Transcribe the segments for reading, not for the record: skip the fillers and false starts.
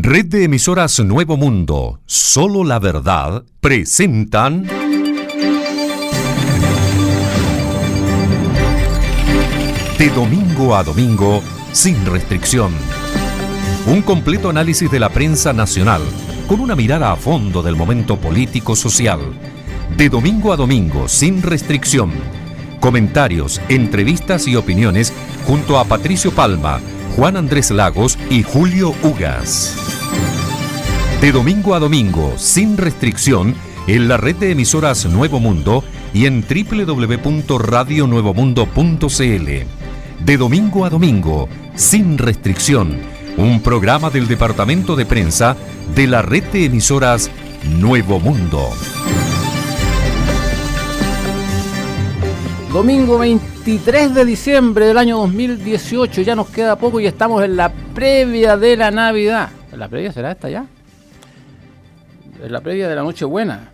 Red de emisoras Nuevo Mundo, solo la verdad, presentan De domingo a domingo, sin restricción. Un completo análisis de la prensa nacional, con una mirada a fondo del momento político-social. De domingo a domingo, sin restricción. Comentarios, entrevistas y opiniones junto a Patricio Palma, Juan Andrés Lagos y Julio Ugas. De domingo a domingo, sin restricción, en la red de emisoras Nuevo Mundo y en www.radionuevomundo.cl. De domingo a domingo, sin restricción, un programa del Departamento de Prensa de la red de emisoras Nuevo Mundo. Domingo 23 de diciembre del año 2018, ya nos queda poco y estamos en la previa de la Navidad. ¿La previa será esta ya? Es la previa de la Nochebuena.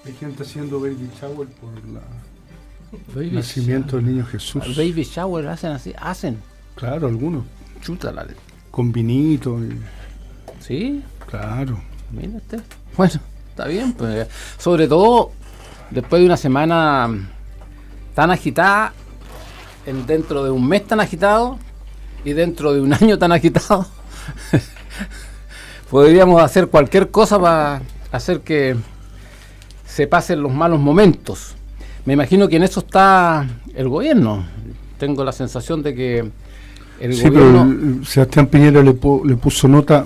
Hay gente haciendo baby shower por el nacimiento del niño Jesús. ¿El baby shower hacen así? ¿Hacen? Claro, algunos. Chútala. Con vinito. ¿Sí? Claro. Mira usted. Bueno, está bien. Pues, sobre todo después de una semana tan agitada, dentro de un mes tan agitado y dentro de un año tan agitado, podríamos hacer cualquier cosa para hacer que se pasen los malos momentos. Me imagino que en eso está el gobierno. Tengo la sensación de que el gobierno... Pero Sebastián Piñera le puso nota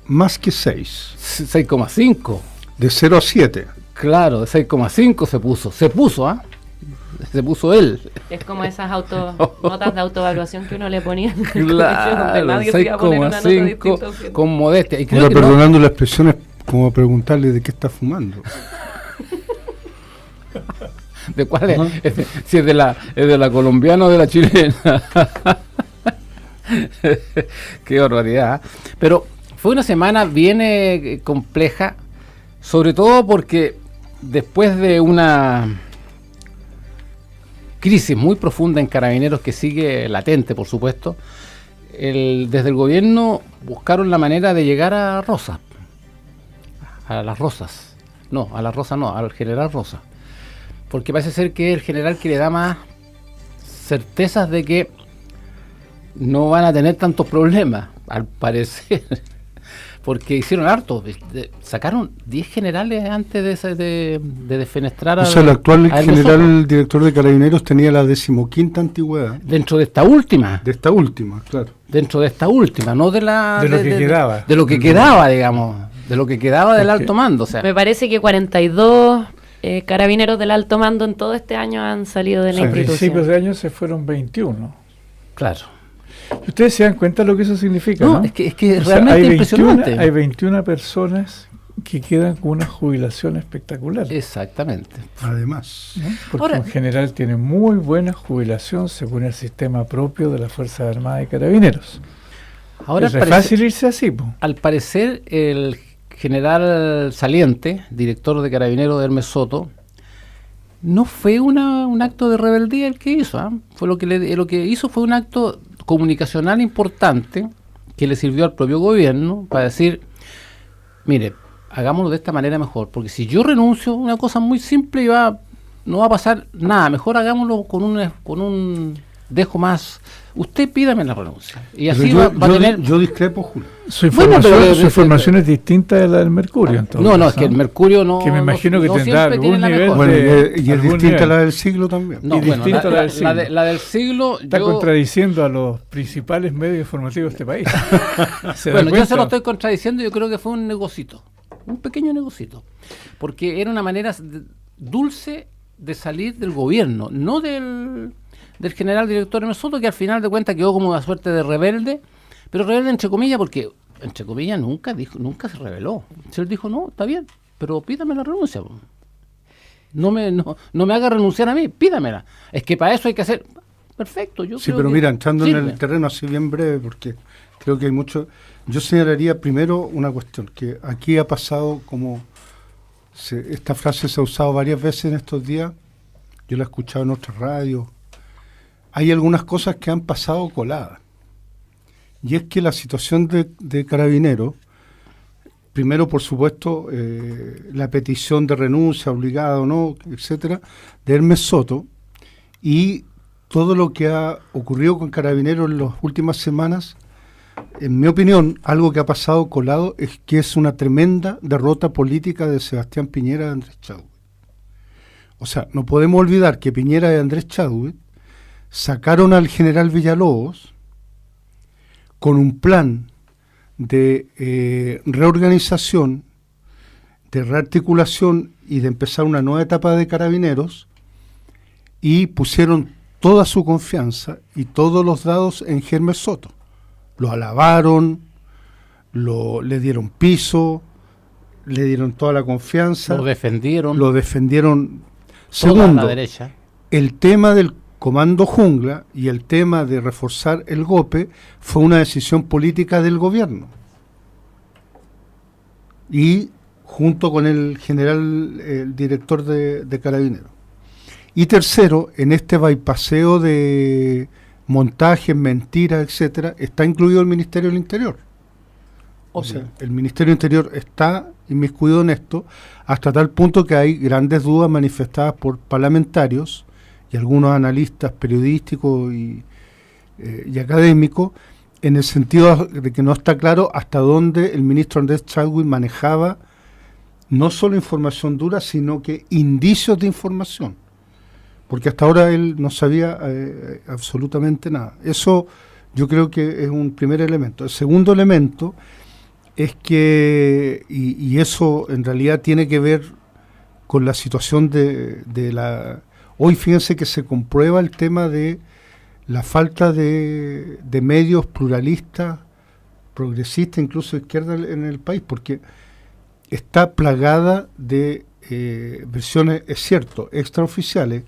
más que 6. 6,5. De 0 a 7. Claro, de 6,5 se puso. Se puso él. Es como esas notas de autoevaluación que uno le ponía. Claro, 6,5 con modestia. Y creo ahora, que perdonando la expresión, es como preguntarle de qué está fumando. ¿De cuál es? Si es de la colombiana o de la chilena. Qué barbaridad. Pero fue una semana bien compleja, sobre todo porque después de una crisis muy profunda en Carabineros que sigue latente, por supuesto, desde el gobierno buscaron la manera de llegar a Rosa, a las Rosas, no, a la Rosa no, al general Rosa, porque parece ser que es el general que le da más certezas de que no van a tener tantos problemas, al parecer, porque hicieron harto, sacaron 10 generales antes de defenestrar a... O sea, el actual general director de Carabineros tenía la 15ª antigüedad. Dentro de esta última. De esta última, claro. Dentro de esta última, no de la... De lo que quedaba. De lo que quedaba, digamos, de lo que quedaba del alto mando, o sea. Me parece que 42 carabineros del alto mando en todo este año han salido de la institución. A principios de año se fueron 21. Claro. Ustedes se dan cuenta de lo que eso significa, ¿no? Es que es realmente impresionante. Hay 21 personas que quedan con una jubilación espectacular. Exactamente. Además, ¿no? Porque ahora, en general tiene muy buena jubilación según el sistema propio de las Fuerzas Armadas y Carabineros. Ahora es fácil irse así, po. Al parecer, el general saliente, director de Carabineros de Hermes Soto, no fue un acto de rebeldía el que hizo, ¿eh? Fue lo que hizo fue un acto comunicacional importante que le sirvió al propio gobierno para decir, mire, hagámoslo de esta manera mejor, porque si yo renuncio, una cosa muy simple no va a pasar nada, mejor hagámoslo con un dejo más, usted pídame la renuncia y así va a tener... Yo discrepo, Julio. Su información es distinta de la del Mercurio, entonces. No, es que el Mercurio no... Que me imagino que tendrá algún nivel bueno, y es distinta a la del siglo también. No, y bueno, distinta a la del siglo. La del siglo... Está contradiciendo a los principales medios informativos de este país. Bueno, yo se lo estoy contradiciendo, yo creo que fue un negocito, un pequeño negocito, porque era una manera dulce de salir del gobierno, no del general director Hermes Soto, que al final de cuentas quedó como una suerte de rebelde, pero rebelde entre comillas, porque entre comillas nunca se rebeló. Él dijo, no, está bien, pero pídame la renuncia. No me haga renunciar a mí, pídamela. Es que para eso hay que hacer... Perfecto, yo sí, creo pero que mira, entrando sirve. en el terreno así bien breve, porque creo que hay mucho... Yo señalaría primero una cuestión, que aquí ha pasado como... esta frase se ha usado varias veces en estos días, yo la he escuchado en otras radios. Hay algunas cosas que han pasado coladas. Y es que la situación de Carabineros primero, por supuesto, la petición de renuncia, obligada o no, etcétera, de Hermes Soto, y todo lo que ha ocurrido con Carabineros en las últimas semanas. En mi opinión, algo que ha pasado colado es que es una tremenda derrota política de Sebastián Piñera y de Andrés Chadwick. O sea, no podemos olvidar que Piñera y Andrés Chadwick sacaron al general Villalobos con un plan de reorganización, de rearticulación y de empezar una nueva etapa de Carabineros, y pusieron toda su confianza y todos los dados en Hermes Soto. Lo alabaron, le dieron piso, le dieron toda la confianza. Lo defendieron. Segundo, toda la derecha. El tema del Comando Jungla y el tema de reforzar el GOPE fue una decisión política del gobierno. Y junto con el general, el director de Carabineros. Y tercero, en este bypaseo de montajes, mentiras, etcétera, está incluido el Ministerio del Interior. O sea, el Ministerio del Interior está inmiscuido en esto, hasta tal punto que hay grandes dudas manifestadas por parlamentarios y algunos analistas periodísticos y académicos, en el sentido de que no está claro hasta dónde el ministro Andrés Chadwick manejaba no solo información dura, sino que indicios de información. Porque hasta ahora él no sabía absolutamente nada. Eso yo creo que es un primer elemento. El segundo elemento es que, y eso en realidad tiene que ver con la situación de la... Hoy fíjense que se comprueba el tema de la falta de medios pluralistas, progresistas, incluso de izquierda en el país, porque está plagada de versiones, es cierto, extraoficiales,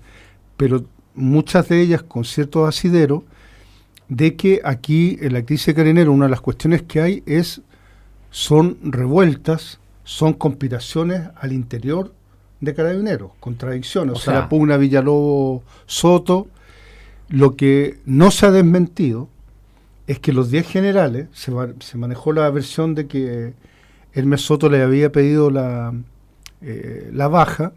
pero muchas de ellas con cierto asidero, de que aquí en la crisis de Carabineros una de las cuestiones que hay son revueltas, son conspiraciones al interior de Carabineros, contradicciones, o sea, la pugna Villalobos-Soto. Lo que no se ha desmentido es que los 10 generales, se manejó la versión de que Hermes Soto le había pedido la baja,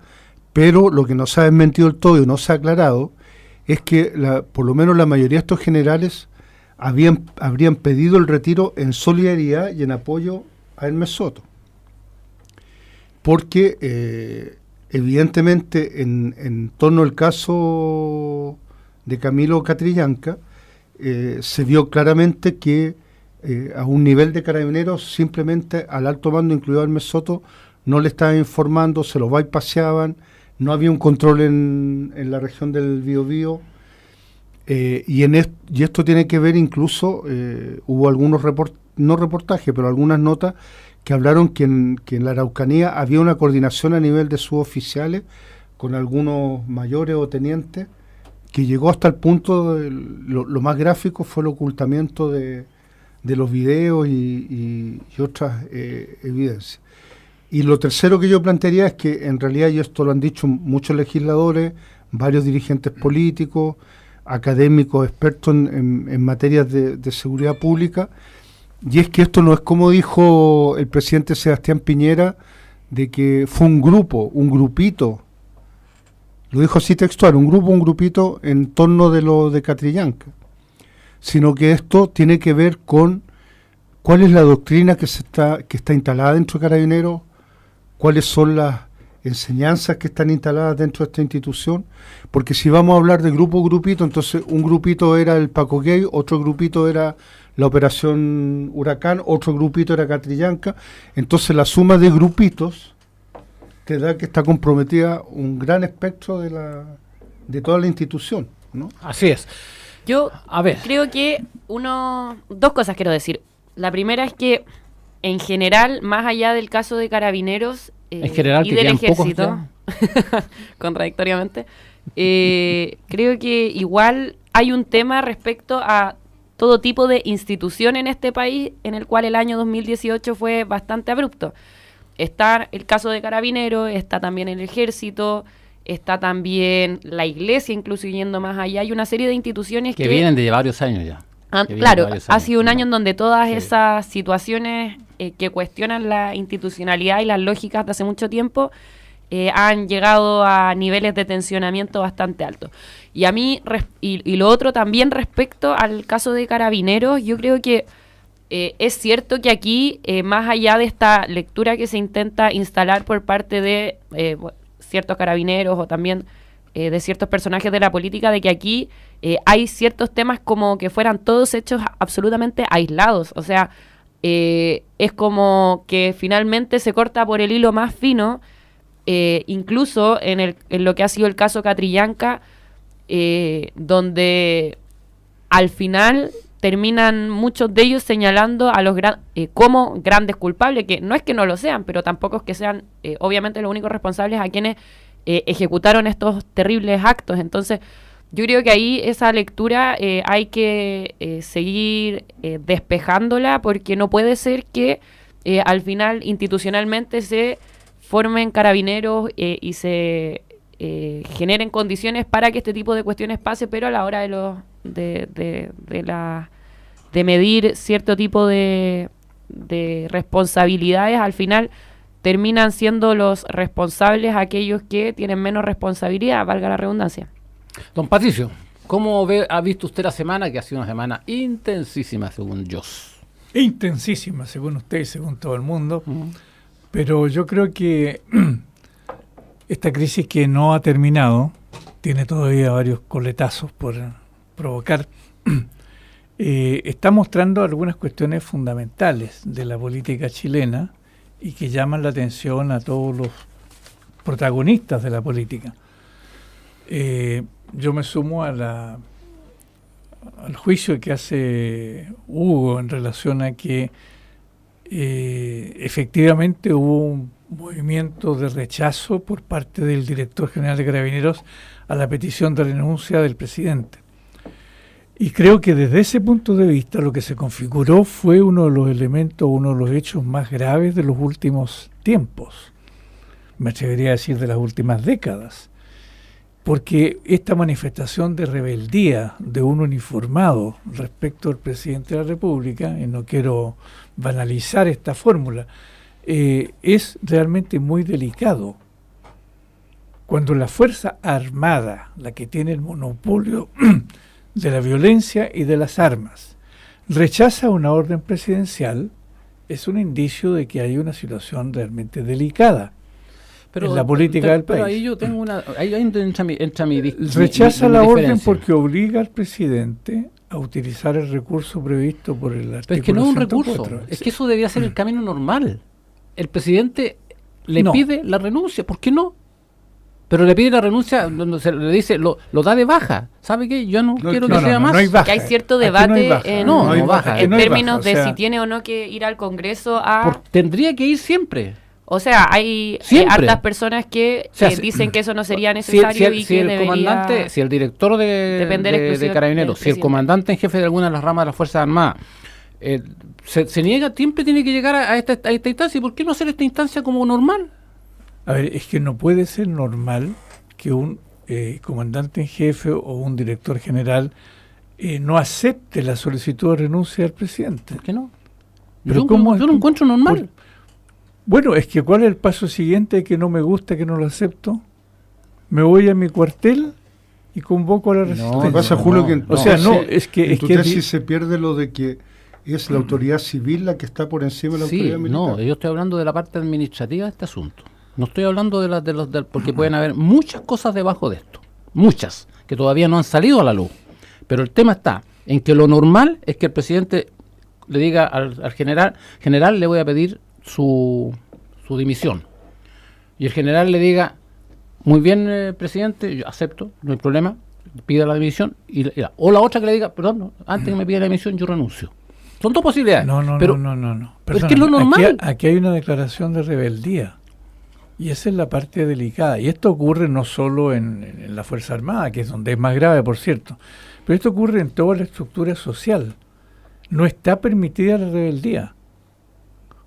pero lo que no se ha desmentido del todo y no se ha aclarado es que por lo menos la mayoría de estos generales habrían pedido el retiro en solidaridad y en apoyo a Hermes Soto. Porque evidentemente en torno al caso de Camilo Catrillanca se vio claramente que a un nivel de Carabineros simplemente al alto mando, incluido a Hermes Soto, no le estaban informando, se los bypaseaban, no había un control en la región del Biobío, y esto tiene que ver incluso, hubo algunos reportajes, pero algunas notas que hablaron que en la Araucanía había una coordinación a nivel de suboficiales con algunos mayores o tenientes, que llegó hasta el punto, lo más gráfico fue el ocultamiento de los videos y otras evidencias. Y lo tercero que yo plantearía es que en realidad, y esto lo han dicho muchos legisladores, varios dirigentes políticos, académicos, expertos en materias de seguridad pública, y es que esto no es como dijo el presidente Sebastián Piñera, de que fue un grupito, lo dijo así textual, un grupito en torno de lo de Catrillanca, sino que esto tiene que ver con cuál es la doctrina que está instalada dentro de Carabineros, cuáles son las enseñanzas que están instaladas dentro de esta institución, porque si vamos a hablar de grupito, entonces un grupito era el Paco Gay, otro grupito era la Operación Huracán, otro grupito era Catrillanca, entonces la suma de grupitos te da que está comprometida un gran espectro de toda la institución, ¿no? Así es. Yo creo que dos cosas quiero decir. La primera es que en general, más allá del caso de Carabineros en general, y del Ejército, contradictoriamente, creo que igual hay un tema respecto a todo tipo de institución en este país en el cual el año 2018 fue bastante abrupto. Está el caso de Carabineros, está también el Ejército, está también la Iglesia, incluso yendo más allá. Hay una serie de instituciones que vienen de varios años ya. Claro, ha sido un año en donde todas esas situaciones que cuestionan la institucionalidad y las lógicas de hace mucho tiempo han llegado a niveles de tensionamiento bastante altos. Y a mí, y lo otro también respecto al caso de Carabineros, yo creo que es cierto que aquí, más allá de esta lectura que se intenta instalar por parte de ciertos carabineros o también de ciertos personajes de la política, de que aquí hay ciertos temas como que fueran todos hechos absolutamente aislados. O sea, es como que finalmente se corta por el hilo más fino, incluso en lo que ha sido el caso Catrillanca, donde al final terminan muchos de ellos señalando a los como grandes culpables, que no es que no lo sean, pero tampoco es que sean obviamente los únicos responsables a quienes ejecutaron estos terribles actos. Entonces yo creo que ahí esa lectura hay que seguir despejándola, porque no puede ser que al final institucionalmente se formen carabineros y se generen condiciones para que este tipo de cuestiones pase, pero a la hora de medir cierto tipo de responsabilidades, al final terminan siendo los responsables aquellos que tienen menos responsabilidad, valga la redundancia. Don Patricio, ¿cómo ha visto usted la semana, que ha sido una semana intensísima según yo? Intensísima, según usted y según todo el mundo. Pero yo creo que esta crisis, que no ha terminado, tiene todavía varios coletazos por provocar, está mostrando algunas cuestiones fundamentales de la política chilena y que llaman la atención a todos los protagonistas de la política. Yo me sumo al juicio que hace Hugo en relación a que efectivamente hubo un movimiento de rechazo por parte del director general de Carabineros a la petición de renuncia del presidente. Y creo que desde ese punto de vista lo que se configuró fue uno de los elementos, uno de los hechos más graves de los últimos tiempos, me atrevería a decir de las últimas décadas, porque esta manifestación de rebeldía de un uniformado respecto al presidente de la República, y no quiero banalizar esta fórmula, es realmente muy delicado. Cuando la fuerza armada, la que tiene el monopolio de la violencia y de las armas, rechaza una orden presidencial, es un indicio de que hay una situación realmente delicada en la política del país. Pero ahí yo tengo ahí entra mi rechaza la orden diferencia, porque obliga al presidente a utilizar el recurso previsto por el artículo 104. Pero es que no es un recurso, es que eso debía ser el camino normal. El presidente le pide la renuncia, ¿por qué no? Pero le pide la renuncia, se le dice, lo da de baja. ¿Sabe qué? Yo no quiero que sea más. No hay baja. Que hay cierto debate en términos de si tiene o no que ir al Congreso a... Tendría que ir siempre. O sea, hay hartas personas que dicen que eso no sería necesario si el director de Carabineros, si el comandante en jefe de alguna de las ramas de las Fuerzas Armadas se niega, siempre tiene que llegar a esta instancia. ¿Y por qué no hacer esta instancia como normal? A ver, es que no puede ser normal que un comandante en jefe o un director general no acepte la solicitud de renuncia del presidente. ¿Por qué no? Pero yo lo encuentro normal. Bueno, es que ¿cuál es el paso siguiente que no me gusta, que no lo acepto? Me voy a mi cuartel y convoco a la resistencia. ¿Qué pasa, Julio? Es que en tu tesis se pierde lo de que es la autoridad civil la que está por encima de la autoridad militar. No, yo estoy hablando de la parte administrativa de este asunto. No estoy hablando porque pueden haber muchas cosas debajo de esto, muchas, que todavía no han salido a la luz. Pero el tema está en que lo normal es que el presidente le diga al general, le voy a pedir su dimisión. Y el general le diga, muy bien, presidente, yo acepto, no hay problema, pida la dimisión. O la otra que le diga, perdón, antes que me pida la dimisión, yo renuncio. Son dos posibilidades. No. Perdóname, es que es lo normal. Aquí hay una declaración de rebeldía. Y esa es la parte delicada. Y esto ocurre no solo en la Fuerza Armada, que es donde es más grave, por cierto, pero esto ocurre en toda la estructura social. No está permitida la rebeldía.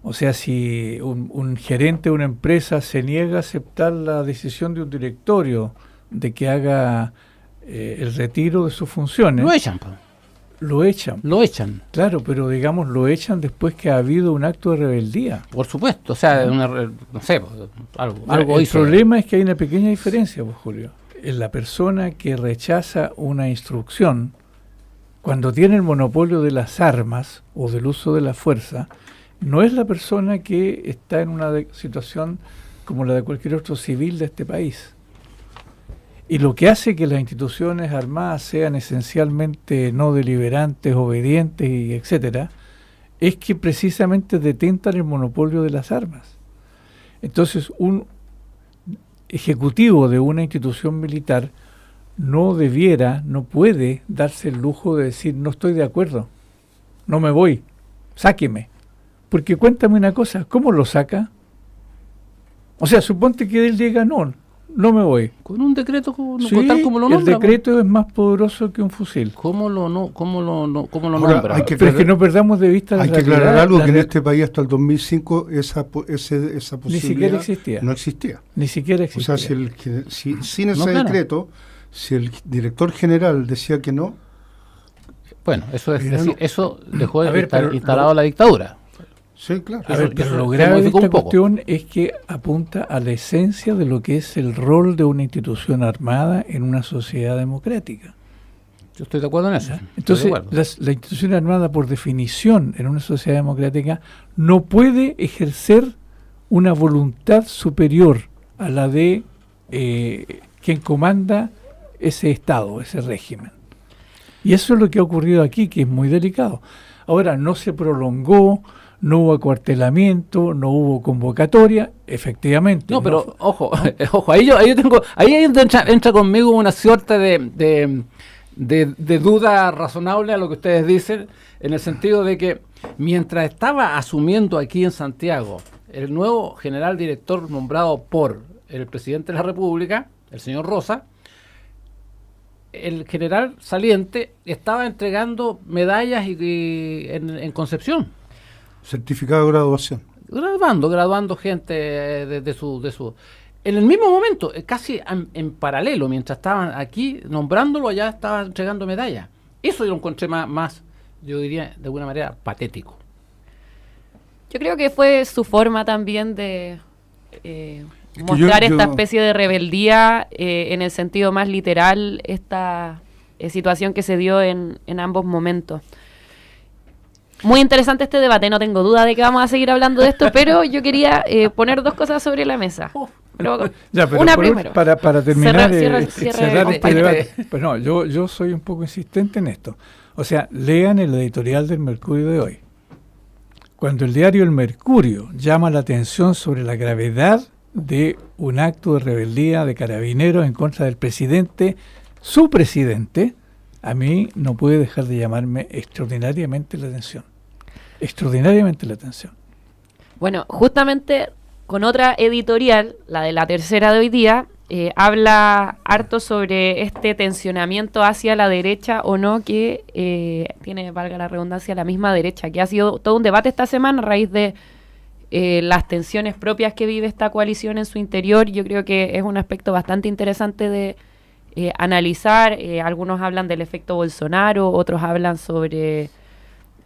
O sea, si un gerente de una empresa se niega a aceptar la decisión de un directorio de que haga el retiro de sus funciones... Lo echan. lo echan. Lo echan. Claro, pero digamos lo echan después que ha habido un acto de rebeldía. Por supuesto, o sea, no sé, algo El hizo. problema es que hay una pequeña diferencia, pues, Julio. En la persona que rechaza una instrucción, cuando tiene el monopolio de las armas o del uso de la fuerza, no es la persona que está en una situación como la de cualquier otro civil de este país. Y lo que hace que las instituciones armadas sean esencialmente no deliberantes, obedientes y etcétera, es que precisamente detentan el monopolio de las armas. Entonces, un ejecutivo de una institución militar no puede darse el lujo de decir no estoy de acuerdo, no me voy, sáqueme. Porque cuéntame una cosa, ¿cómo lo saca? O sea, suponte que él diga no me voy. Con un decreto, Sí, tal como lo nombra. el decreto es más poderoso que un fusil. ¿Cómo lo Ahora, nombra? hay que Pero es que no perdamos de vista la Hay que realidad. aclarar algo, La que en re- este país hasta el 2005 esa posibilidad Ni siquiera existía. no existía. Ni siquiera O existía. sea, sin ese No, claro. decreto, si el director general decía que no, Bueno, eso es Pero decir, no. eso dejó A ver, pero instalado la dictadura. sí, claro. A ver, Eso- pero eso lo se grave de modificó esta un poco. cuestión es que apunta a la esencia de lo que es el rol de una institución armada en una sociedad democrática. Yo estoy de acuerdo en eso. ¿Ya? Estoy de Entonces, acuerdo. la institución armada, por definición, en una sociedad democrática, no puede ejercer una voluntad superior a la de quien comanda ese Estado, ese régimen. Y eso es lo que ha ocurrido aquí, que es muy delicado. Ahora, no se prolongó, no hubo acuartelamiento, no hubo convocatoria, efectivamente. No, pero ojo, ojo, ahí yo tengo, ahí es donde entra conmigo una suerte de duda razonable a lo que ustedes dicen, en el sentido de que mientras estaba asumiendo aquí en Santiago el nuevo general director nombrado por el presidente de la República, el señor Rosa, el general saliente estaba entregando medallas en Concepción. Certificado de graduación. Graduando gente de su. En el mismo momento, casi en paralelo, mientras estaban aquí nombrándolo, allá estaba entregando medallas. Eso yo lo encontré más, yo diría, de alguna manera, patético. Yo creo que fue su forma también de que mostrar yo- esta especie de rebeldía en el sentido más literal, esta situación que se dio en ambos momentos. Muy interesante este debate, no tengo duda de que vamos a seguir hablando de esto, pero yo quería poner dos cosas sobre la mesa. Pero Ya, pero una por primero. para terminar, Cierra cerrar este el debate. Pues no, yo soy un poco insistente en esto. O sea, lean el editorial del Mercurio de hoy. Cuando el diario El Mercurio llama la atención sobre la gravedad de un acto de rebeldía de carabineros en contra del presidente, su presidente, a mí no puede dejar de llamarme extraordinariamente la atención. Extraordinariamente la atención. Bueno, justamente con otra editorial, la de La Tercera de hoy día, habla harto sobre este tensionamiento hacia la derecha o no que tiene, valga la redundancia, la misma derecha, que ha sido todo un debate esta semana a raíz de las tensiones propias que vive esta coalición en su interior. Yo creo que es un aspecto bastante interesante de analizar. Algunos hablan del efecto Bolsonaro, otros hablan sobre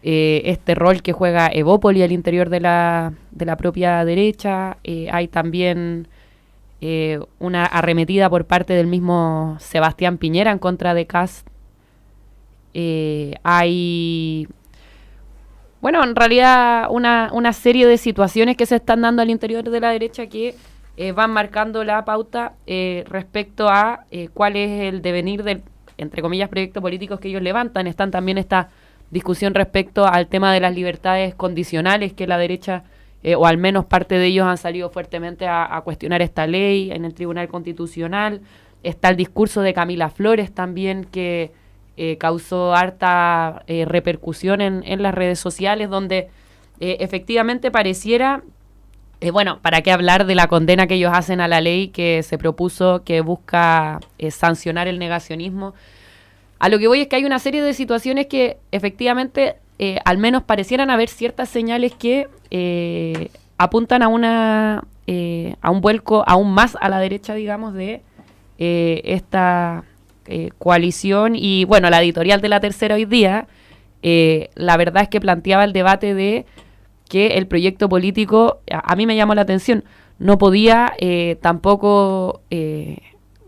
este rol que juega Evópoli al interior de la propia derecha. Hay también una arremetida por parte del mismo Sebastián Piñera en contra de Kast. Hay, bueno, en realidad una serie de situaciones que se están dando al interior de la derecha que van marcando la pauta respecto a cuál es el devenir del, entre comillas, proyectos políticos que ellos levantan. Están también esta discusión respecto al tema de las libertades condicionales que la derecha, o al menos parte de ellos han salido fuertemente a cuestionar esta ley en el Tribunal Constitucional. Está el discurso de Camila Flores también que causó harta repercusión en las redes sociales, donde efectivamente pareciera, bueno, ¿para qué hablar de la condena que ellos hacen a la ley que se propuso, que busca sancionar el negacionismo? A lo que voy es que hay una serie de situaciones que efectivamente al menos parecieran haber ciertas señales que apuntan a un vuelco aún más a la derecha, digamos, de esta coalición. Y bueno, la editorial de La Tercera hoy día la verdad es que planteaba el debate de que el proyecto político, a mí me llamó la atención, no podía tampoco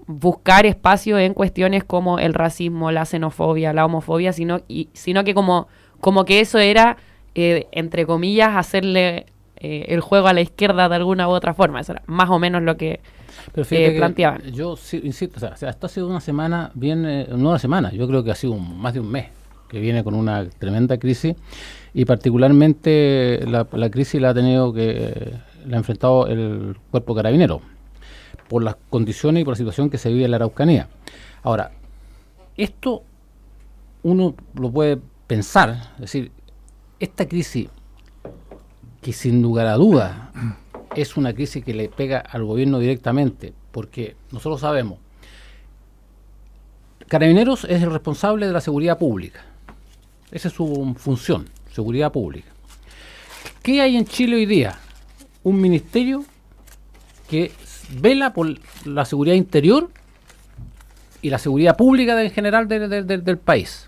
buscar espacio en cuestiones como el racismo, la xenofobia, la homofobia, sino que como que eso era, entre comillas, hacerle el juego a la izquierda de alguna u otra forma. Eso era más o menos lo que planteaban. Yo insisto, o sea, esto ha sido una semana bien, no una semana, yo creo que ha sido más de un mes que viene con una tremenda crisis, y particularmente la crisis la ha enfrentado el Cuerpo Carabinero por las condiciones y por la situación que se vive en la Araucanía. Ahora, esto uno lo puede pensar, es decir, esta crisis, que sin lugar a dudas es una crisis que le pega al gobierno directamente, porque nosotros sabemos, Carabineros es el responsable de la seguridad pública, esa es su función, seguridad pública. ¿Qué hay en Chile hoy día? Un ministerio que vela por la seguridad interior y la seguridad pública en general del país.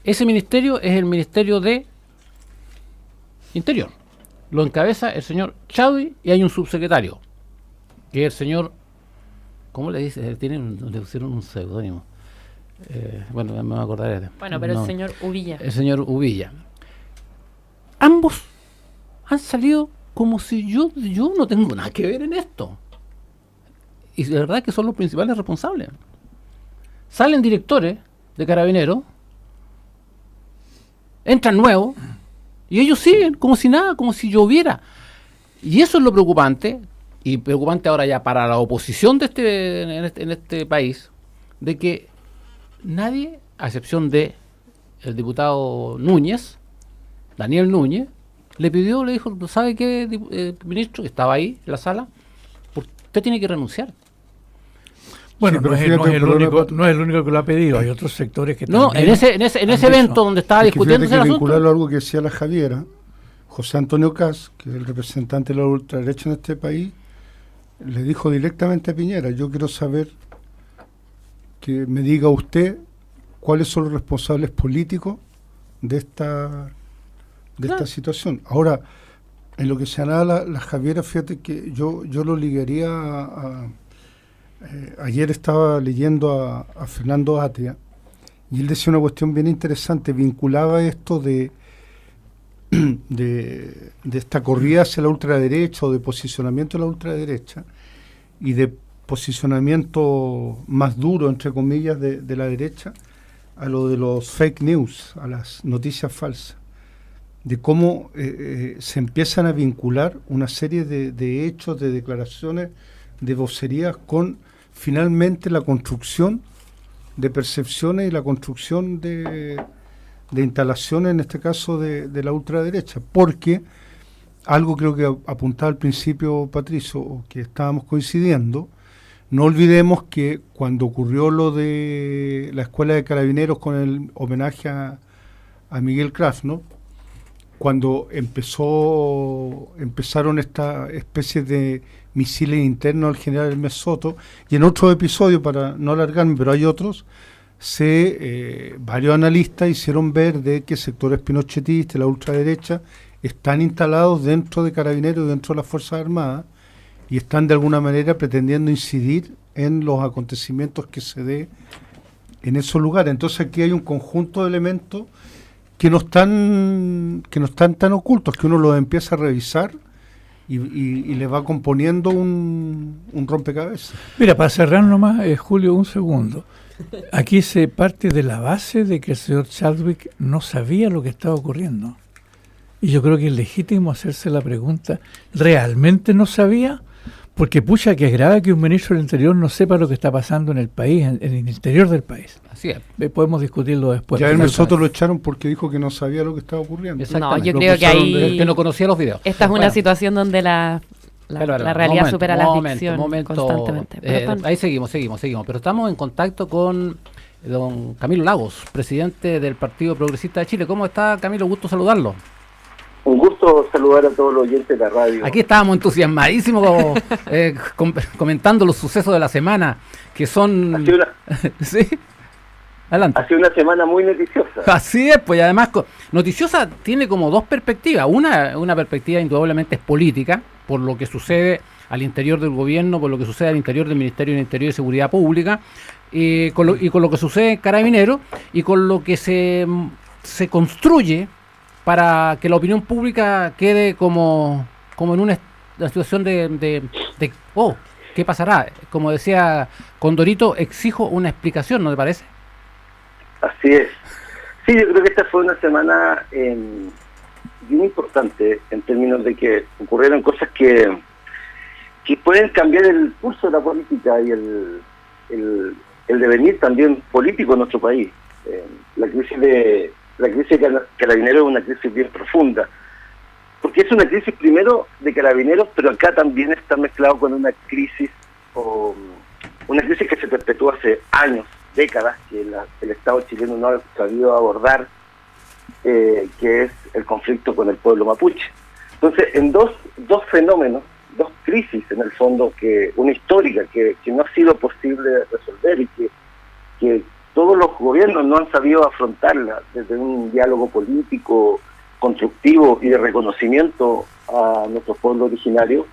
Ese ministerio es el Ministerio de Interior. Lo encabeza el señor Chadwi y hay un subsecretario, que es el señor, ¿cómo le dice? Le pusieron un seudónimo. Bueno, me acordaré. Bueno, pero el señor Uvilla. El señor Uvilla. Ambos han salido como si yo no tengo nada que ver en esto. Y de verdad que son los principales responsables. Salen directores de Carabineros, entran nuevos, y ellos siguen como si nada, como si lloviera. Y eso es lo preocupante, y preocupante ahora ya para la oposición en este país, de que nadie, a excepción de el diputado Núñez, Daniel Núñez, le dijo, ¿sabe qué, ministro, que estaba ahí en la sala? Usted tiene que renunciar. Bueno, sí, no es el único que lo ha pedido, hay otros sectores que no, en ese evento donde estaba discutiendo ese asunto. Vincularlo a algo que decía la Javiera, José Antonio Caz, que es el representante de la ultraderecha en este país, le dijo directamente a Piñera, yo quiero saber que me diga usted cuáles son los responsables políticos de esta situación. Ahora, en lo que señalaba la Javiera, fíjate que yo lo ligaría ayer estaba leyendo a Fernando Atria y él decía una cuestión bien interesante, vinculaba esto de esta corrida hacia la ultraderecha o de posicionamiento de la ultraderecha y de posicionamiento más duro, entre comillas, de la derecha a lo de los fake news, a las noticias falsas, de cómo se empiezan a vincular una serie de hechos, de declaraciones, de vocerías con finalmente la construcción de percepciones y la construcción de instalaciones, en este caso de la ultraderecha, porque algo creo que apuntaba al principio Patricio, o que estábamos coincidiendo, no olvidemos que cuando ocurrió lo de la Escuela de Carabineros con el homenaje a Miguel Kraft, ¿no? Cuando empezaron esta especie de misiles internos al general Hermes Soto, y en otro episodio, para no alargarme, pero hay otros, varios analistas hicieron ver de que sectores pinochetistas, la ultraderecha, están instalados dentro de Carabineros, dentro de las Fuerzas Armadas, y están de alguna manera pretendiendo incidir en los acontecimientos que se dé en esos lugares. Entonces aquí hay un conjunto de elementos que no están tan ocultos, que uno los empieza a revisar y le va componiendo un rompecabezas. Mira, para cerrar nomás, Julio, un segundo. Aquí se parte de la base de que el señor Chadwick no sabía lo que estaba ocurriendo. Y yo creo que es legítimo hacerse la pregunta, ¿realmente no sabía? Porque pucha que es grave que un ministro del Interior no sepa lo que está pasando en el país, en el interior del país. Así es. Podemos discutirlo después. Ya Hermes Soto lo echaron porque dijo que no sabía lo que estaba ocurriendo. No, yo creo que ahí... que no conocía los videos. Esta es una situación donde la realidad supera la ficción constantemente. Ahí seguimos. Pero estamos en contacto con don Camilo Lagos, presidente del Partido Progresista de Chile. ¿Cómo está, Camilo? Gusto saludarlo. Un gusto saludar a todos los oyentes de la radio. Aquí estábamos entusiasmadísimos comentando los sucesos de la semana, que son... Ha sido ¿Sí? Adelante. Ha sido una semana muy noticiosa. Así es, pues y además noticiosa tiene como dos perspectivas. Una perspectiva indudablemente es política, por lo que sucede al interior del gobierno, por lo que sucede al interior del Ministerio del Interior y Seguridad Pública, y con lo que sucede en Carabineros, y con lo que se construye para que la opinión pública quede como en una situación de oh, ¿qué pasará? Como decía Condorito, exijo una explicación, ¿no te parece? Así es. Sí, yo creo que esta fue una semana bien importante en términos de que ocurrieron cosas que pueden cambiar el curso de la política y el devenir también político en nuestro país. La crisis de Carabineros es una crisis bien profunda, porque es una crisis primero de Carabineros, pero acá también está mezclado con una crisis que se perpetúa hace años, décadas, que el Estado chileno no ha sabido abordar, que es el conflicto con el pueblo mapuche. Entonces, en dos fenómenos, dos crisis en el fondo, una histórica que no ha sido posible resolver y que todos los gobiernos no han sabido afrontarla desde un diálogo político constructivo y de reconocimiento a nuestro pueblo originario,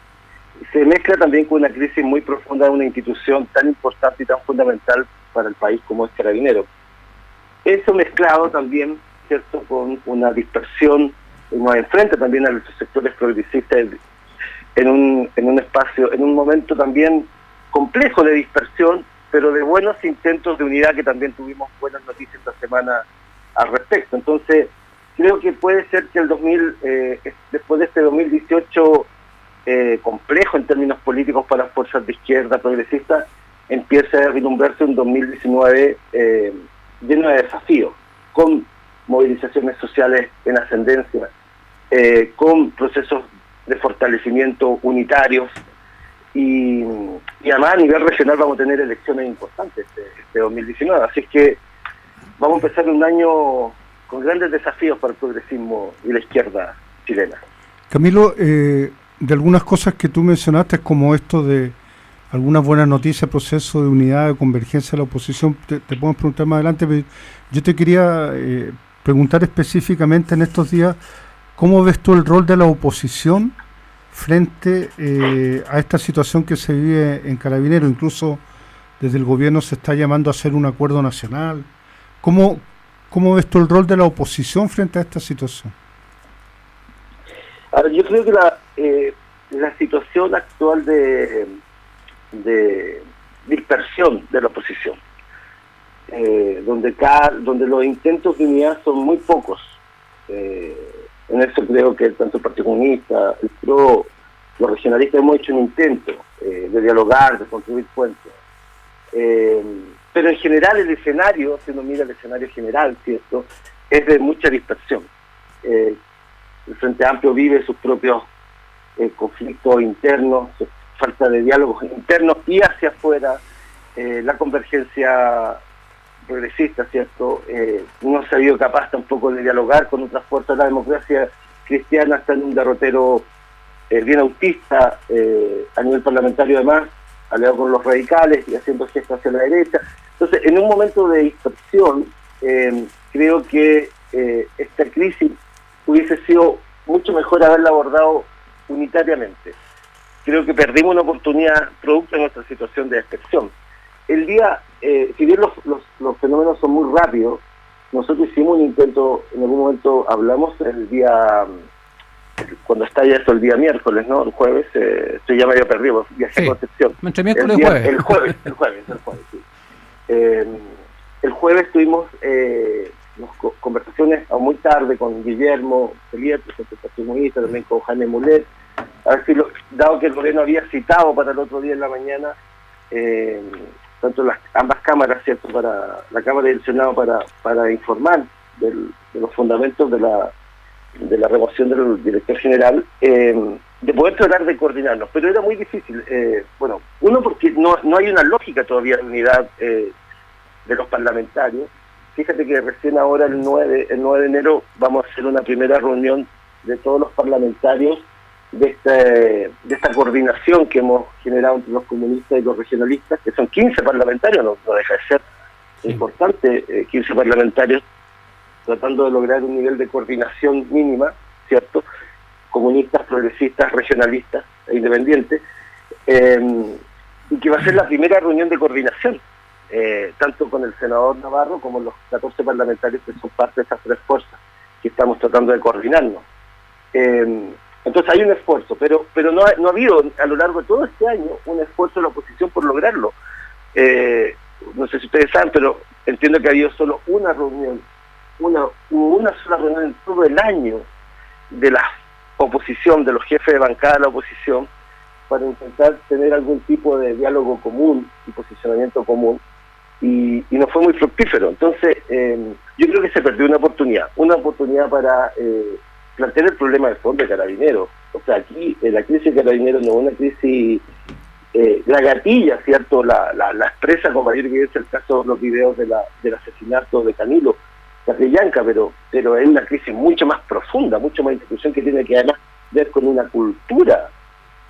se mezcla también con una crisis muy profunda de una institución tan importante y tan fundamental para el país como es Carabineros. Eso mezclado también, ¿cierto?, con una dispersión, nos enfrenta también a los sectores progresistas en un espacio, en un momento también complejo de dispersión, pero de buenos intentos de unidad, que también tuvimos buenas noticias esta semana al respecto. Entonces, creo que puede ser que después de este 2018 complejo en términos políticos para las fuerzas de izquierda progresistas, empiece a vislumbrarse un 2019 lleno de desafíos, con movilizaciones sociales en ascendencia, con procesos de fortalecimiento unitarios, y además a nivel regional vamos a tener elecciones importantes este 2019, así es que vamos a empezar un año con grandes desafíos para el progresismo y la izquierda chilena. Camilo, de algunas cosas que tú mencionaste, como esto de algunas buenas noticias, proceso de unidad, de convergencia de la oposición, te podemos preguntar más adelante, pero yo te quería preguntar específicamente en estos días, ¿cómo ves tú el rol de la oposición frente a esta situación que se vive en Carabineros? Incluso desde el gobierno se está llamando a hacer un acuerdo nacional. ¿Cómo ves tú el rol de la oposición frente a esta situación? A ver, yo creo que la situación actual de dispersión de la oposición, donde los intentos de unidad son muy pocos, en eso creo que tanto el Partido Comunista, el PRO, los regionalistas hemos hecho un intento de dialogar, de construir puentes, pero en general el escenario, si uno mira el escenario general, ¿cierto?, es de mucha dispersión. El Frente Amplio vive sus propios conflictos internos, su falta de diálogos internos y hacia afuera, la convergencia progresista, ¿cierto? No se ha sido capaz tampoco de dialogar con otras fuerzas. La democracia cristiana está en un derrotero bien autista a nivel parlamentario, además, aliado con los radicales y haciendo gestos hacia la derecha. Entonces, en un momento de dispersión, creo que esta crisis hubiese sido mucho mejor haberla abordado unitariamente. Creo que perdimos una oportunidad producto de nuestra situación de dispersión. Si bien los fenómenos son muy rápidos, nosotros hicimos un intento, en algún momento hablamos cuando está ya eso, el día miércoles, ¿no? El jueves, estoy ya medio perdido, viajé a Concepción. Entre miércoles y jueves. El jueves, sí. El jueves tuvimos conversaciones a muy tarde con Guillermo Felier, presidente del Partido Comunista, también con Jaime Mulet, a ver si dado que el gobierno había citado para el otro día en la mañana, tanto ambas cámaras, ¿cierto?, para la Cámara y el Senado, para informar de los fundamentos de la remoción del director general, de poder tratar de coordinarnos, pero era muy difícil. Uno, porque no hay una lógica todavía de unidad de los parlamentarios. Fíjate que recién ahora, el 9 de enero, vamos a hacer una primera reunión de todos los parlamentarios de esta coordinación que hemos generado entre los comunistas y los regionalistas, que son 15 parlamentarios, no deja de ser importante, 15 parlamentarios, tratando de lograr un nivel de coordinación mínima, ¿cierto? Comunistas, progresistas, regionalistas e independientes, y que va a ser la primera reunión de coordinación, tanto con el senador Navarro como los 14 parlamentarios que son parte de esas tres fuerzas que estamos tratando de coordinarnos. Entonces hay un esfuerzo, pero no ha habido a lo largo de todo este año un esfuerzo de la oposición por lograrlo. No sé si ustedes saben, pero entiendo que ha habido solo una reunión, una sola reunión en todo el año de la oposición, de los jefes de bancada de la oposición, para intentar tener algún tipo de diálogo común y posicionamiento común, y no fue muy fructífero. Entonces, yo creo que se perdió una oportunidad para plantear el problema de fondo de Carabineros. O sea, aquí la crisis de Carabineros no es una crisis, la gatilla, ¿cierto? La expresa con mayor evidencia el caso de los videos del asesinato de Camilo Catrillanca, pero es una crisis mucho más profunda, mucho más institución, que tiene que además ver con una cultura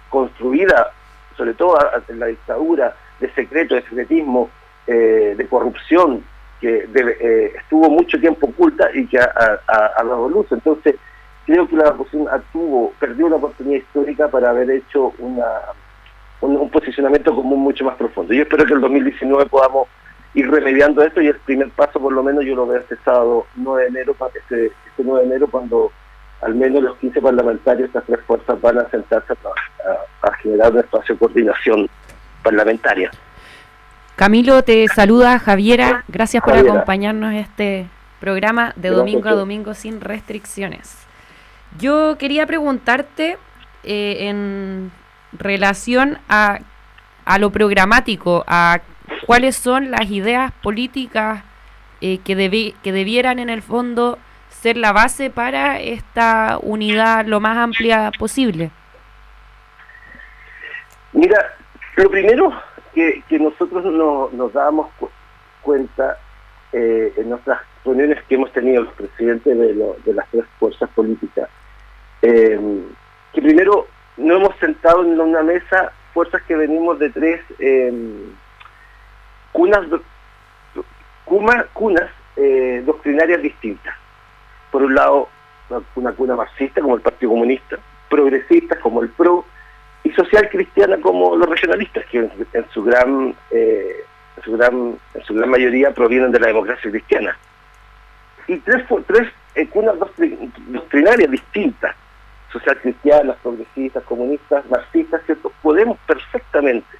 construida, sobre todo en la dictadura, de secreto, de secretismo, de corrupción, que estuvo mucho tiempo oculta y que ha dado luz. Entonces, creo que la oposición perdió una oportunidad histórica para haber hecho un posicionamiento común mucho más profundo. Yo espero que el 2019 podamos ir remediando esto, y el primer paso, por lo menos, yo lo veo este sábado 9 de enero, este 9 de enero, cuando al menos los 15 parlamentarios, estas tres fuerzas, van a sentarse a generar un espacio de coordinación parlamentaria. Camilo, te saluda Javiera. Gracias por acompañarnos en este programa de domingo a domingo sin restricciones. Yo quería preguntarte en relación a lo programático, a cuáles son las ideas políticas que debieran en el fondo ser la base para esta unidad lo más amplia posible. Mira, lo primero que nosotros nos dábamos cuenta en nuestras reuniones que hemos tenido los presidentes de las tres fuerzas políticas, que primero no hemos sentado en una mesa fuerzas que venimos de tres cunas doctrinarias distintas. Por un lado, una cuna marxista como el Partido Comunista, progresistas como el PRO, y social cristiana como los regionalistas, que en su gran mayoría provienen de la democracia cristiana. Y tres cunas doctrinarias distintas, social cristianas, progresistas, comunistas, marxistas, ¿cierto? Podemos perfectamente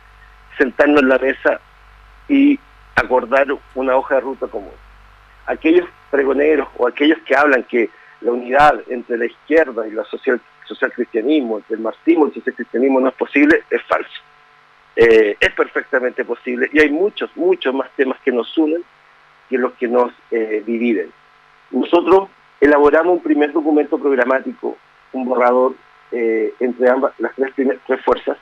sentarnos en la mesa y acordar una hoja de ruta común. Aquellos pregoneros o aquellos que hablan que la unidad entre la izquierda y la social cristianismo, entre el marxismo y el social cristianismo no es posible, es falso. Es perfectamente posible, y hay muchos más temas que nos unen que los que nos dividen. Nosotros elaboramos un primer documento programático, un borrador entre las tres fuerzas,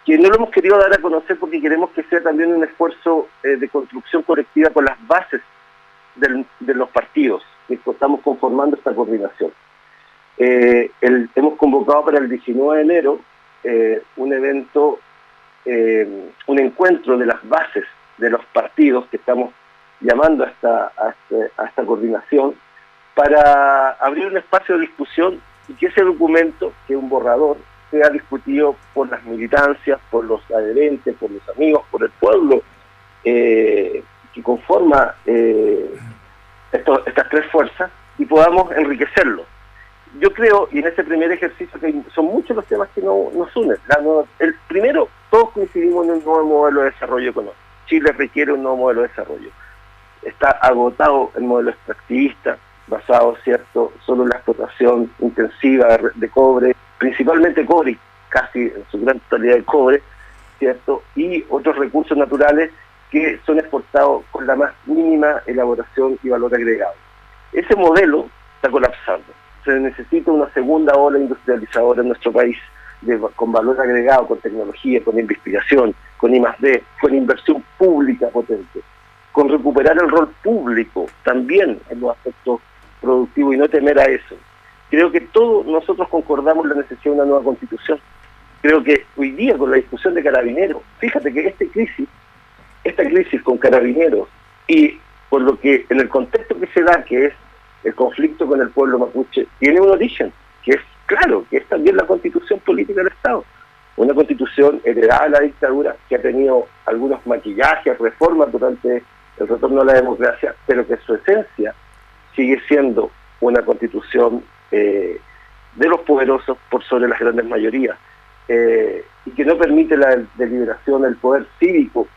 que no lo hemos querido dar a conocer porque queremos que sea también un esfuerzo de construcción colectiva con las bases de los partidos que estamos conformando esta coordinación. Hemos convocado para el 19 de enero un evento, un encuentro de las bases de los partidos que estamos llamando a esta coordinación, para abrir un espacio de discusión y que ese documento, que es un borrador, sea discutido por las militancias, por los adherentes, por los amigos, por el pueblo que conforma estas tres fuerzas, y podamos enriquecerlo. Yo creo, y en este primer ejercicio, que son muchos los temas que nos unen. El primero, todos coincidimos en un nuevo modelo de desarrollo económico. Chile requiere un nuevo modelo de desarrollo. Está agotado el modelo extractivista, basado, ¿cierto?, solo en la explotación intensiva de cobre, principalmente cobre, casi en su gran totalidad de cobre, ¿cierto?, y otros recursos naturales que son exportados con la más mínima elaboración y valor agregado. Ese modelo está colapsando. Se necesita una segunda ola industrializadora en nuestro país, con valor agregado, con tecnología, con investigación, con I+D, con inversión pública potente, con recuperar el rol público también en los aspectos productivos y no temer a eso. Creo que todos nosotros concordamos la necesidad de una nueva constitución. Creo que hoy día, con la discusión de Carabineros, fíjate que esta crisis con Carabineros Y por lo que en el contexto que se da, que es el conflicto con el pueblo mapuche, tiene un origen, que es claro, que es también la constitución política del Estado. Una constitución heredada de la dictadura, que ha tenido algunos maquillajes, reformas durante el retorno a la democracia, pero que su esencia sigue siendo una constitución de los poderosos por sobre las grandes mayorías, y que no permite la deliberación del poder cívico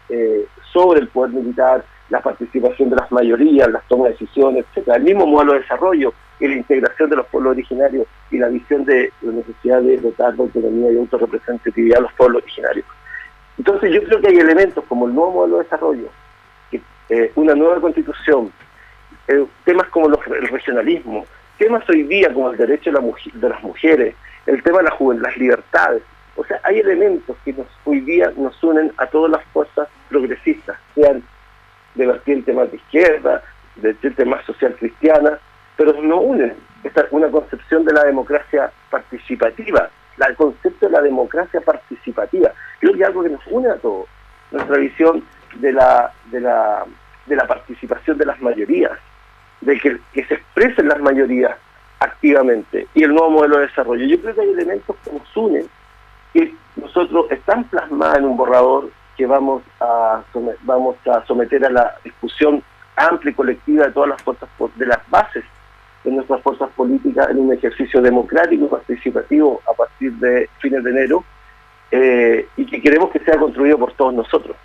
sobre el poder militar, la participación de las mayorías, las tomas de decisiones, etcétera. El mismo modelo de desarrollo y la integración de los pueblos originarios y la visión de la necesidad de dotar de autonomía y autorrepresentatividad a los pueblos originarios. Entonces yo creo que hay elementos como el nuevo modelo de desarrollo, una nueva constitución, temas como el regionalismo, temas hoy día como el derecho de las mujeres, el tema de las libertades. O sea, hay elementos que hoy día nos unen a todas las fuerzas progresistas, sean de vertiente más de izquierda, de vertiente más social cristiana, pero nos unen una concepción de la democracia participativa, el concepto de la democracia participativa. Creo que es algo que nos une a todos, nuestra visión de la participación de las mayorías, de que se expresen las mayorías activamente, y el nuevo modelo de desarrollo. Yo creo que hay elementos que nos unen, que nosotros están plasmados en un borrador que vamos a someter a la discusión amplia y colectiva de todas las fuerzas, de las bases de nuestras fuerzas políticas, en un ejercicio democrático y participativo a partir de fines de enero, y que queremos que sea construido por todos nosotros,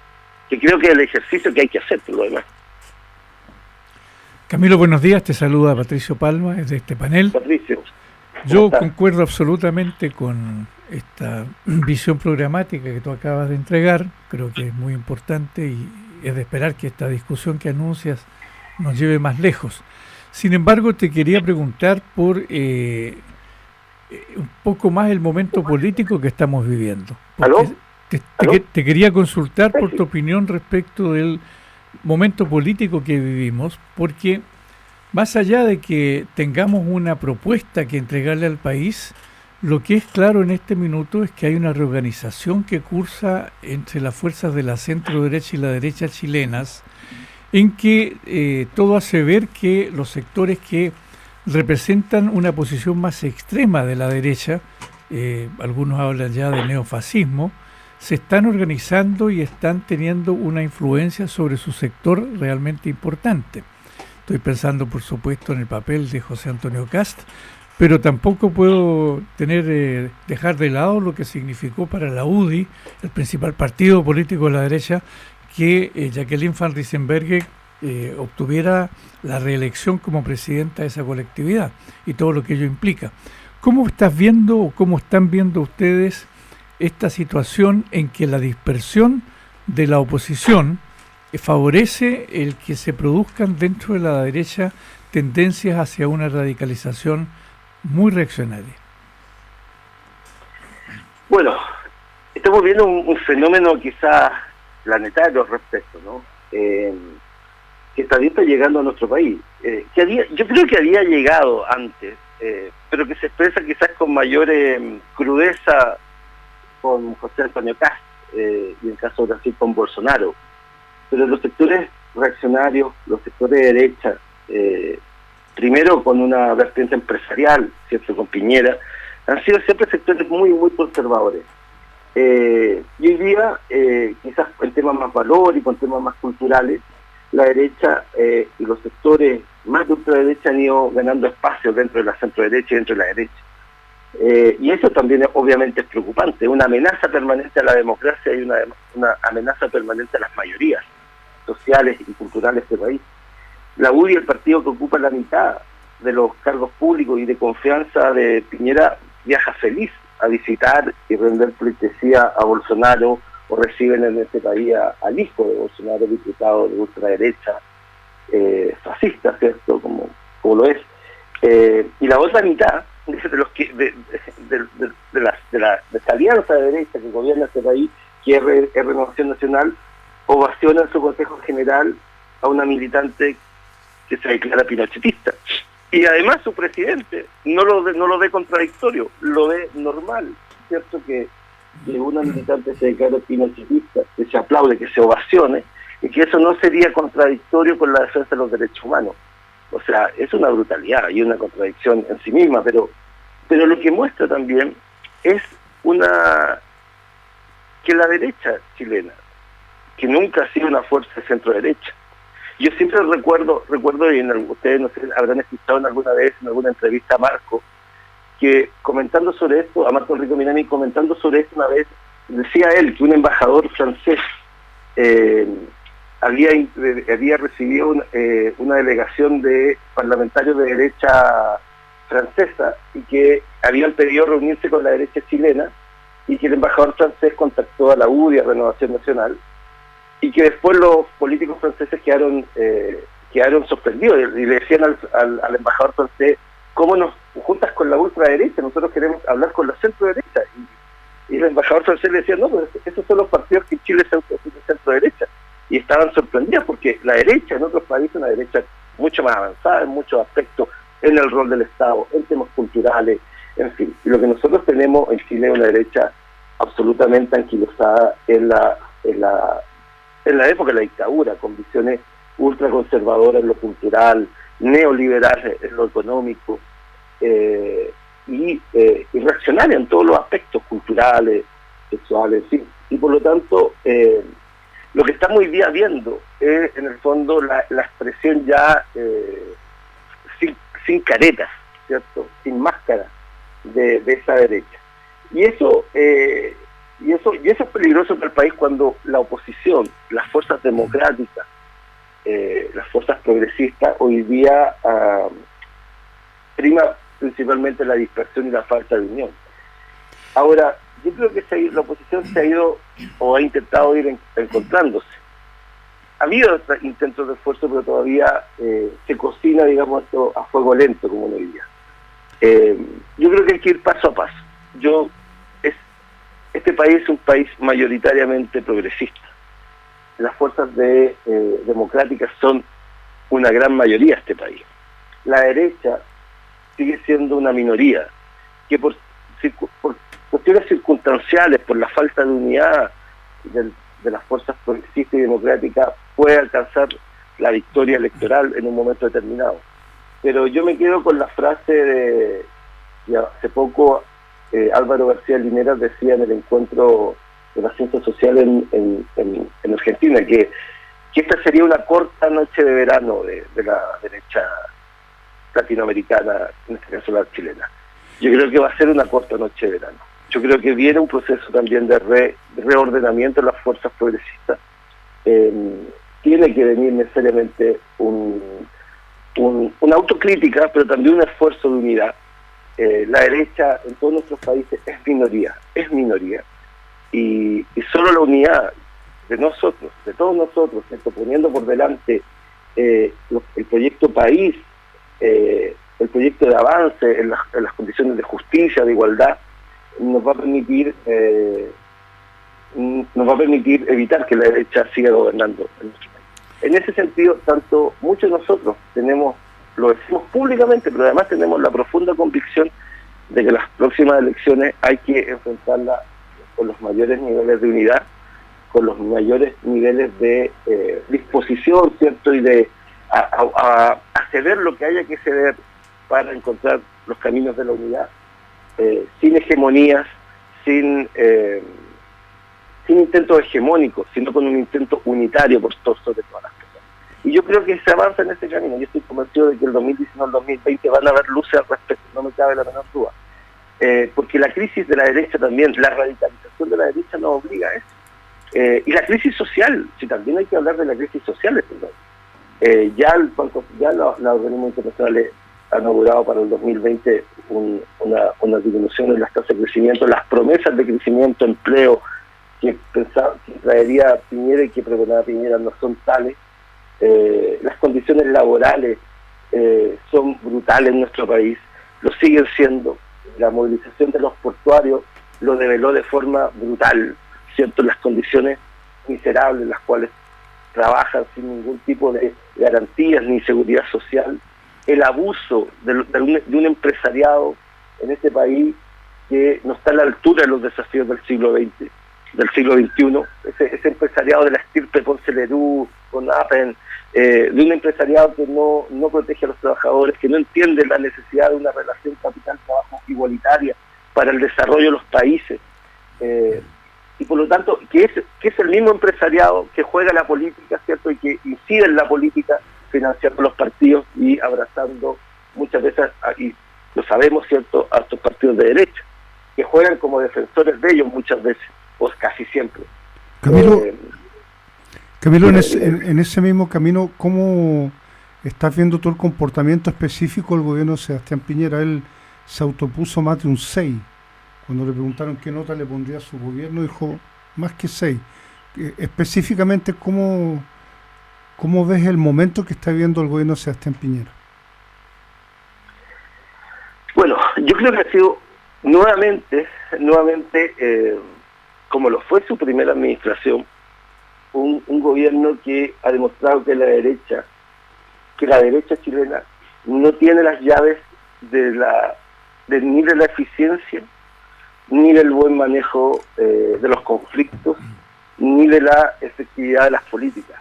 que creo que es el ejercicio que hay que hacer por lo demás. Camilo, buenos días, te saluda Patricio Palma desde este panel. Patricio, yo concuerdo absolutamente con esta visión programática que tú acabas de entregar, creo que es muy importante y es de esperar que esta discusión que anuncias nos lleve más lejos. Sin embargo, te quería preguntar por un poco más el momento político que estamos viviendo. ¿Aló? Te quería consultar por tu opinión respecto del momento político que vivimos, porque más allá de que tengamos una propuesta que entregarle al país, lo que es claro en este minuto es que hay una reorganización que cursa entre las fuerzas de la centro derecha y la derecha chilenas, en que todo hace ver que los sectores que representan una posición más extrema de la derecha, algunos hablan ya de neofascismo, se están organizando y están teniendo una influencia sobre su sector realmente importante. Estoy pensando, por supuesto, en el papel de José Antonio Kast, pero tampoco puedo dejar de lado lo que significó para la UDI, el principal partido político de la derecha, que Jacqueline Van Riesenberghe obtuviera la reelección como presidenta de esa colectividad y todo lo que ello implica. ¿Cómo estás viendo o cómo están viendo ustedes esta situación en que la dispersión de la oposición favorece el que se produzcan dentro de la derecha tendencias hacia una radicalización muy reaccionaria? Bueno, estamos viendo un fenómeno quizás planetario al respecto, ¿no? Que también está llegando a nuestro país. Yo creo que había llegado antes, pero que se expresa quizás con mayor crudeza con José Antonio Kast, y en caso de Brasil con Bolsonaro. Pero los sectores reaccionarios, los sectores de derecha, primero con una vertiente empresarial, ¿cierto?, con Piñera, han sido siempre sectores muy, muy conservadores. Y hoy día, quizás en temas más valor y con temas más culturales, la derecha y los sectores más de ultraderecha han ido ganando espacio dentro de la centro-derecha y dentro de la derecha. Y eso también obviamente es preocupante, una amenaza permanente a la democracia y una amenaza permanente a las mayorías sociales y culturales de este país. La UDI, el partido que ocupa la mitad de los cargos públicos y de confianza de Piñera, viaja feliz a visitar y render pleitesía a Bolsonaro, o reciben en este país al hijo de Bolsonaro, diputado de ultraderecha, fascista, ¿cierto?, como lo es. Y la otra mitad de esta alianza de derecha que gobierna este país, que es Renovación Nacional, ovaciona en su Consejo General a una militante que se declara pinochetista. Y además su presidente no lo ve contradictorio, lo ve normal, ¿cierto?, que una militante se declara pinochetista, que se aplaude, que se ovacione, y que eso no sería contradictorio con la defensa de los derechos humanos. O sea, es una brutalidad y una contradicción en sí misma, pero lo que muestra también es que la derecha chilena, que nunca ha sido una fuerza de centro-derecha. Yo siempre recuerdo, y ustedes no sé, habrán escuchado alguna vez en alguna entrevista a Marco, que comentando sobre esto, a Marco Enrico Minami, comentando sobre esto una vez, decía él que un embajador francés había recibido una delegación de parlamentarios de derecha francesa y que habían pedido reunirse con la derecha chilena, y que el embajador francés contactó a la UDI, a Renovación Nacional, y que después los políticos franceses quedaron sorprendidos y le decían al embajador francés: ¿cómo nos juntas con la ultraderecha? Nosotros queremos hablar con la centro-derecha. Y el embajador francés le decía: no, pues esos son los partidos que en Chile se autodefinen centro-derecha. Y estaban sorprendidos porque la derecha en otros países es una derecha mucho más avanzada en muchos aspectos, en el rol del Estado, en temas culturales, en fin. Y lo que nosotros tenemos en Chile es una derecha absolutamente anquilosada en la época de la dictadura, con visiones ultraconservadoras en lo cultural, neoliberales en lo económico, y reaccionaria en todos los aspectos culturales, sexuales, en fin. Y por lo tanto, lo que estamos hoy día viendo es, en el fondo, la expresión ya sin caretas, ¿cierto?, sin máscara de esa derecha. Y eso es peligroso para el país cuando la oposición, las fuerzas democráticas, las fuerzas progresistas, hoy día prima principalmente la dispersión y la falta de unión. Ahora, yo creo que la oposición se ha ido o ha intentado ir encontrándose. Ha habido intentos de esfuerzo, pero todavía se cocina, digamos, esto a fuego lento, como uno diría. Yo creo que hay que ir paso a paso. Este país es un país mayoritariamente progresista. Las fuerzas democráticas son una gran mayoría de este país. La derecha sigue siendo una minoría, que por cuestiones circunstanciales, por la falta de unidad de las fuerzas progresistas y democráticas, puede alcanzar la victoria electoral en un momento determinado. Pero yo me quedo con la frase de hace poco Álvaro García Linera decía en el encuentro de la ciencia social en Argentina, que esta sería una corta noche de verano de la derecha latinoamericana, en este caso la chilena. Yo creo que va a ser una corta noche de verano. Yo creo que viene un proceso también de reordenamiento de las fuerzas progresistas. Tiene que venir necesariamente una autocrítica, pero también un esfuerzo de unidad. La derecha en todos nuestros países es minoría, y solo la unidad de nosotros, de todos nosotros, poniendo por delante el proyecto país, el proyecto de avance en las condiciones de justicia, de igualdad, nos va a permitir evitar que la derecha siga gobernando en nuestro país. En ese sentido, muchos de nosotros lo decimos públicamente, pero además tenemos la profunda convicción de que las próximas elecciones hay que enfrentarlas con los mayores niveles de unidad, con los mayores niveles de disposición, ¿cierto?, y de a ceder lo que haya que ceder para encontrar los caminos de la unidad, sin hegemonías, sin intentos hegemónicos, sino con un intento unitario sobre todas las cosas. Y yo creo que se avanza en ese camino. Yo estoy convencido de que el 2019 el 2020 van a haber luces al respecto, no me cabe la menor duda. Porque la crisis de la derecha también, la radicalización de la derecha nos obliga a eso. Y la crisis social, si también hay que hablar de la crisis social, ya la organismo internacional ha inaugurado para el 2020 una disminución en las tasas de crecimiento, las promesas de crecimiento, empleo que traería Piñera y que pregonaba Piñera no son tales. Las condiciones laborales son brutales en nuestro país, lo siguen siendo. La movilización de los portuarios lo develó de forma brutal, ¿cierto? Las condiciones miserables en las cuales trabajan sin ningún tipo de garantías ni seguridad social, el abuso de un empresariado en este país que no está a la altura de los desafíos del siglo XX. del siglo XXI, ese empresariado de la estirpe Ponce Lerú, con Apen, de un empresariado que no protege a los trabajadores, que no entiende la necesidad de una relación capital-trabajo igualitaria para el desarrollo de los países, y por lo tanto que es el mismo empresariado que juega la política, ¿cierto?, y que incide en la política financiando los partidos y abrazando muchas veces, y lo sabemos, ¿cierto?, a estos partidos de derecha, que juegan como defensores de ellos muchas veces, o casi siempre. Camilo, en ese mismo camino, ¿cómo estás viendo tú el comportamiento específico del gobierno de Sebastián Piñera? Él se autopuso más de un 6. Cuando le preguntaron qué nota le pondría a su gobierno, dijo más que 6. Específicamente, ¿cómo ves el momento que está viviendo el gobierno de Sebastián Piñera? Bueno, yo creo que ha sido nuevamente, como lo fue su primera administración, un gobierno que ha demostrado que la derecha chilena no tiene las llaves ni de la eficiencia, ni del buen manejo de los conflictos, ni de la efectividad de las políticas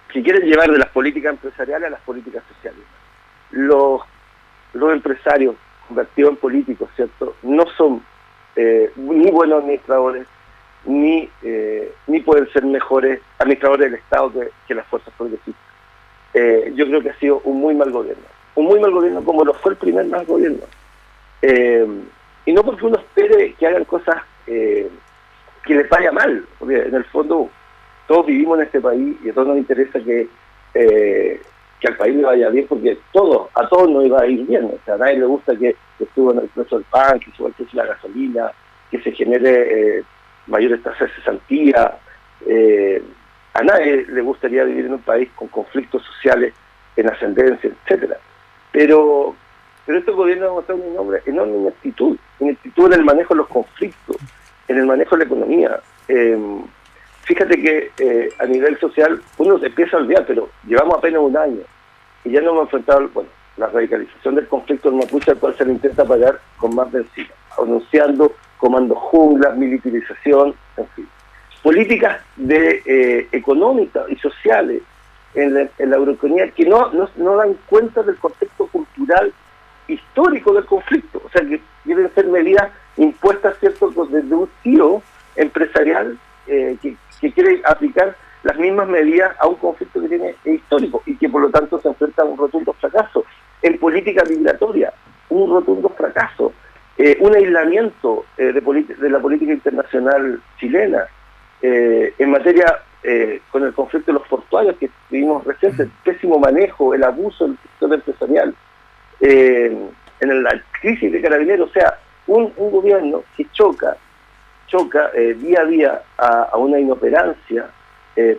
que quieren llevar de las políticas empresariales a las políticas sociales. Los empresarios convertidos en políticos, ¿cierto?, no son ni buenos administradores, ni pueden ser mejores administradores del Estado que las fuerzas progresistas. Yo creo que ha sido un muy mal gobierno como lo fue el primer mal gobierno. Y no porque uno espere que hagan cosas que les vaya mal, porque en el fondo todos vivimos en este país y a todos nos interesa que al país le vaya bien, porque a todos nos iba a ir bien. O sea, a nadie le gusta que suban el precio del pan, que suba el precio de la gasolina, que se genere mayores tasas de cesantía. A nadie le gustaría vivir en un país con conflictos sociales en ascendencia, etcétera. Pero este gobierno ha mostrado una enorme ineptitud en el manejo de los conflictos, en el manejo de la economía. Fíjate que a nivel social uno se empieza a olvidar, pero llevamos apenas un año y ya nos hemos enfrentado la radicalización del conflicto del Mapuche, al cual se le intenta pagar con más benzina, anunciando comandos junglas, militarización, en fin. Políticas económicas y sociales en la Euroeconomía que no dan cuenta del contexto cultural histórico del conflicto. O sea, que deben ser medidas impuestas, ¿cierto?, desde un CEO empresarial que quiere aplicar las mismas medidas a un conflicto que tiene histórico y que por lo tanto se enfrenta a un rotundo fracaso. En política migratoria, un rotundo fracaso. Un aislamiento de la política internacional chilena. En materia con el conflicto de los portuarios que vivimos reciente, el pésimo manejo, el abuso del sector empresarial, en la crisis de Carabineros. O sea, un gobierno que choca día a día a una inoperancia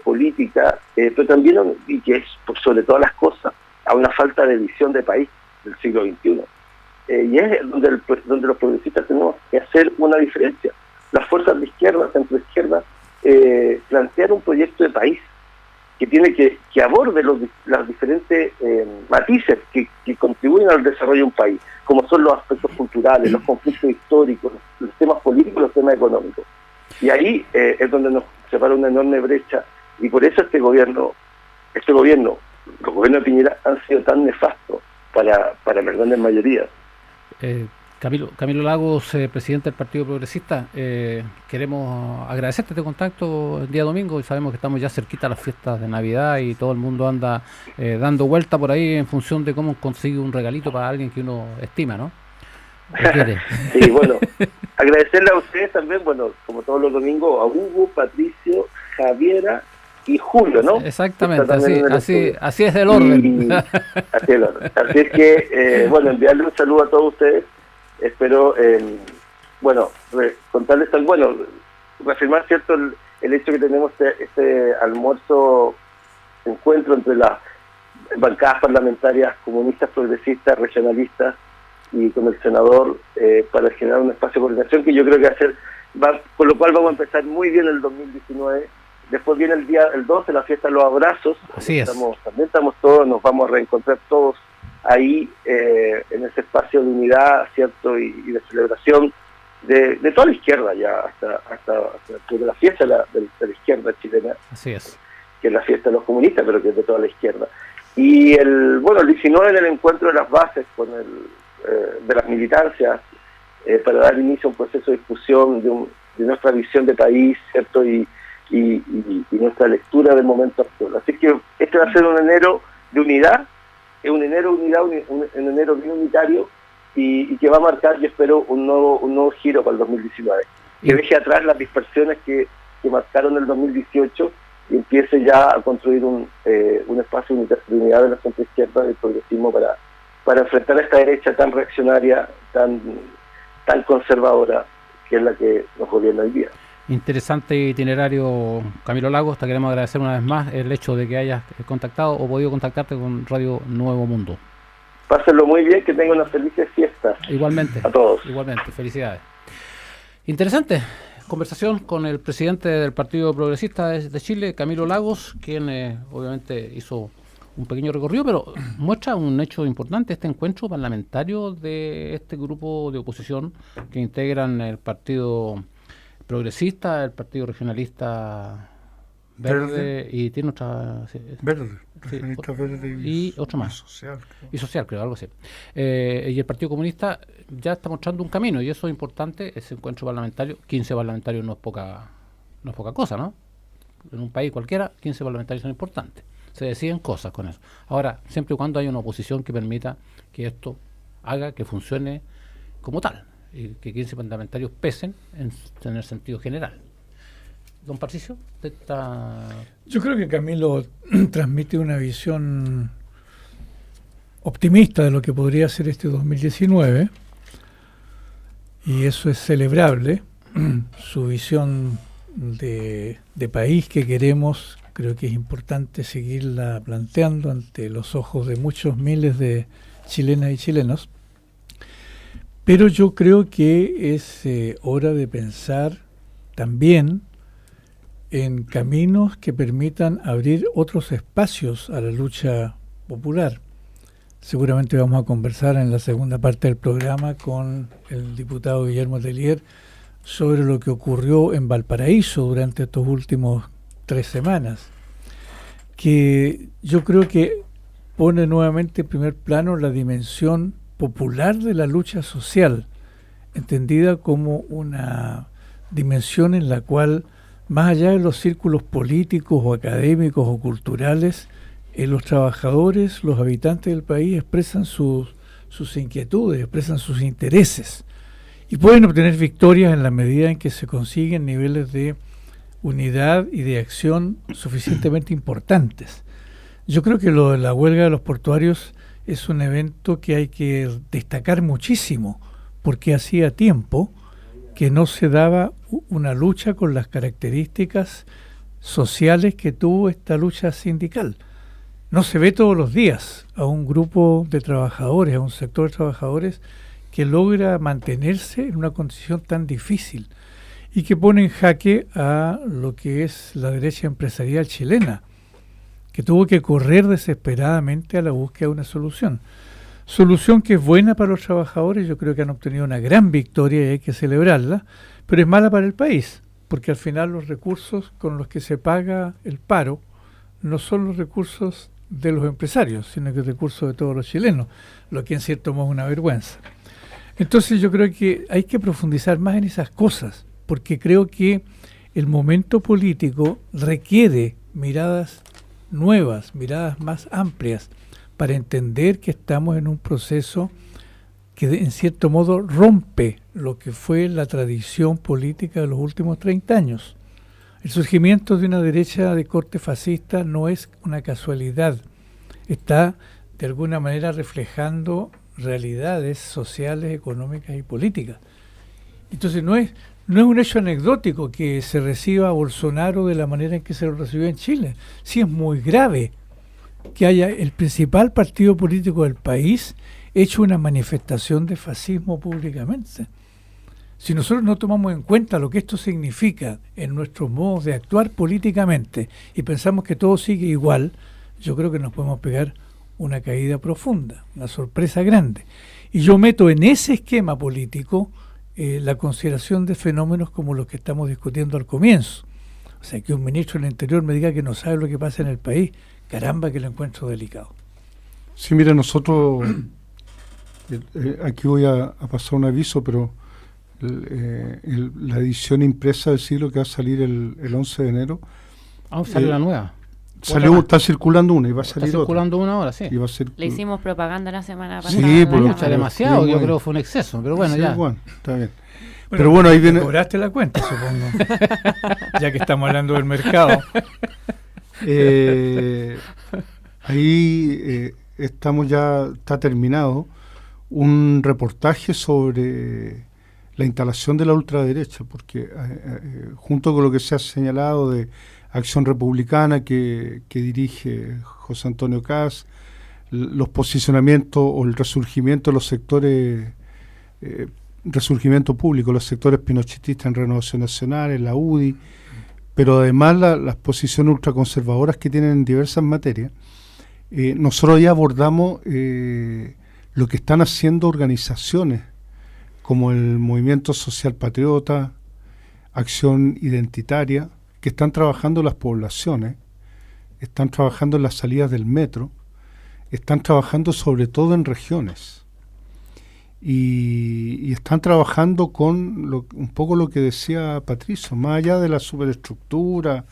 política, pero también, y que es por sobre todas las cosas, a una falta de visión de país del siglo XXI. Y es donde los progresistas tenemos que hacer una diferencia. Las fuerzas de izquierda, centro-izquierda, plantear un proyecto de país que aborde los diferentes matices que contribuyen al desarrollo de un país, como son los aspectos culturales, los conflictos históricos, los temas políticos, los temas económicos. Y ahí es donde nos separa una enorme brecha, y por eso los gobiernos de Piñera han sido tan nefastos para las grandes mayorías. Camilo Lagos, presidente del Partido Progresista, queremos agradecerte este contacto el día domingo, y sabemos que estamos ya cerquita a las fiestas de Navidad y todo el mundo anda dando vuelta por ahí en función de cómo consigue un regalito para alguien que uno estima, ¿no? Sí, bueno, agradecerle a ustedes también, bueno, como todos los domingos, a Hugo, Patricio, Javiera y Julio, ¿no? Exactamente, así es el orden. Así es que, bueno, enviarle un saludo a todos ustedes. Espero, contarles reafirmar, ¿cierto?, el hecho que tenemos este encuentro entre las bancadas parlamentarias comunistas, progresistas, regionalistas y con el senador para generar un espacio de coordinación que yo creo que con lo cual vamos a empezar muy bien el 2019. Después viene el 12, la fiesta de los abrazos. Así es. También estamos todos, nos vamos a reencontrar todos ahí en ese espacio de unidad, ¿cierto?, y de celebración de toda la izquierda ya, hasta la fiesta de la izquierda chilena. Así es. Que es la fiesta de los comunistas, pero que es de toda la izquierda. Y el 19 en el encuentro de las bases de las militancias, para dar inicio a un proceso de discusión de nuestra visión de país, ¿cierto? Y nuestra lectura del momento actual. Así que este va a ser un enero de unidad, un enero bien unitario, y que va a marcar, yo espero, un nuevo giro para el 2019, que deje atrás las dispersiones que marcaron el 2018 y empiece ya a construir un espacio de unidad de la centroizquierda del progresismo para enfrentar a esta derecha tan reaccionaria, tan conservadora, que es la que nos gobierna hoy día. Interesante itinerario, Camilo Lagos. Te queremos agradecer una vez más el hecho de que hayas contactado o podido contactarte con Radio Nuevo Mundo. Pásenlo muy bien, que tengan unas felices fiestas. Igualmente. A todos. Igualmente, felicidades. Interesante conversación con el presidente del Partido Progresista de Chile, Camilo Lagos, quien obviamente hizo un pequeño recorrido, pero muestra un hecho importante, este encuentro parlamentario de este grupo de oposición que integran el Partido Progresista, el Partido Regionalista Verde y tiene otra... Regionalista Verde y otro más. Social, creo, algo así. Y el Partido Comunista ya está mostrando un camino, y eso es importante, ese encuentro parlamentario. 15 parlamentarios no es poca cosa, ¿no? En un país cualquiera, 15 parlamentarios son importantes. Se deciden cosas con eso. Ahora, siempre y cuando haya una oposición que permita que esto haga que funcione como tal, y que 15 parlamentarios pesen en el sentido general. Don Patricio, yo creo que Camilo transmite una visión optimista de lo que podría ser este 2019, y eso es celebrable. Su visión de país que queremos, creo que es importante seguirla planteando ante los ojos de muchos miles de chilenas y chilenos. Pero yo creo que es hora de pensar también en caminos que permitan abrir otros espacios a la lucha popular. Seguramente vamos a conversar en la segunda parte del programa con el diputado Guillermo Tellier sobre lo que ocurrió en Valparaíso durante estos últimos 3 semanas, que yo creo que pone nuevamente en primer plano la dimensión popular de la lucha social, entendida como una dimensión en la cual, más allá de los círculos políticos o académicos o culturales, los trabajadores, los habitantes del país expresan sus inquietudes, expresan sus intereses, y pueden obtener victorias en la medida en que se consiguen niveles de unidad y de acción suficientemente importantes. Yo creo que lo de la huelga de los portuarios es un evento que hay que destacar muchísimo, porque hacía tiempo que no se daba una lucha con las características sociales que tuvo esta lucha sindical. No se ve todos los días a un grupo de trabajadores, a un sector de trabajadores que logra mantenerse en una condición tan difícil y que pone en jaque a lo que es la derecha empresarial chilena, que tuvo que correr desesperadamente a la búsqueda de una solución. Solución que es buena para los trabajadores, yo creo que han obtenido una gran victoria y hay que celebrarla, pero es mala para el país, porque al final los recursos con los que se paga el paro no son los recursos de los empresarios, sino que el recurso de todos los chilenos, lo que en cierto modo es una vergüenza. Entonces yo creo que hay que profundizar más en esas cosas, porque creo que el momento político requiere miradas nuevas, miradas más amplias, para entender que estamos en un proceso que en cierto modo rompe lo que fue la tradición política de los últimos 30 años. El surgimiento de una derecha de corte fascista no es una casualidad, está de alguna manera reflejando realidades sociales, económicas y políticas. Entonces no es un hecho anecdótico que se reciba a Bolsonaro de la manera en que se lo recibió en Chile. Sí, es muy grave que haya el principal partido político del país hecho una manifestación de fascismo públicamente. Si nosotros no tomamos en cuenta lo que esto significa en nuestros modos de actuar políticamente y pensamos que todo sigue igual, yo creo que nos podemos pegar una caída profunda, una sorpresa grande. Y yo meto en ese esquema político la consideración de fenómenos como los que estamos discutiendo al comienzo. O sea, que un ministro del Interior me diga que no sabe lo que pasa en el país, caramba que lo encuentro delicado. Sí, mira, nosotros, aquí voy a pasar un aviso, pero la edición impresa del Siglo que va a salir el 11 de enero. Vamos a salir la nueva. Está circulando una y va a salir Está circulando una ahora, sí. Y va a ser, Le hicimos propaganda la semana pasada. Sí, por Mucha, demasiado, sí, yo bueno. creo que fue un exceso, pero bueno, sí, ya. bueno, está bien. Pero bueno, ahí viene. Cobraste la cuenta, supongo. Ya que estamos hablando del mercado. Ahí estamos ya, está terminado un reportaje sobre la instalación de la ultraderecha, porque junto con lo que se ha señalado de Acción Republicana que dirige José Antonio Kast, los posicionamientos o el resurgimiento de los sectores, resurgimiento público, los sectores pinochetistas en Renovación Nacional, en la UDI, pero además las posiciones ultraconservadoras que tienen en diversas materias. Nosotros ya abordamos lo que están haciendo organizaciones como el Movimiento Social Patriota, Acción Identitaria, que están trabajando en las poblaciones, están trabajando en las salidas del metro, están trabajando sobre todo en regiones y están trabajando con un poco lo que decía Patricio, más allá de la superestructura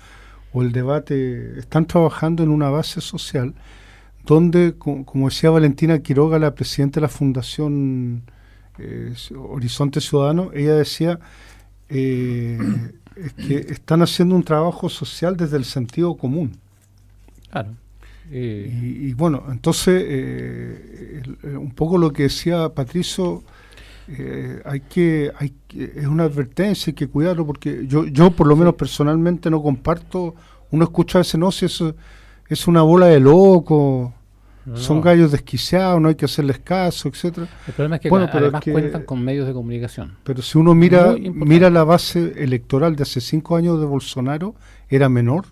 o el debate, están trabajando en una base social donde, como decía Valentina Quiroga, la presidenta de la Fundación Horizonte Ciudadano, ella decía es que están haciendo un trabajo social desde el sentido común. Claro. Y bueno, entonces un poco lo que decía Patricio, es una advertencia, hay que cuidarlo, porque yo por lo menos personalmente no comparto. Uno escucha a veces, no, si eso es una bola de loco, son gallos desquiciados, no hay que hacerles caso, etcétera. El problema es que Bueno, pero además cuentan con medios de comunicación. Pero si uno mira la base electoral de hace 5 años de Bolsonaro, era menor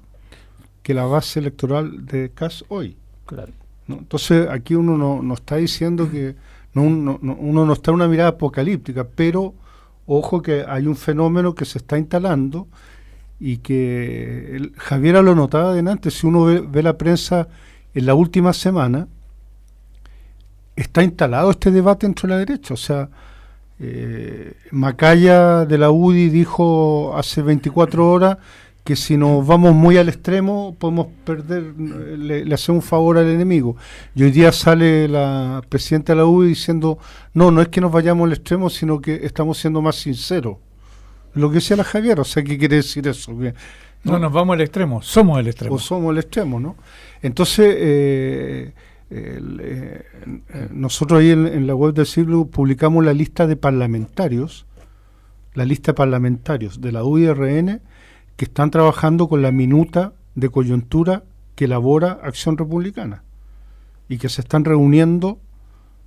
que la base electoral de Kast hoy. Claro. ¿No? Entonces aquí uno no está diciendo que uno no está en una mirada apocalíptica, pero ojo que hay un fenómeno que se está instalando y que Javiera lo notaba delante. Si uno ve la prensa en la última semana, está instalado este debate entre la derecha. O sea, Macaya de la UDI dijo hace 24 horas que si nos vamos muy al extremo podemos perder, le hacemos un favor al enemigo. Y hoy día sale la presidenta de la UDI diciendo, no es que nos vayamos al extremo, sino que estamos siendo más sinceros. Lo que decía la Javier, o sea, ¿qué quiere decir eso? No nos vamos al extremo, somos el extremo. O somos el extremo, ¿no? Entonces, nosotros ahí en la web del Siglo publicamos la lista de parlamentarios de la UDI-RN que están trabajando con la minuta de coyuntura que elabora Acción Republicana y que se están reuniendo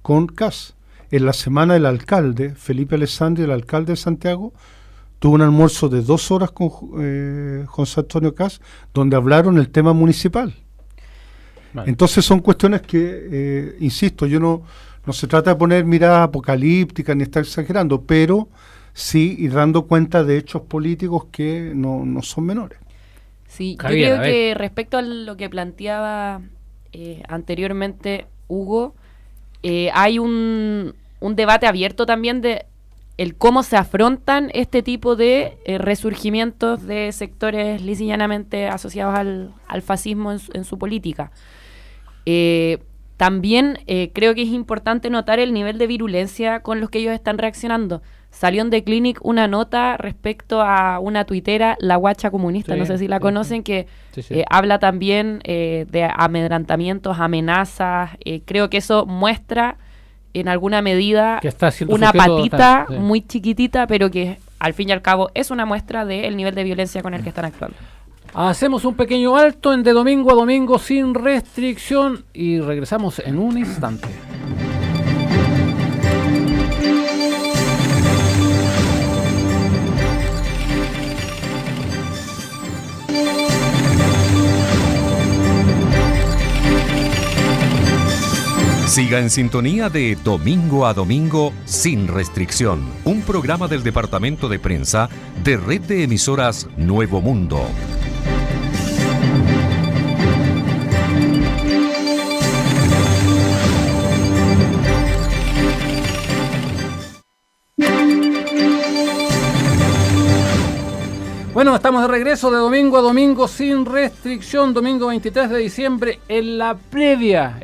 con Kast. En la semana el alcalde, Felipe Alessandri, el alcalde de Santiago, tuvo un almuerzo de 2 horas con José Antonio Kast, donde hablaron el tema municipal. Vale. Entonces son cuestiones que, insisto, yo no se trata de poner miradas apocalípticas ni estar exagerando, pero sí ir dando cuenta de hechos políticos que no son menores. Sí, Javier, yo creo que respecto a lo que planteaba anteriormente Hugo, hay un debate abierto también de el cómo se afrontan este tipo de resurgimientos de sectores lisa y llanamente asociados al fascismo en su política. También creo que es importante notar el nivel de virulencia con los que ellos están reaccionando. Salió en The Clinic una nota respecto a una tuitera, La Guacha Comunista, sí, no sé si la conocen, que habla también de amedrantamientos, amenazas. Creo que eso muestra en alguna medida una patita muy chiquitita, pero que al fin y al cabo es una muestra del nivel de violencia con el que están actuando. Hacemos un pequeño alto en De Domingo a Domingo sin restricción y regresamos en un instante. Siga en sintonía de Domingo a Domingo sin restricción, un programa del Departamento de Prensa de Red de Emisoras Nuevo Mundo. Bueno, estamos de regreso de Domingo a Domingo sin restricción, domingo 23 de diciembre, en la previa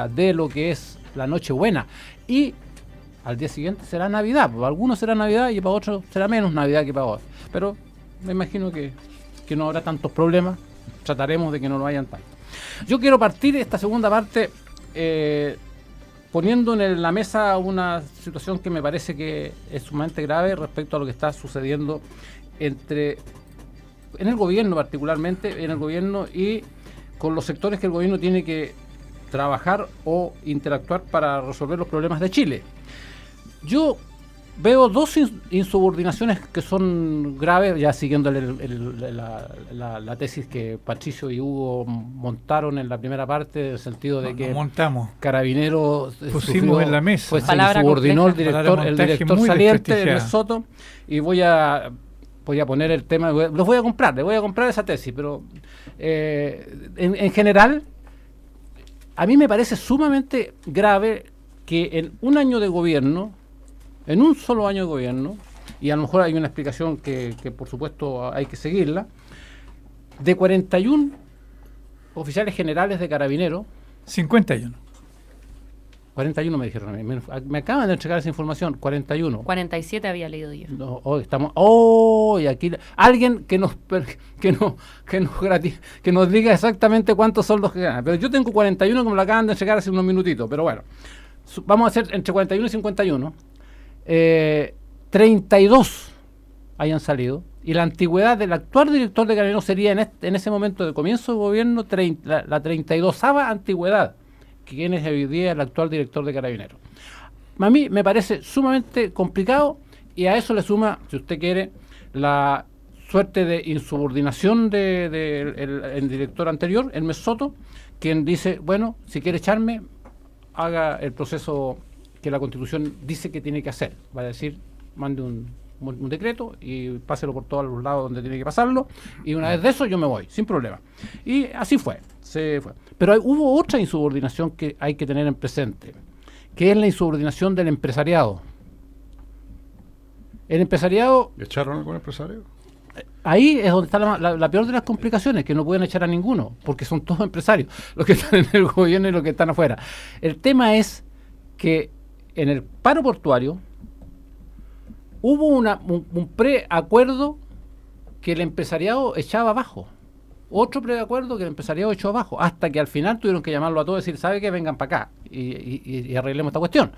de lo que es la Nochebuena. Y al día siguiente será Navidad. Para algunos será Navidad y para otros será menos Navidad que para otros. Pero me imagino que no habrá tantos problemas. Trataremos de que no lo hayan tanto. Yo quiero partir esta segunda parte poniendo en la mesa una situación que me parece que es sumamente grave respecto a lo que está sucediendo en el gobierno, particularmente en el gobierno y con los sectores que el gobierno tiene que trabajar o interactuar para resolver los problemas de Chile. Yo veo dos insubordinaciones que son graves, ya siguiendo la tesis que Patricio y Hugo montaron en la primera parte, en el sentido de que Carabineros pusimos en la mesa, pues se insubordinó el director saliente, Hermes Soto, y voy a poner el tema, le voy a comprar esa tesis, pero en general a mí me parece sumamente grave que en un año de gobierno, en un solo año de gobierno, y a lo mejor hay una explicación que por supuesto hay que seguirla, de 41 oficiales generales de Carabineros, 41 me dijeron a mí. Me acaban de entregar esa información. 41. 47 había leído yo. No, y aquí alguien que nos diga exactamente cuántos son los que ganan. Pero yo tengo 41 como lo acaban de entregar hace unos minutitos. Pero bueno, vamos a hacer entre 41 y 51. 32 hayan salido. Y la antigüedad del actual director de Carabineros sería en ese momento de comienzo de gobierno la 32ª antigüedad. ¿Quién es hoy día el actual director de Carabineros? A mí me parece sumamente complicado y a eso le suma, si usted quiere, la suerte de insubordinación del director anterior, Hermes Soto, quien dice, bueno, si quiere echarme, haga el proceso que la Constitución dice que tiene que hacer. Va a decir, mande un decreto y páselo por todos los lados donde tiene que pasarlo, y una vez de eso yo me voy, sin problema. Y así fue, se fue. Pero hubo otra insubordinación que hay que tener en presente, que es la insubordinación del empresariado. El empresariado... ¿Echaron a algún empresario? Ahí es donde está la peor de las complicaciones, que no pueden echar a ninguno, porque son todos empresarios, los que están en el gobierno y los que están afuera. El tema es que en el paro portuario hubo un preacuerdo que el empresariado echaba abajo. Otro preacuerdo que el empresariado echó abajo, hasta que al final tuvieron que llamarlo a todos y decir, ¿sabe qué? Vengan para acá y arreglemos esta cuestión.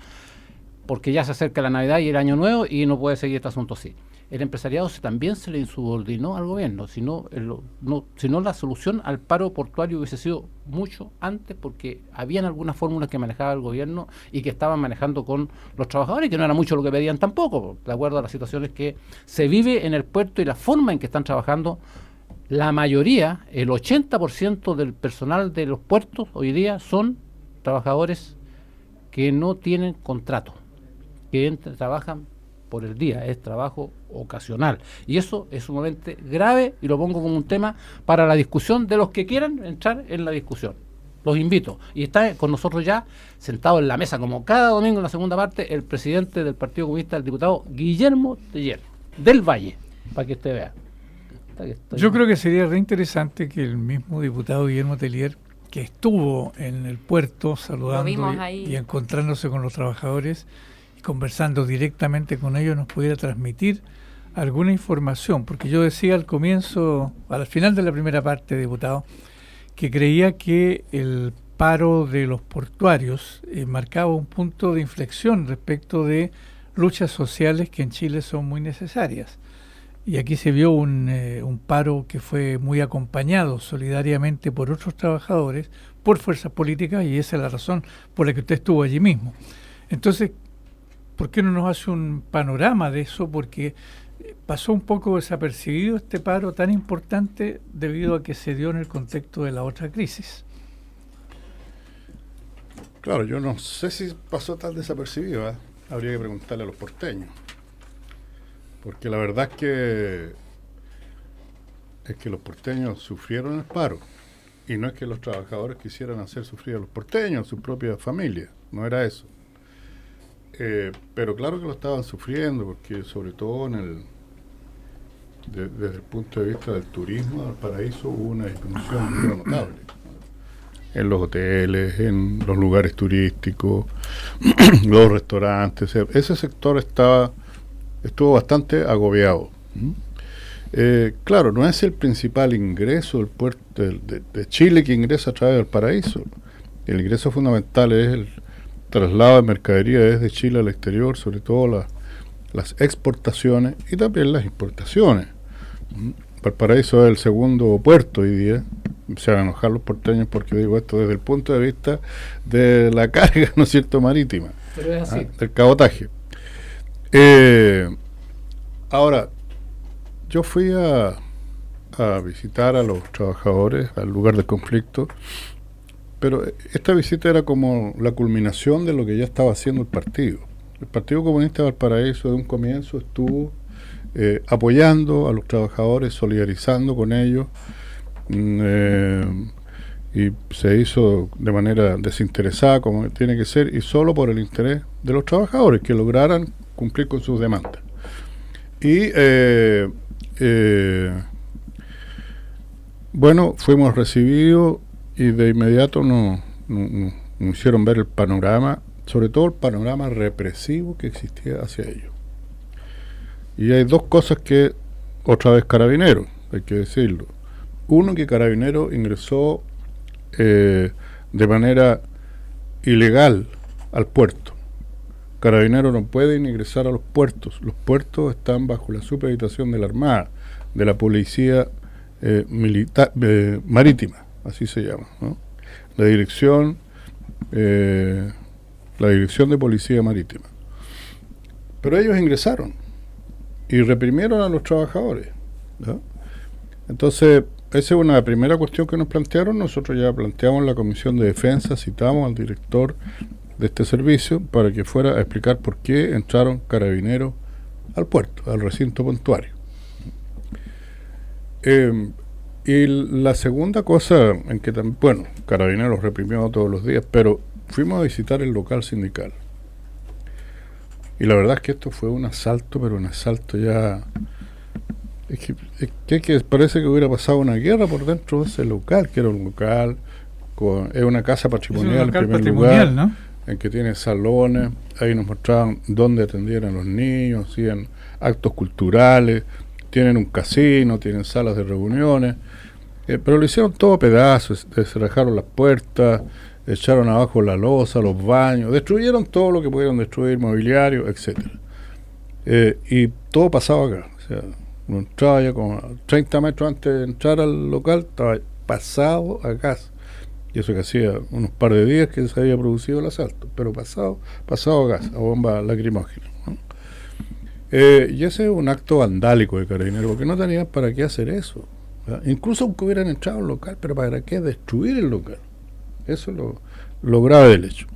Porque ya se acerca la Navidad y el Año Nuevo y no puede seguir este asunto así. El empresariado también se le insubordinó al gobierno, si no la solución al paro portuario hubiese sido mucho antes, porque habían algunas fórmulas que manejaba el gobierno y que estaban manejando con los trabajadores, que no era mucho lo que pedían tampoco, de acuerdo a las situaciones que se vive en el puerto y la forma en que están trabajando. La mayoría, el 80% del personal de los puertos hoy día son trabajadores que no tienen contrato, que trabajan por el día, es trabajo ocasional. Y eso es sumamente grave y lo pongo como un tema para la discusión de los que quieran entrar en la discusión. Los invito. Y está con nosotros ya, sentado en la mesa, como cada domingo en la segunda parte, el presidente del Partido Comunista, el diputado Guillermo Teller, del Valle, para que usted vea. Yo creo que sería re interesante que el mismo diputado Guillermo Teller, que estuvo en el puerto saludando y encontrándose con los trabajadores y conversando directamente con ellos, nos pudiera transmitir alguna información, porque yo decía al final de la primera parte, diputado, que creía que el paro de los portuarios marcaba un punto de inflexión respecto de luchas sociales que en Chile son muy necesarias. Y aquí se vio un paro que fue muy acompañado solidariamente por otros trabajadores, por fuerzas políticas, y esa es la razón por la que usted estuvo allí mismo. Entonces, ¿por qué no nos hace un panorama de eso? Porque pasó un poco desapercibido este paro tan importante debido a que se dio en el contexto de la otra crisis. Claro, yo no sé si pasó tan desapercibido, ¿eh? Habría que preguntarle a los porteños. Porque la verdad es que los porteños sufrieron el paro. Y no es que los trabajadores quisieran hacer sufrir a los porteños, a su propia familia. No era eso. Pero claro que lo estaban sufriendo, porque sobre todo desde el punto de vista del turismo, Valparaíso hubo una disminución muy notable. En los hoteles, en los lugares turísticos, los restaurantes. Ese sector estuvo bastante agobiado. Claro, no es el principal ingreso del puerto de Chile que ingresa a través del Valparaíso. El ingreso fundamental es el traslado de mercadería desde Chile al exterior, sobre todo las exportaciones y también las importaciones. Valparaíso es el segundo puerto hoy día. Se van a enojar los porteños porque digo esto desde el punto de vista de la carga, ¿no es cierto?, marítima. Pero es así. Del cabotaje. Ahora, yo fui a visitar a los trabajadores al lugar del conflicto, pero esta visita era como la culminación de lo que ya estaba haciendo el partido. El Partido Comunista de Valparaíso de un comienzo estuvo apoyando a los trabajadores, solidarizando con ellos, y se hizo de manera desinteresada como tiene que ser y solo por el interés de los trabajadores que lograran cumplir con sus demandas. Y bueno, fuimos recibidos y de inmediato nos hicieron ver el panorama, sobre todo el panorama represivo que existía hacia ellos. Y hay dos cosas que, otra vez Carabineros, hay que decirlo. Uno, que Carabineros ingresó de manera ilegal al puerto. Carabineros no puede ingresar a los puertos. Los puertos están bajo la supeditación de la Armada, de la Policía Marítima, así se llama, ¿no? La Dirección de Policía Marítima. Pero ellos ingresaron y reprimieron a los trabajadores, ¿no? Entonces, esa es una primera cuestión que nos plantearon. Nosotros ya planteamos en la Comisión de Defensa, citamos al director de este servicio para que fuera a explicar por qué entraron Carabineros al puerto, al recinto portuario. Y la segunda cosa en que también, bueno, Carabineros reprimió todos los días, pero fuimos a visitar el local sindical. Y la verdad es que esto fue un asalto, pero un asalto ya... Es que parece que hubiera pasado una guerra por dentro de ese local, que era un local, es una casa patrimonial, en primer lugar, ¿no? En que tiene salones, ahí nos mostraban dónde atendían a los niños, hacían actos culturales, tienen un casino, tienen salas de reuniones, pero lo hicieron todo a pedazos, cerraron las puertas, echaron abajo la loza, los baños, destruyeron todo lo que pudieron destruir, mobiliario, etcétera. Y todo pasaba acá, o sea, uno entraba ya como 30 metros antes de entrar al local, estaba pasado a gas. Y eso que hacía unos par de días que se había producido el asalto, pero pasado a gas, a bomba lacrimógena, ¿no? Y ese es un acto vandálico de Carabineros, porque no tenían para qué hacer eso, ¿verdad? Incluso aunque hubieran entrado al local, pero para qué destruir el local. Eso es lo grave del hecho.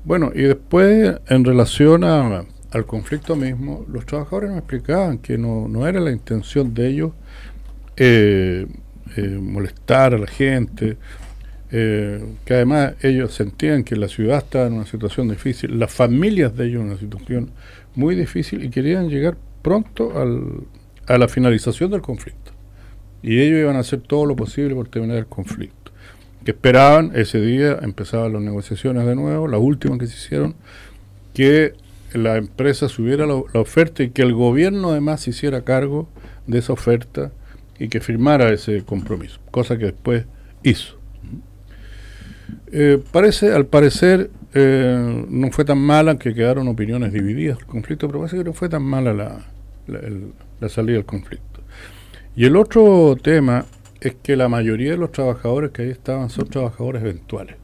Bueno, y después, en relación al conflicto mismo, los trabajadores nos explicaban que no era la intención de ellos molestar a la gente, que además ellos sentían que la ciudad estaba en una situación difícil, las familias de ellos en una situación muy difícil y querían llegar pronto a la finalización del conflicto. Y ellos iban a hacer todo lo posible por terminar el conflicto. Que esperaban, ese día empezaban las negociaciones de nuevo, las últimas que se hicieron, que la empresa subiera la oferta y que el gobierno además se hiciera cargo de esa oferta y que firmara ese compromiso, cosa que después hizo. Al parecer no fue tan mala, que quedaron opiniones divididas del conflicto, pero parece que no fue tan mala la salida del conflicto. Y el otro tema es que la mayoría de los trabajadores que ahí estaban son trabajadores eventuales.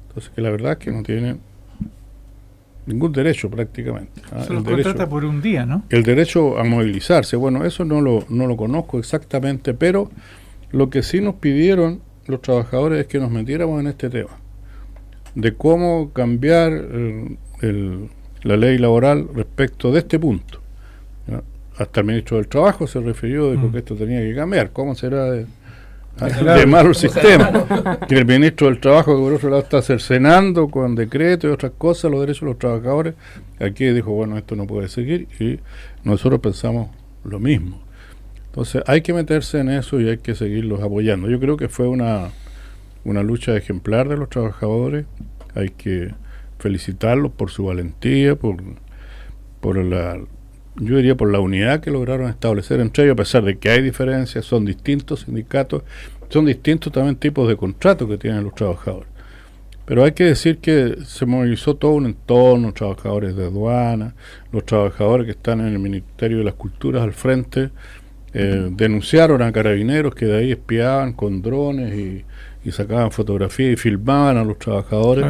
Entonces, que la verdad es que no tienen ningún derecho prácticamente. Se los contrata por un día, ¿no? El derecho a movilizarse, bueno, eso no lo conozco exactamente, pero lo que sí nos pidieron los trabajadores es que nos metiéramos en este tema. de cómo cambiar la ley laboral respecto de este punto. ¿Ya? Hasta el ministro del Trabajo se refirió de que esto tenía que cambiar. ¿Cómo será de malo el sistema? Que el ministro del Trabajo, que por otro lado está cercenando con decretos y otras cosas los derechos de los trabajadores, aquí dijo, bueno, esto no puede seguir, y nosotros pensamos lo mismo. Entonces hay que meterse en eso y hay que seguirlos apoyando. Yo creo que fue una lucha ejemplar de los trabajadores. Hay que felicitarlos por su valentía, por yo diría por la unidad que lograron establecer entre ellos, a pesar de que hay diferencias, son distintos sindicatos, son distintos también tipos de contratos que tienen los trabajadores. Pero hay que decir que se movilizó todo un entorno, los trabajadores de aduana, los trabajadores que están en el Ministerio de las Culturas al frente, denunciaron a carabineros que de ahí espiaban con drones y sacaban fotografías y filmaban a los trabajadores.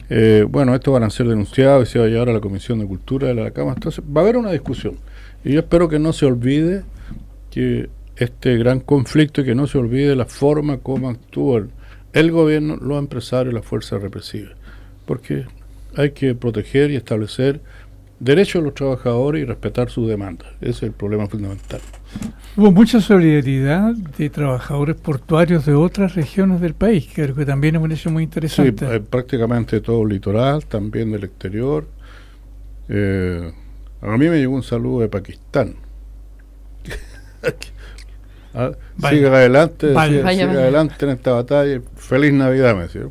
Claro. Bueno, estos van a ser denunciados y se va a llevar a la Comisión de Cultura de la Cámara. Entonces va a haber una discusión. Y yo espero que no se olvide que este gran conflicto y que no se olvide la forma como actúan el gobierno, los empresarios y las fuerzas represivas. Porque hay que proteger y establecer derechos de los trabajadores y respetar sus demandas. Ese es el problema fundamental. Hubo mucha solidaridad de trabajadores portuarios de otras regiones del país, que creo que también es un hecho muy interesante. Sí, prácticamente todo el litoral, también del exterior. A mí me llegó un saludo de Pakistán. Siga adelante, siga adelante en esta batalla. Feliz Navidad, me decía.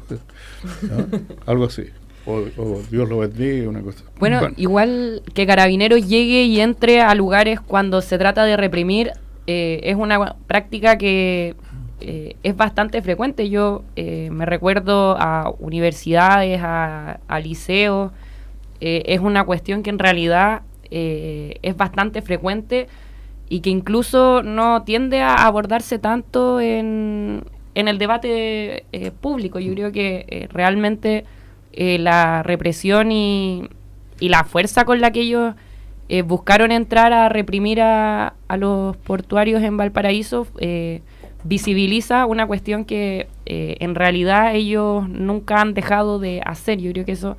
Algo así. O Dios lo bendiga, una cosa. Bueno, igual que Carabineros llegue y entre a lugares cuando se trata de reprimir, es una práctica que es bastante frecuente. Yo me recuerdo a universidades, a liceos, es una cuestión que en realidad es bastante frecuente y que incluso no tiende a abordarse tanto en el debate público. Yo creo que realmente la represión y la fuerza con la que ellos buscaron entrar a reprimir a los portuarios en Valparaíso visibiliza una cuestión que en realidad ellos nunca han dejado de hacer. Yo creo que eso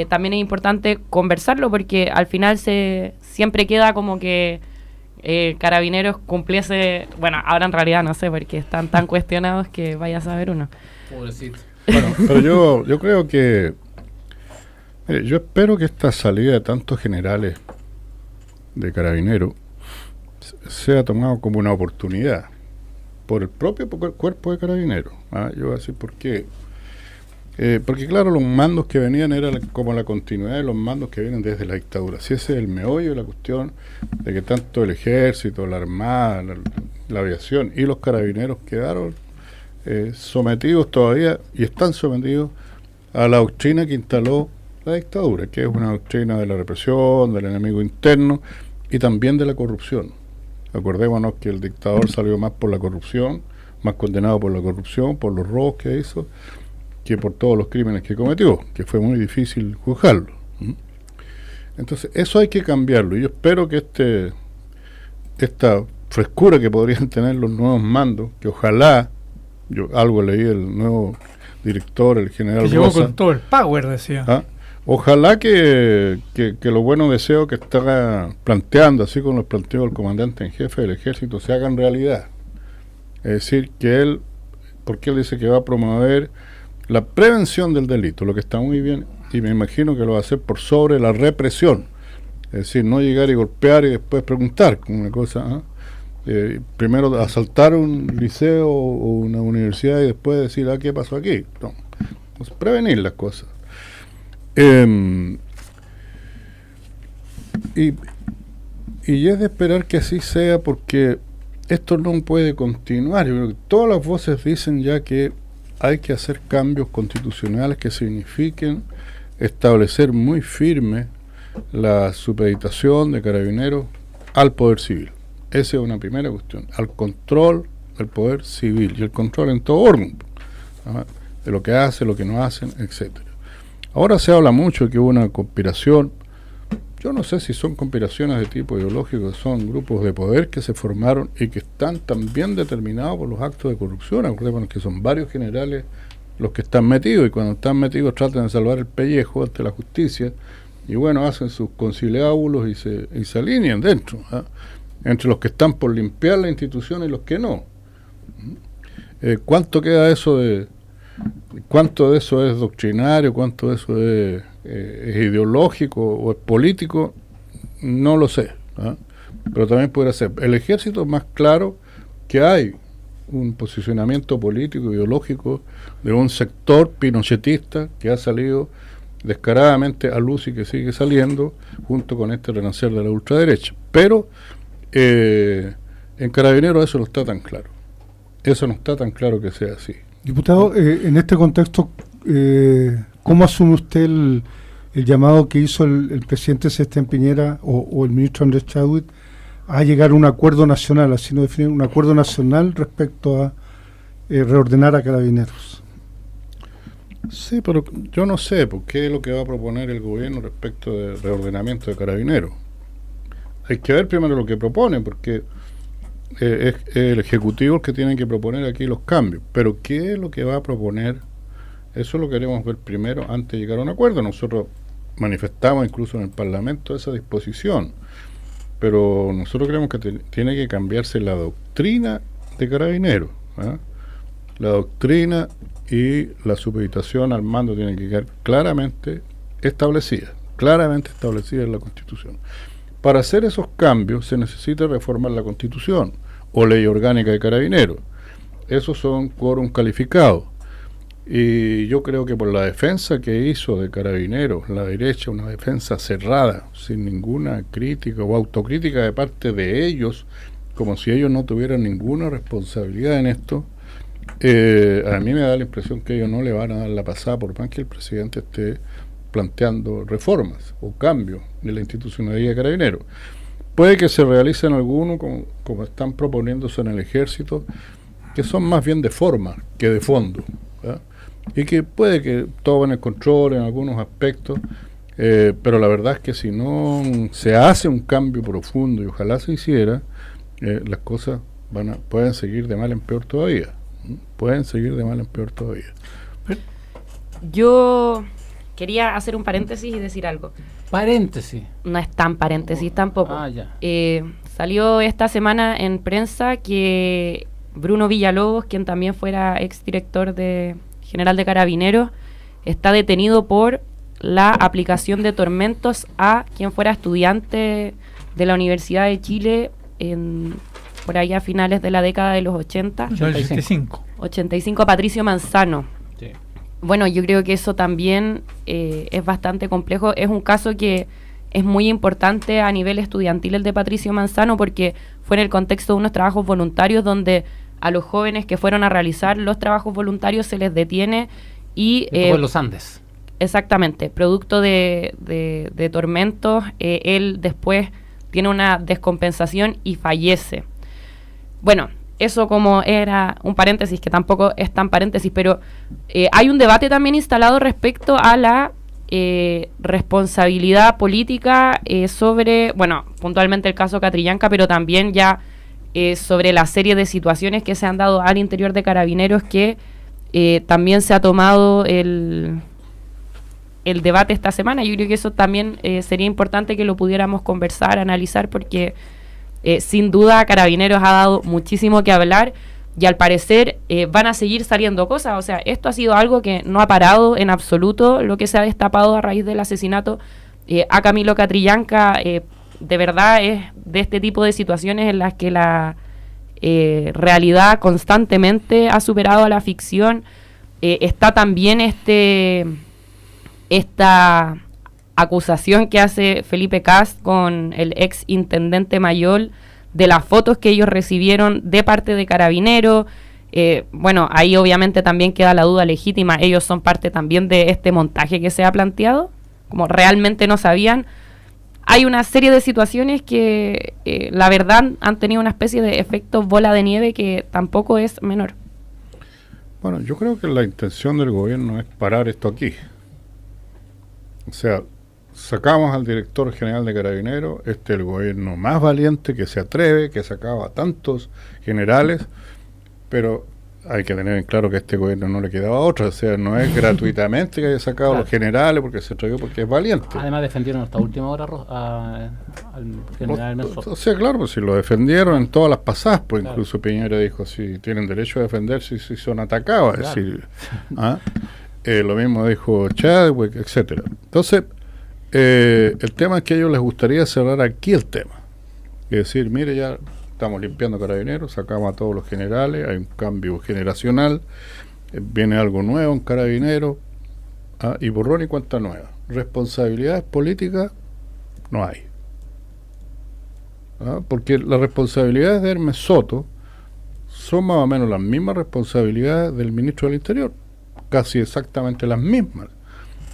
también es importante conversarlo, porque al final siempre queda como que Carabineros cumpliese, bueno, ahora en realidad no sé, porque están tan cuestionados que vaya a saber uno. Pobrecito. Bueno, pero yo creo que yo espero que esta salida de tantos generales de Carabineros sea tomado como una oportunidad por el propio cuerpo de Carabineros. Yo voy a decir por qué. Porque claro, los mandos que venían eran como la continuidad de los mandos que vienen desde la dictadura. Si ese es el meollo de la cuestión, de que tanto el ejército, la armada, la aviación y los carabineros quedaron sometidos todavía y están sometidos a la doctrina que instaló la dictadura, que es una doctrina de la represión, del enemigo interno y también de la corrupción. Acordémonos que el dictador salió más por la corrupción, más condenado por la corrupción, por los robos que hizo, que por todos los crímenes que cometió, que fue muy difícil juzgarlo. Entonces eso hay que cambiarlo, y yo espero que esta frescura que podrían tener los nuevos mandos, que ojalá, yo algo leí del nuevo director, el general Rosa, llegó con todo el power, decía. Ojalá que los buenos deseos que está planteando, así como los planteó el comandante en jefe del ejército, se hagan realidad. Es decir, que él, porque él dice que va a promover la prevención del delito, lo que está muy bien, y me imagino que lo va a hacer por sobre la represión. Es decir, no llegar y golpear y después preguntar, como una cosa, primero asaltar un liceo o una universidad y después decir, ¿qué pasó aquí? No, pues prevenir las cosas. Y es de esperar que así sea, porque esto no puede continuar. Yo creo que todas las voces dicen ya que hay que hacer cambios constitucionales que signifiquen establecer muy firme la supeditación de Carabineros al poder civil. Esa es una primera cuestión, al control del poder civil y el control en todo orden, de lo que hace, lo que no hacen, etcétera. Ahora se habla mucho de que hubo una conspiración. Yo no sé si son conspiraciones de tipo ideológico, son grupos de poder que se formaron y que están también determinados por los actos de corrupción. Acordémonos que son varios generales los que están metidos, y cuando están metidos tratan de salvar el pellejo ante la justicia, y bueno, hacen sus conciliábulos y se alinean dentro, entre los que están por limpiar la institución y los que no. ¿Cuánto queda eso cuánto de eso es doctrinario, cuánto de eso es ideológico o es político? No lo sé, pero también podría ser. El ejército es más claro que hay un posicionamiento político, ideológico de un sector pinochetista que ha salido descaradamente a luz y que sigue saliendo junto con este renacer de la ultraderecha. Pero en Carabineros eso no está tan claro. Eso no está tan claro que sea así. Diputado, en este contexto, ¿cómo asume usted el llamado que hizo el presidente Sebastián Piñera o el ministro Andrés Chadwick a llegar a un acuerdo nacional, así no definir, un acuerdo nacional respecto a reordenar a Carabineros? Sí, pero yo no sé por qué es lo que va a proponer el gobierno respecto del reordenamiento de Carabineros. Hay que ver primero lo que propone, porque es el Ejecutivo el que tiene que proponer aquí los cambios. Pero qué es lo que va a proponer, eso lo queremos ver primero antes de llegar a un acuerdo. Nosotros manifestamos incluso en el Parlamento esa disposición, pero nosotros creemos que tiene que cambiarse la doctrina de Carabineros, la doctrina y la supeditación al mando tienen que quedar claramente establecidas en la Constitución. Para hacer esos cambios se necesita reformar la Constitución o ley orgánica de Carabineros. Esos son quórum calificados. Y yo creo que por la defensa que hizo de Carabineros la derecha, una defensa cerrada, sin ninguna crítica o autocrítica de parte de ellos, como si ellos no tuvieran ninguna responsabilidad en esto, a mí me da la impresión que ellos no le van a dar la pasada por más que el presidente esté planteando reformas o cambios de la institucionalidad de Carabineros. Puede que se realicen algunos, como están proponiéndose en el Ejército, que son más bien de forma que de fondo, ¿verdad? Y que puede que tomen el control en algunos aspectos, pero la verdad es que si no se hace un cambio profundo, y ojalá se hiciera, las cosas pueden seguir de mal en peor todavía. Yo quería hacer un paréntesis y decir algo. Paréntesis. No es tan paréntesis tampoco. Ya. Salió esta semana en prensa que Bruno Villalobos, quien también fuera exdirector general de Carabineros, está detenido por la aplicación de tormentos a quien fuera estudiante de la Universidad de Chile por ahí a finales de la década de los 80. 85, Patricio Manzano. Sí. Bueno, yo creo que eso también es bastante complejo. Es un caso que es muy importante a nivel estudiantil el de Patricio Manzano, porque fue en el contexto de unos trabajos voluntarios donde a los jóvenes que fueron a realizar los trabajos voluntarios se les detiene y... en los Andes. Exactamente, producto de tormentos, él después tiene una descompensación y fallece. Bueno, eso como era un paréntesis, que tampoco es tan paréntesis, pero hay un debate también instalado respecto a la responsabilidad política sobre, bueno, puntualmente el caso Catrillanca, pero también ya sobre la serie de situaciones que se han dado al interior de Carabineros, que también se ha tomado el debate esta semana. Yo creo que eso también sería importante que lo pudiéramos conversar, analizar, porque sin duda Carabineros ha dado muchísimo que hablar y al parecer van a seguir saliendo cosas. O sea, esto ha sido algo que no ha parado en absoluto, lo que se ha destapado a raíz del asesinato a Camilo Catrillanca. De verdad es de este tipo de situaciones en las que la realidad constantemente ha superado a la ficción. Está también esta acusación que hace Felipe Kast con el ex intendente Mayol de las fotos que ellos recibieron de parte de Carabineros. Bueno, ahí obviamente también queda la duda legítima. Ellos son parte también de este montaje que se ha planteado, como realmente no sabían. Hay una serie de situaciones que la verdad han tenido una especie de efecto bola de nieve que tampoco es menor. Bueno, yo creo que la intención del gobierno es parar esto aquí. O sea, sacamos al director general de Carabineros, es el gobierno más valiente que se atreve, que sacaba a tantos generales, pero hay que tener en claro que a este gobierno no le quedaba otra, o sea, no es gratuitamente que haya sacado a los generales porque se atrevió, porque es valiente. Además defendieron hasta última hora al general Hermes Soto. O sea, claro, pues si lo defendieron en todas las pasadas, pues incluso Piñera dijo, si tienen derecho a defenderse si son atacados, es decir, lo mismo dijo Chadwick, etcétera. Entonces, el tema es que a ellos les gustaría cerrar aquí el tema, es decir, mire, ya estamos limpiando Carabineros, sacamos a todos los generales, hay un cambio generacional, viene algo nuevo en Carabineros, y borrón y cuenta nueva. Responsabilidades políticas no hay. Porque las responsabilidades de Hermes Soto son más o menos las mismas responsabilidades del ministro del Interior, casi exactamente las mismas.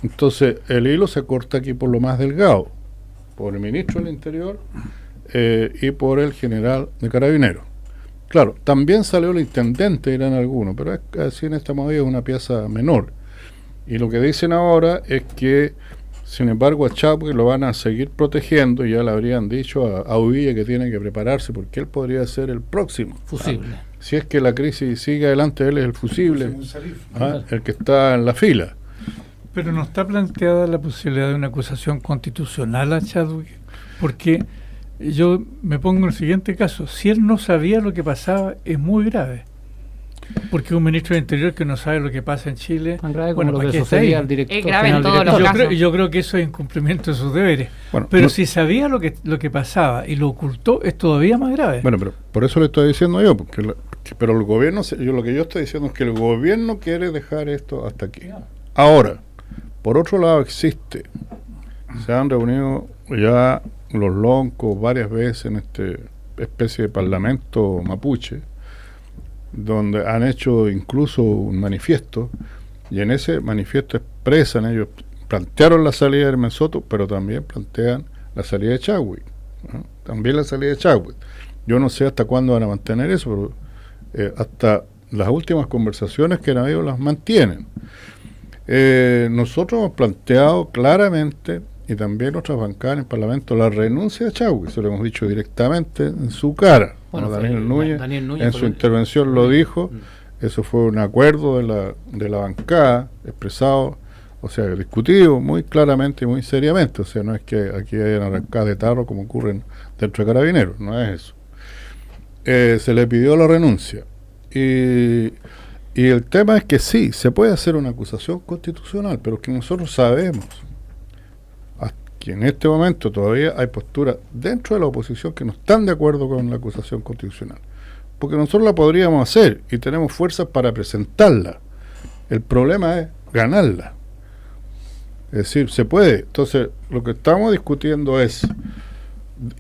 Entonces el hilo se corta aquí por lo más delgado, por el ministro del Interior y por el general de Carabineros. Claro, también salió el intendente, dirán algunos, pero es así en esta movida es una pieza menor. Y lo que dicen ahora es que, sin embargo, a Chadwick lo van a seguir protegiendo, y ya le habrían dicho a Uvilla que tiene que prepararse porque él podría ser el próximo. Fusible. Si es que la crisis sigue adelante, él es el fusible, el que está en la fila. Pero no está planteada la posibilidad de una acusación constitucional a Chadwick, porque yo me pongo en el siguiente caso: si él no sabía lo que pasaba, es muy grave, porque un ministro de Interior que no sabe lo que pasa en Chile, Tan grave como bueno, lo que sucedía al director. Es grave en todos los casos. Yo creo que eso es incumplimiento de sus deberes. Bueno, pero si sabía lo que pasaba y lo ocultó, es todavía más grave. Bueno, pero por eso le estoy diciendo yo, pero el gobierno, lo que yo estoy diciendo es que el gobierno quiere dejar esto hasta aquí. Ahora, por otro lado se han reunido ya los loncos varias veces en este especie de parlamento mapuche, donde han hecho incluso un manifiesto, y en ese manifiesto expresan, ellos plantearon la salida de Hermes Soto, pero también plantean la salida de Chadwick, ¿no? También la salida de Chadwick. Yo no sé hasta cuándo van a mantener eso, pero hasta las últimas conversaciones que han habido las mantienen. Nosotros hemos planteado claramente, y también otras bancadas en el Parlamento, la renuncia de Chadwick, se lo hemos dicho directamente en su cara. Bueno, Daniel Núñez en su el intervención lo dijo, eso fue un acuerdo de la bancada, expresado, o sea, discutido muy claramente y muy seriamente, o sea, no es que aquí hayan arrancadas de tarro como ocurren dentro de Carabineros, no es eso. Se le pidió la renuncia, y el tema es que sí, se puede hacer una acusación constitucional, pero que nosotros sabemos que en este momento todavía hay posturas dentro de la oposición que no están de acuerdo con la acusación constitucional, porque nosotros la podríamos hacer y tenemos fuerzas para presentarla. El problema es ganarla, es decir, se puede. Entonces lo que estamos discutiendo es,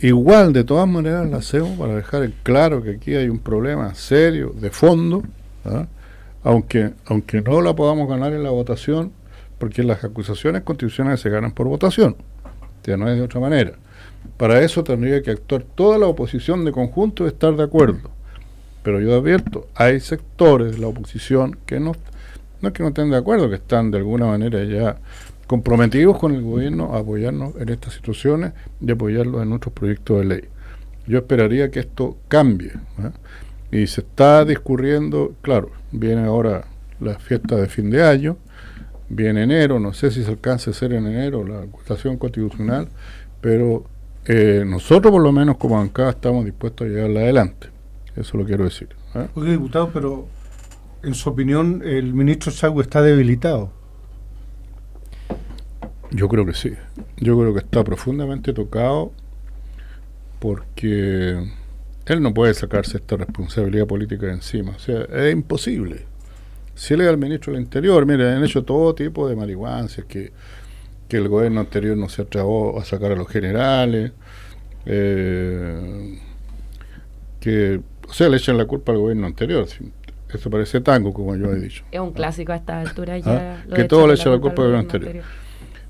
igual de todas maneras la hacemos para dejar en claro que aquí hay un problema serio de fondo, aunque no la podamos ganar en la votación, porque las acusaciones constitucionales se ganan por votación, ya no es de otra manera. Para eso tendría que actuar toda la oposición de conjunto y estar de acuerdo. Pero yo advierto, hay sectores de la oposición que no es que no estén de acuerdo, que están de alguna manera ya comprometidos con el gobierno a apoyarnos en estas situaciones y apoyarlos en nuestros proyectos de ley. Yo esperaría que esto cambie, y se está discurriendo, claro, viene ahora la fiesta de fin de año, viene enero, no sé si se alcance a hacer en enero la acusación constitucional, pero nosotros por lo menos como bancada estamos dispuestos a llevarla adelante, eso lo quiero decir. Oye, diputado, pero en su opinión el ministro Chadwick está debilitado. Yo creo que sí, yo creo que está profundamente tocado, porque él no puede sacarse esta responsabilidad política de encima, o sea, es imposible. Si él es el ministro del Interior, mire, han hecho todo tipo de marihuancias, que el gobierno anterior no se atrevió a sacar a los generales, o sea, le echan la culpa al gobierno anterior. Eso parece tango, como yo he dicho. Es un clásico a esta altura ya. Que todo le echa la culpa al gobierno anterior.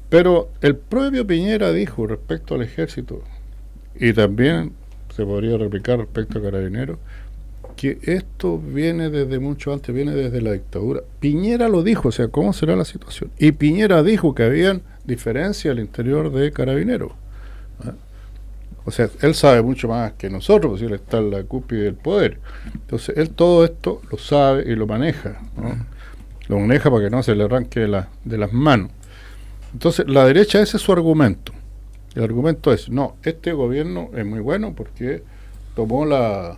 Pero el propio Piñera dijo respecto al ejército, y también se podría replicar respecto a Carabineros, que esto viene desde mucho antes, viene desde la dictadura. Piñera lo dijo, o sea, ¿cómo será la situación? Y Piñera dijo que habían diferencias al interior de Carabineros. O sea, él sabe mucho más que nosotros, pues él está en la cúspide del poder. Entonces, él todo esto lo sabe y lo maneja, ¿no? Lo maneja para que no se le arranque de las manos. Entonces, la derecha, ese es su argumento. El argumento es, no, este gobierno es muy bueno porque tomó la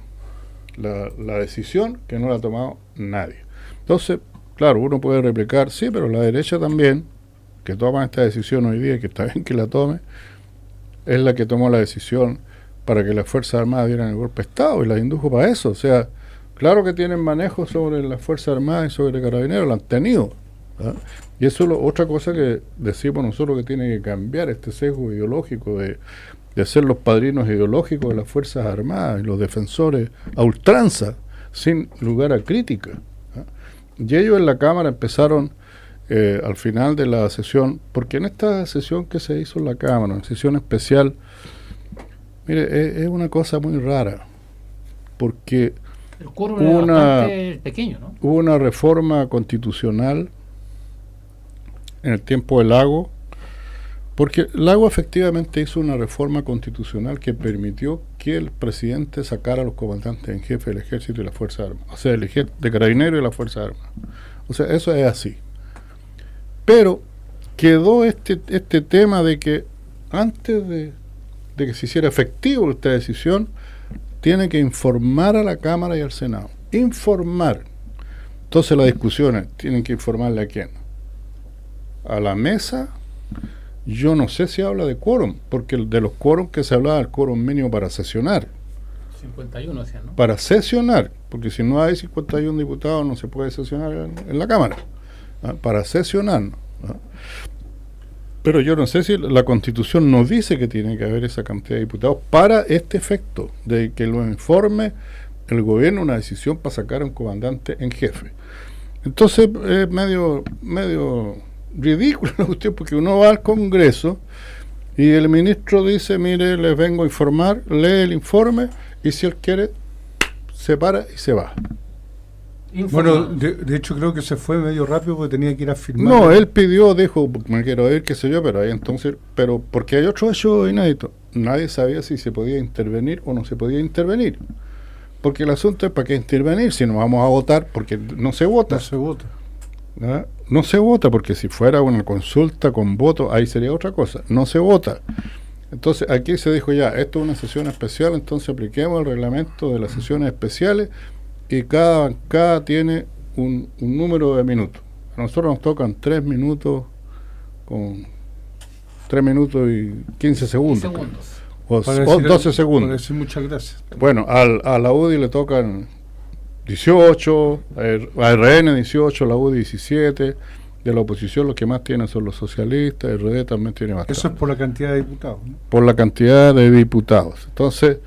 decisión que no la ha tomado nadie. Entonces, claro, uno puede replicar, sí, pero la derecha también, que toma esta decisión hoy día, que está bien que la tome, es la que tomó la decisión para que las Fuerzas Armadas dieran el golpe de Estado y las indujo para eso. O sea, claro que tienen manejo sobre las Fuerzas Armadas y sobre Carabineros, lo han tenido, ¿verdad? Y eso es otra cosa que decimos nosotros que tiene que cambiar, este sesgo ideológico de ser los padrinos ideológicos de las Fuerzas Armadas y los defensores a ultranza, sin lugar a crítica, ¿verdad? Y ellos en la Cámara empezaron al final de la sesión, porque en esta sesión que se hizo en la Cámara, una sesión especial, mire, es una cosa muy rara, porque el quórum era bastante pequeño, ¿no? hubo una reforma constitucional en el tiempo de Lago, porque Lago efectivamente hizo una reforma constitucional que permitió que el presidente sacara a los comandantes en jefe del Ejército y las Fuerzas Armadas, o sea, el de Carabineros y las Fuerzas Armadas. O sea, eso es así. Pero quedó este tema de que antes de que se hiciera efectivo esta decisión, tiene que informar a la Cámara y al Senado. Informar. Entonces las discusiones tienen que informarle a quién. A la mesa. Yo no sé si habla de quórum, porque de los quórum que se hablaba, el quórum mínimo para sesionar. 51 decían, ¿no? Para sesionar, porque si no hay 51 diputados no se puede sesionar en la Cámara. Para sesionar, ¿no? Pero yo no sé si la Constitución nos dice que tiene que haber esa cantidad de diputados para este efecto, de que lo informe el gobierno una decisión para sacar a un comandante en jefe. Entonces es medio ridículo la cuestión, porque uno va al Congreso y el ministro dice, mire, les vengo a informar, lee el informe y si él quiere se para y se va. Bueno, de hecho creo que se fue medio rápido porque tenía que ir a firmar. No, él pidió, dijo, me quiero ir, qué sé yo, pero ahí entonces, porque hay otro hecho inédito. Nadie sabía si se podía intervenir o no se podía intervenir. Porque el asunto es para qué intervenir si no vamos a votar, porque no se vota. No se vota. ¿Ah? No se vota, porque si fuera una consulta con voto, ahí sería otra cosa. No se vota. Entonces aquí se dijo ya, esto es una sesión especial, entonces apliquemos el reglamento de las sesiones especiales y cada bancada tiene un número de minutos. A nosotros nos tocan 3 minutos con 3 minutos y 15 segundos. O 12 segundos. Para decir muchas gracias. Bueno, a la UDI le tocan 18, a RN 18, la UDI 17, de la oposición los que más tienen son los socialistas, RD también tiene bastante. Eso es por la cantidad de diputados, ¿no? Por la cantidad de diputados. Entonces,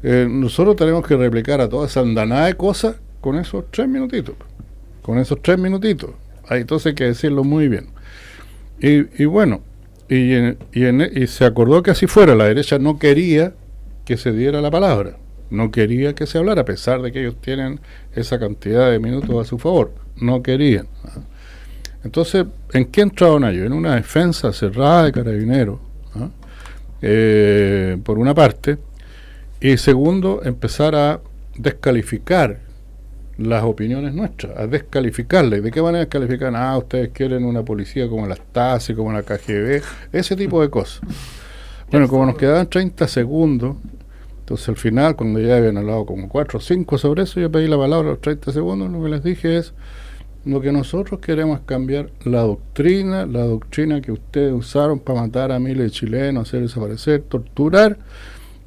nosotros tenemos que replicar a toda esa andanada de cosas con esos 3 minutitos. Con esos 3 minutitos. Ahí entonces hay que decirlo muy bien. Y bueno, y se acordó que así fuera. La derecha no quería que se diera la palabra. No quería que se hablara, a pesar de que ellos tienen esa cantidad de minutos a su favor. No querían. Entonces, ¿en qué entraron ellos? En una defensa cerrada de Carabineros, por una parte, y segundo, empezar a descalificar las opiniones nuestras, a descalificarlas. ¿De qué manera descalifican? Ustedes quieren una policía como la Stasi, como la KGB, ese tipo de cosas. Bueno, como nos quedaban 30 segundos, entonces al final, cuando ya habían hablado como 4 o 5 sobre eso, yo pedí la palabra a los 30 segundos, lo que les dije es, lo que nosotros queremos es cambiar la doctrina que ustedes usaron para matar a miles de chilenos, hacer desaparecer, torturar,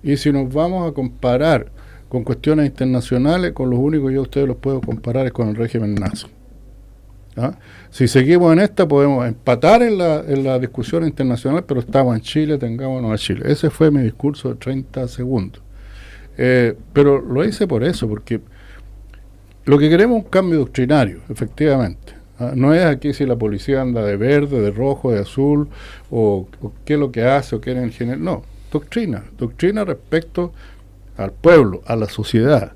y si nos vamos a comparar con cuestiones internacionales, con los únicos que yo a ustedes los puedo comparar es con el régimen nazi. Si seguimos en esta, podemos empatar en la discusión internacional, pero estamos en Chile, tengámonos a Chile. Ese fue mi discurso de 30 segundos. Pero lo hice por eso, porque lo que queremos es un cambio doctrinario, efectivamente. No es aquí si la policía anda de verde, de rojo, de azul, o qué es lo que hace, o qué es en general. No, doctrina respecto al pueblo, a la sociedad.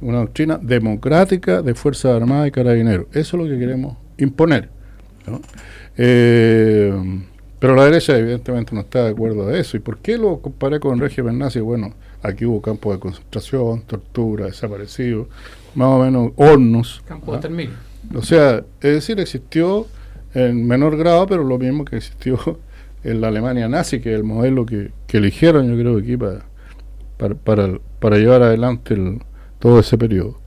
Una doctrina democrática de Fuerzas Armadas y Carabineros. Eso es lo que queremos imponer, ¿no? Pero la derecha evidentemente no está de acuerdo a eso. ¿Y por qué lo comparé con el régimen nazi? Bueno, aquí hubo campos de concentración, tortura, desaparecidos, más o menos hornos. Campo de exterminio. O sea, es decir, existió en menor grado, pero lo mismo que existió en la Alemania nazi, que es el modelo que eligieron, yo creo, aquí para llevar adelante todo ese periodo.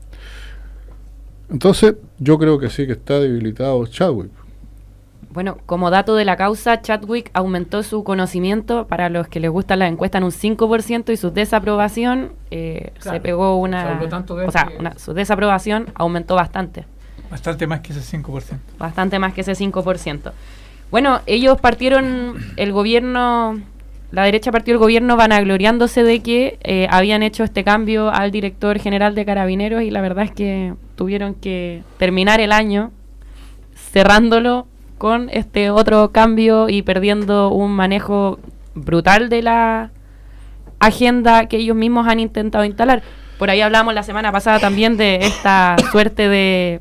Entonces, yo creo que sí que está debilitado Chadwick. Bueno, como dato de la causa, Chadwick aumentó su conocimiento, para los que les gustan las encuestas, en un 5% y su desaprobación se pegó su desaprobación aumentó bastante. Bastante más que ese 5%. Bastante más que ese 5%. Bueno, ellos partieron el gobierno, la derecha partió el gobierno vanagloriándose de que habían hecho este cambio al director general de Carabineros, y la verdad es que tuvieron que terminar el año cerrándolo con este otro cambio y perdiendo un manejo brutal de la agenda que ellos mismos han intentado instalar. Por ahí hablamos la semana pasada también de esta suerte de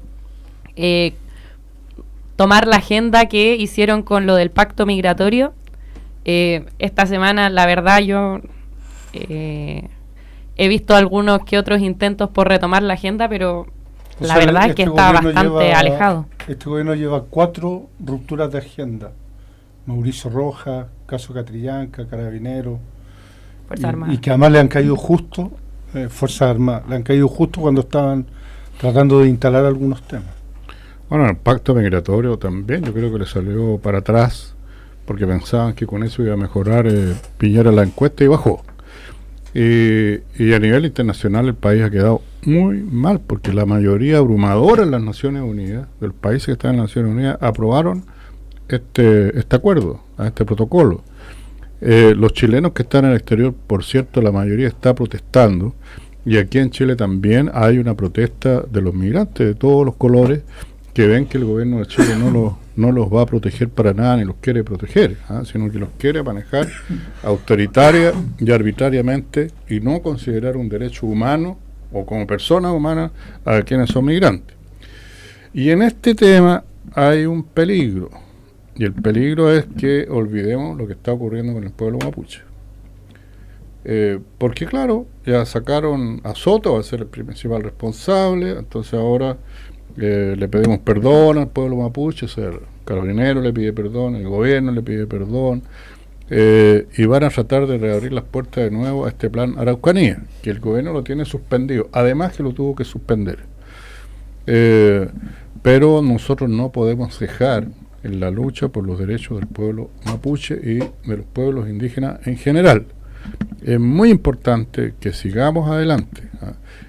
tomar la agenda que hicieron con lo del pacto migratorio. Esta semana, la verdad, yo he visto algunos que otros intentos por retomar la agenda, pero la verdad es que está bastante alejado. Este gobierno lleva 4 rupturas de agenda. Mauricio Rojas, caso Catrillanca, Carabineros. Fuerzas Armadas. Y que además le han caído justo, Fuerzas Armadas, le han caído justo cuando estaban tratando de instalar algunos temas. Bueno, el pacto migratorio también, yo creo que le salió para atrás, porque pensaban que con eso iba a mejorar Piñera la encuesta y bajó. Y a nivel internacional el país ha quedado muy mal, porque la mayoría abrumadora en las Naciones Unidas, de los países que están en las Naciones Unidas, aprobaron este acuerdo, este protocolo. Los chilenos que están en el exterior, por cierto, la mayoría está protestando, y aquí en Chile también hay una protesta de los migrantes de todos los colores, que ven que el gobierno de Chile no los va a proteger para nada, ni los quiere proteger, sino que los quiere manejar autoritaria y arbitrariamente, y no considerar un derecho humano o como personas humanas a quienes son migrantes. Y en este tema hay un peligro, y el peligro es que olvidemos lo que está ocurriendo con el pueblo mapuche. Porque claro, ya sacaron a Soto, va a ser el principal responsable, entonces ahora le pedimos perdón al pueblo mapuche, o sea, el carabinero le pide perdón, el gobierno le pide perdón, y van a tratar de reabrir las puertas de nuevo a este plan Araucanía, que el gobierno lo tiene suspendido, además que lo tuvo que suspender. Pero nosotros no podemos dejar en la lucha por los derechos del pueblo mapuche y de los pueblos indígenas en general. Es muy importante que sigamos adelante,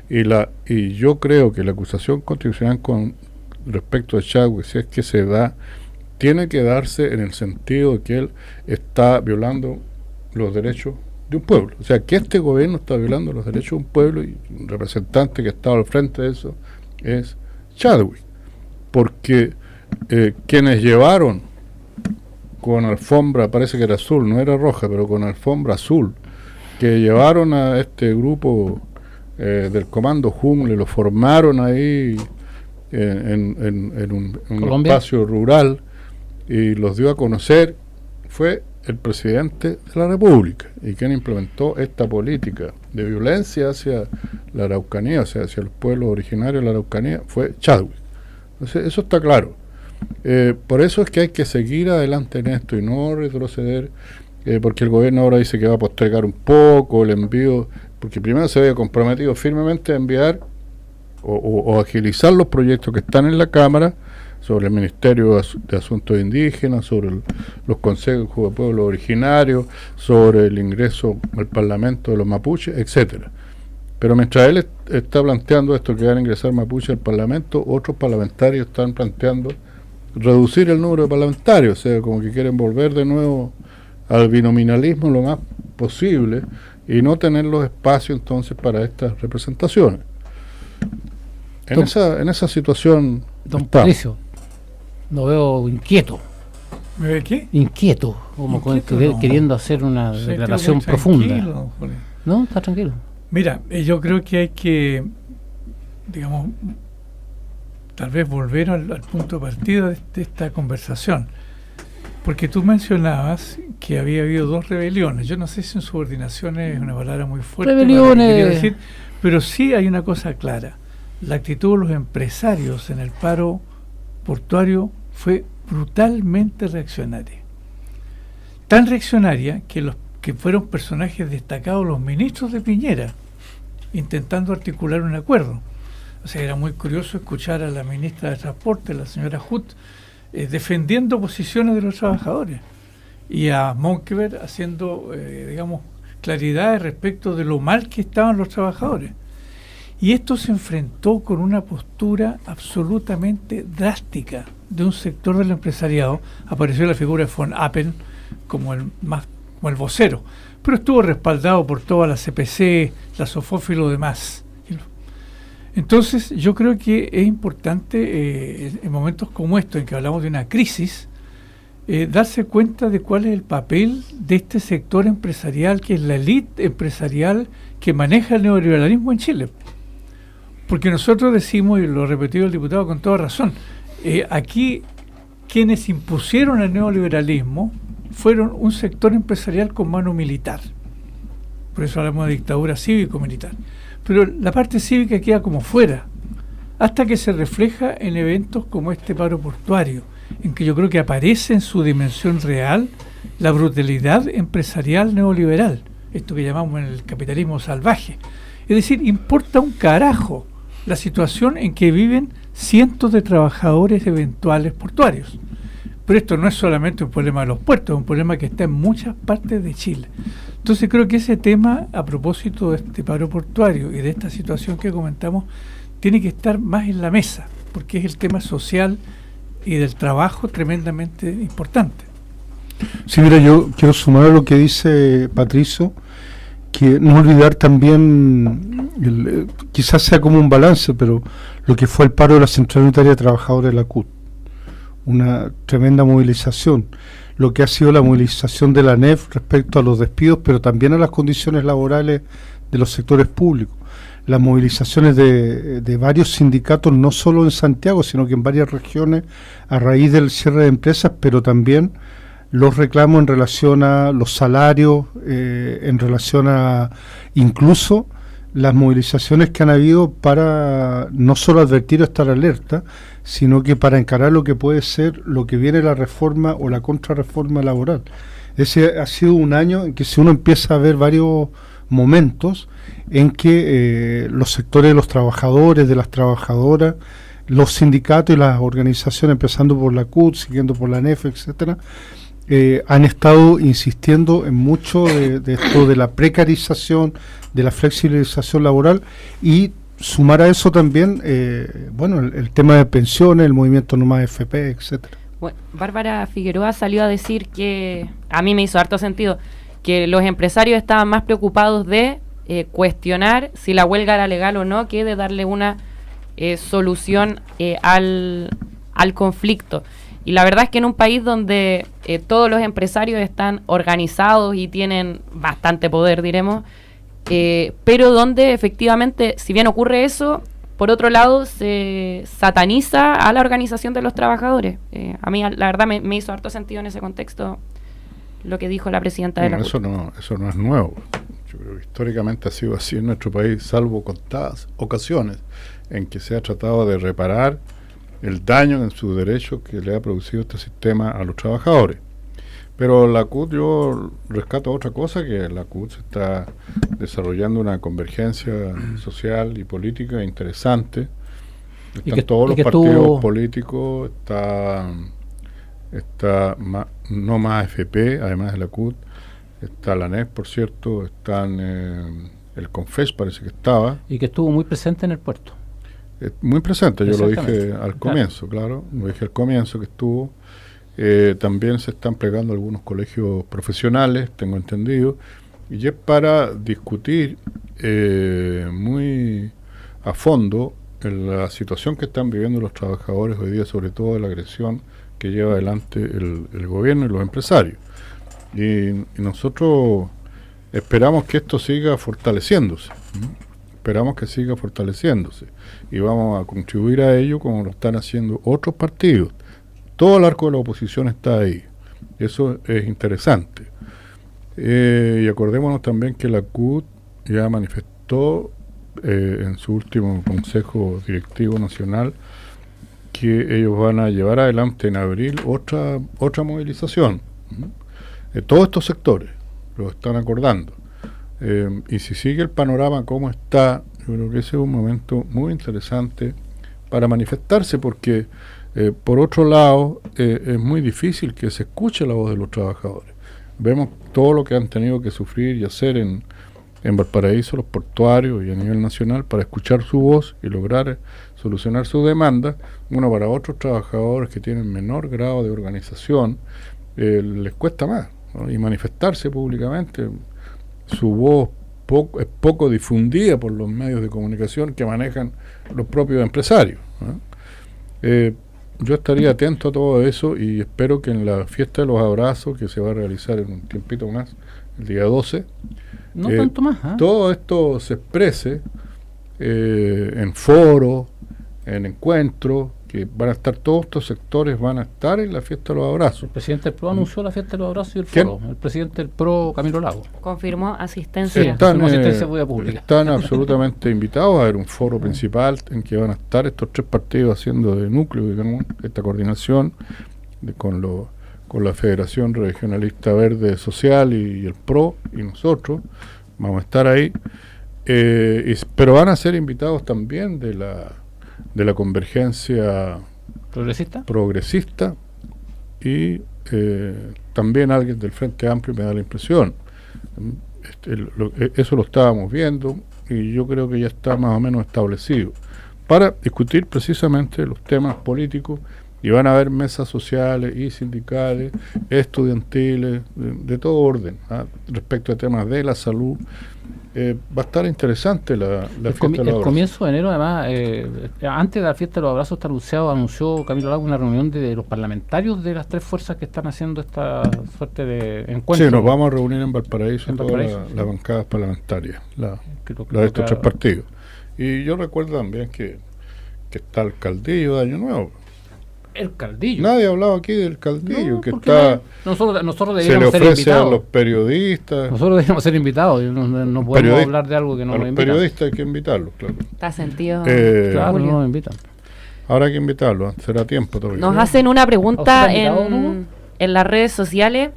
y yo creo que la acusación constitucional con respecto a Chadwick, si es que se da, tiene que darse en el sentido de que él está violando los derechos de un pueblo, o sea que este gobierno está violando los derechos de un pueblo, y un representante que está al frente de eso es Chadwick, porque quienes llevaron con alfombra, parece que era azul, no era roja, pero con alfombra azul, que llevaron a este grupo del Comando Jungle, lo formaron ahí en un espacio rural y los dio a conocer, fue el presidente de la República, y quien implementó esta política de violencia hacia la Araucanía, o sea, hacia los pueblos originarios de la Araucanía, fue Chadwick. Entonces, eso está claro. Por eso es que hay que seguir adelante en esto y no retroceder, porque el gobierno ahora dice que va a postergar un poco el envío, porque primero se había comprometido firmemente a enviar o agilizar los proyectos que están en la Cámara sobre el Ministerio de Asuntos Indígenas, sobre los consejos de pueblos originarios, sobre el ingreso al Parlamento de los mapuches, etcétera. Pero mientras él está planteando esto, que van a ingresar mapuches al Parlamento, otros parlamentarios están planteando reducir el número de parlamentarios, o sea, como que quieren volver de nuevo al binominalismo lo más posible y no tener los espacios entonces para estas representaciones. En esa situación Don Patricio, lo veo inquieto. ¿Me ve qué? Inquieto, como Inquieto, no. Queriendo hacer una declaración profunda. ¿No? ¿Está tranquilo? Mira, yo creo que hay que, digamos, tal vez volver al punto de partida de esta conversación. Porque tú mencionabas que había habido 2 rebeliones. Yo no sé si insubordinación es una palabra muy fuerte. Rebeliones. Pero sí hay una cosa clara. La actitud de los empresarios en el paro portuario fue brutalmente reaccionaria. Tan reaccionaria que los que fueron personajes destacados los ministros de Piñera intentando articular un acuerdo. O sea, era muy curioso escuchar a la ministra de Transporte, la señora Hutt, defendiendo posiciones de los trabajadores, y a Monkeberg haciendo, claridades respecto de lo mal que estaban los trabajadores. Y esto se enfrentó con una postura absolutamente drástica de un sector del empresariado. Apareció la figura de von Appen como el vocero, pero estuvo respaldado por toda la CPC, la Sofófilo y lo demás. Entonces yo creo que es importante en momentos como estos en que hablamos de una crisis, darse cuenta de cuál es el papel de este sector empresarial, que es la élite empresarial que maneja el neoliberalismo en Chile. Porque nosotros decimos, y lo ha repetido el diputado con toda razón, aquí quienes impusieron el neoliberalismo fueron un sector empresarial con mano militar. Por eso hablamos de dictadura cívico-militar. Pero la parte cívica queda como fuera, hasta que se refleja en eventos como este paro portuario, en que yo creo que aparece en su dimensión real la brutalidad empresarial neoliberal, esto que llamamos en el capitalismo salvaje. Es decir, importa un carajo la situación en que viven cientos de trabajadores eventuales portuarios. Pero esto no es solamente un problema de los puertos, es un problema que está en muchas partes de Chile. Entonces creo que ese tema, a propósito de este paro portuario y de esta situación que comentamos, tiene que estar más en la mesa, porque es el tema social y del trabajo tremendamente importante. Sí, mira, yo quiero sumar a lo que dice Patricio, que no olvidar también, quizás sea como un balance, pero lo que fue el paro de la Central Unitaria de Trabajadores de la CUT, una tremenda movilización, lo que ha sido la movilización de la ANEF respecto a los despidos, pero también a las condiciones laborales de los sectores públicos, las movilizaciones de varios sindicatos, no solo en Santiago, sino que en varias regiones, a raíz del cierre de empresas, pero también los reclamos en relación a los salarios, en relación a incluso las movilizaciones que han habido para no solo advertir o estar alerta, sino que para encarar lo que puede ser lo que viene la reforma o la contrarreforma laboral. Ese ha sido un año en que si uno empieza a ver varios momentos en que los sectores de los trabajadores, de las trabajadoras, los sindicatos y las organizaciones, empezando por la CUT, siguiendo por la ANEF, etcétera, han estado insistiendo en mucho de esto de la precarización, de la flexibilización laboral, y sumar a eso también el tema de pensiones, el movimiento No Más FP, etcétera. Bueno, Bárbara Figueroa salió a decir que, a mí me hizo harto sentido, que los empresarios estaban más preocupados de cuestionar si la huelga era legal o no, que de darle una solución al conflicto. Y la verdad es que en un país donde todos los empresarios están organizados y tienen bastante poder, diremos, pero donde efectivamente, si bien ocurre eso, por otro lado se sataniza a la organización de los trabajadores. A mí la verdad me hizo harto sentido en ese contexto lo que dijo la presidenta de la CUT. Eso no es nuevo. Yo creo que históricamente ha sido así en nuestro país, salvo contadas ocasiones en que se ha tratado de reparar el daño en sus derechos que le ha producido este sistema a los trabajadores. Pero la CUT, yo rescato otra cosa, que la CUT se está desarrollando una convergencia social y política interesante. Están todos los partidos políticos, está No Más FP, además de la CUT, está la ANEF, por cierto, están el CONFES, parece que estaba. Y que estuvo muy presente en el puerto. Muy presente, yo lo dije al comienzo, claro, lo dije al comienzo que estuvo. También se están plegando algunos colegios profesionales, tengo entendido, y es para discutir muy a fondo la situación que están viviendo los trabajadores hoy día, sobre todo de la agresión que lleva adelante el gobierno y los empresarios. Y nosotros esperamos que esto siga fortaleciéndose. Esperamos que siga fortaleciéndose y vamos a contribuir a ello como lo están haciendo otros partidos. Todo el arco de la oposición está ahí. Eso es interesante. Y acordémonos también que la CUT ya manifestó en su último Consejo Directivo Nacional que ellos van a llevar adelante en abril otra movilización. Todos estos sectores lo están acordando. Y si sigue el panorama como está, yo creo que ese es un momento muy interesante para manifestarse, porque por otro lado es muy difícil que se escuche la voz de los trabajadores. Vemos todo lo que han tenido que sufrir y hacer en Valparaíso, los portuarios y a nivel nacional, para escuchar su voz y lograr solucionar sus demandas. Bueno, para otros trabajadores que tienen menor grado de organización, les cuesta más, ¿no? Y manifestarse públicamente. Su voz es poco difundida por los medios de comunicación que manejan los propios empresarios, ¿no? Yo estaría atento a todo eso y espero que en la fiesta de los abrazos, que se va a realizar en un tiempito más, el día 12, tanto más, todo esto se exprese en foros, en encuentros, que van a estar todos estos sectores, van a estar en la fiesta de los abrazos. El presidente del PRO anunció la fiesta de los abrazos y el ¿Quién? foro. El presidente del PRO, Camilo Lago. Confirmó asistencia. Asistencia pública. Están absolutamente invitados a ver un foro principal en que van a estar estos tres partidos haciendo de núcleo, digamos, esta coordinación con la Federación Regionalista Verde Social y el PRO, y nosotros vamos a estar ahí, pero van a ser invitados también de la convergencia progresista y también alguien del Frente Amplio, me da la impresión. Eso lo estábamos viendo y yo creo que ya está más o menos establecido para discutir precisamente los temas políticos, y van a haber mesas sociales y sindicales, estudiantiles, de todo orden, respecto a temas de la salud. Va a estar interesante la fiesta de los abrazos. El comienzo de enero, además, antes de la fiesta de los abrazos, anunció Camilo Lago una reunión de los parlamentarios de las tres fuerzas que están haciendo esta suerte de encuentro. Sí, nos vamos a reunir en Valparaíso, todas las bancadas parlamentarias, la de estos tres partidos. Y yo recuerdo también que está el caldillo de Año Nuevo. El caldillo. Nadie ha hablado aquí del caldillo, No, que está. Nosotros se le deberíamos ser ofrece a invitados. los periodistas. Nosotros deberíamos ser invitados. No podemos hablar de algo que no a nos los invitan. periodistas hay que invitarlos, claro. Está sentido. Claro, no nos invitan. Ahora hay que invitarlos, será tiempo todavía. Nos hacen una pregunta ¿A usted ha invitado, en las redes sociales.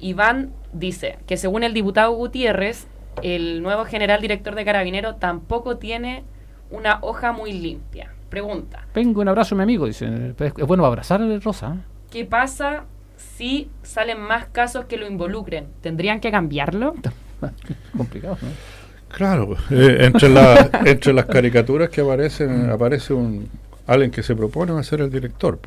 Iván dice que según el diputado Gutiérrez, el nuevo general director de Carabineros tampoco tiene una hoja muy limpia. Pregunta: Vengo, un abrazo a mi amigo, dice. Es bueno abrazar a Rosa. ¿qué pasa si salen más casos que lo involucren? ¿Tendrían que cambiarlo? Complicado, ¿no? Claro, entre las caricaturas que aparecen, aparece alguien que se propone a ser el director.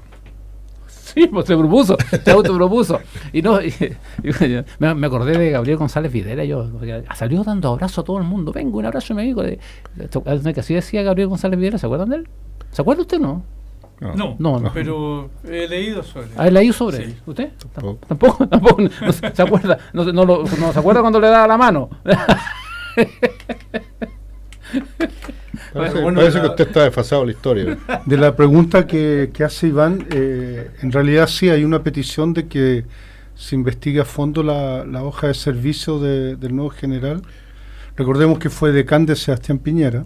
Sí, pues se autopropuso. Y me acordé de Gabriel González Videla, porque salió dando abrazo a todo el mundo. Vengo, un abrazo a mi amigo. Que así decía Gabriel González Videla, ¿se acuerdan de él? ¿Se acuerda usted, no? No, pero he leído sobre él. ¿Ha leído sobre él? Sí. ¿Usted? Tampoco. Tampoco. No se acuerda. No se acuerda cuando le daba la mano. Parece que usted está desfasado en la historia. De la pregunta que hace Iván, en realidad sí hay una petición de que se investigue a fondo la hoja de servicio del nuevo general. Recordemos que fue decán de Sebastián Piñera,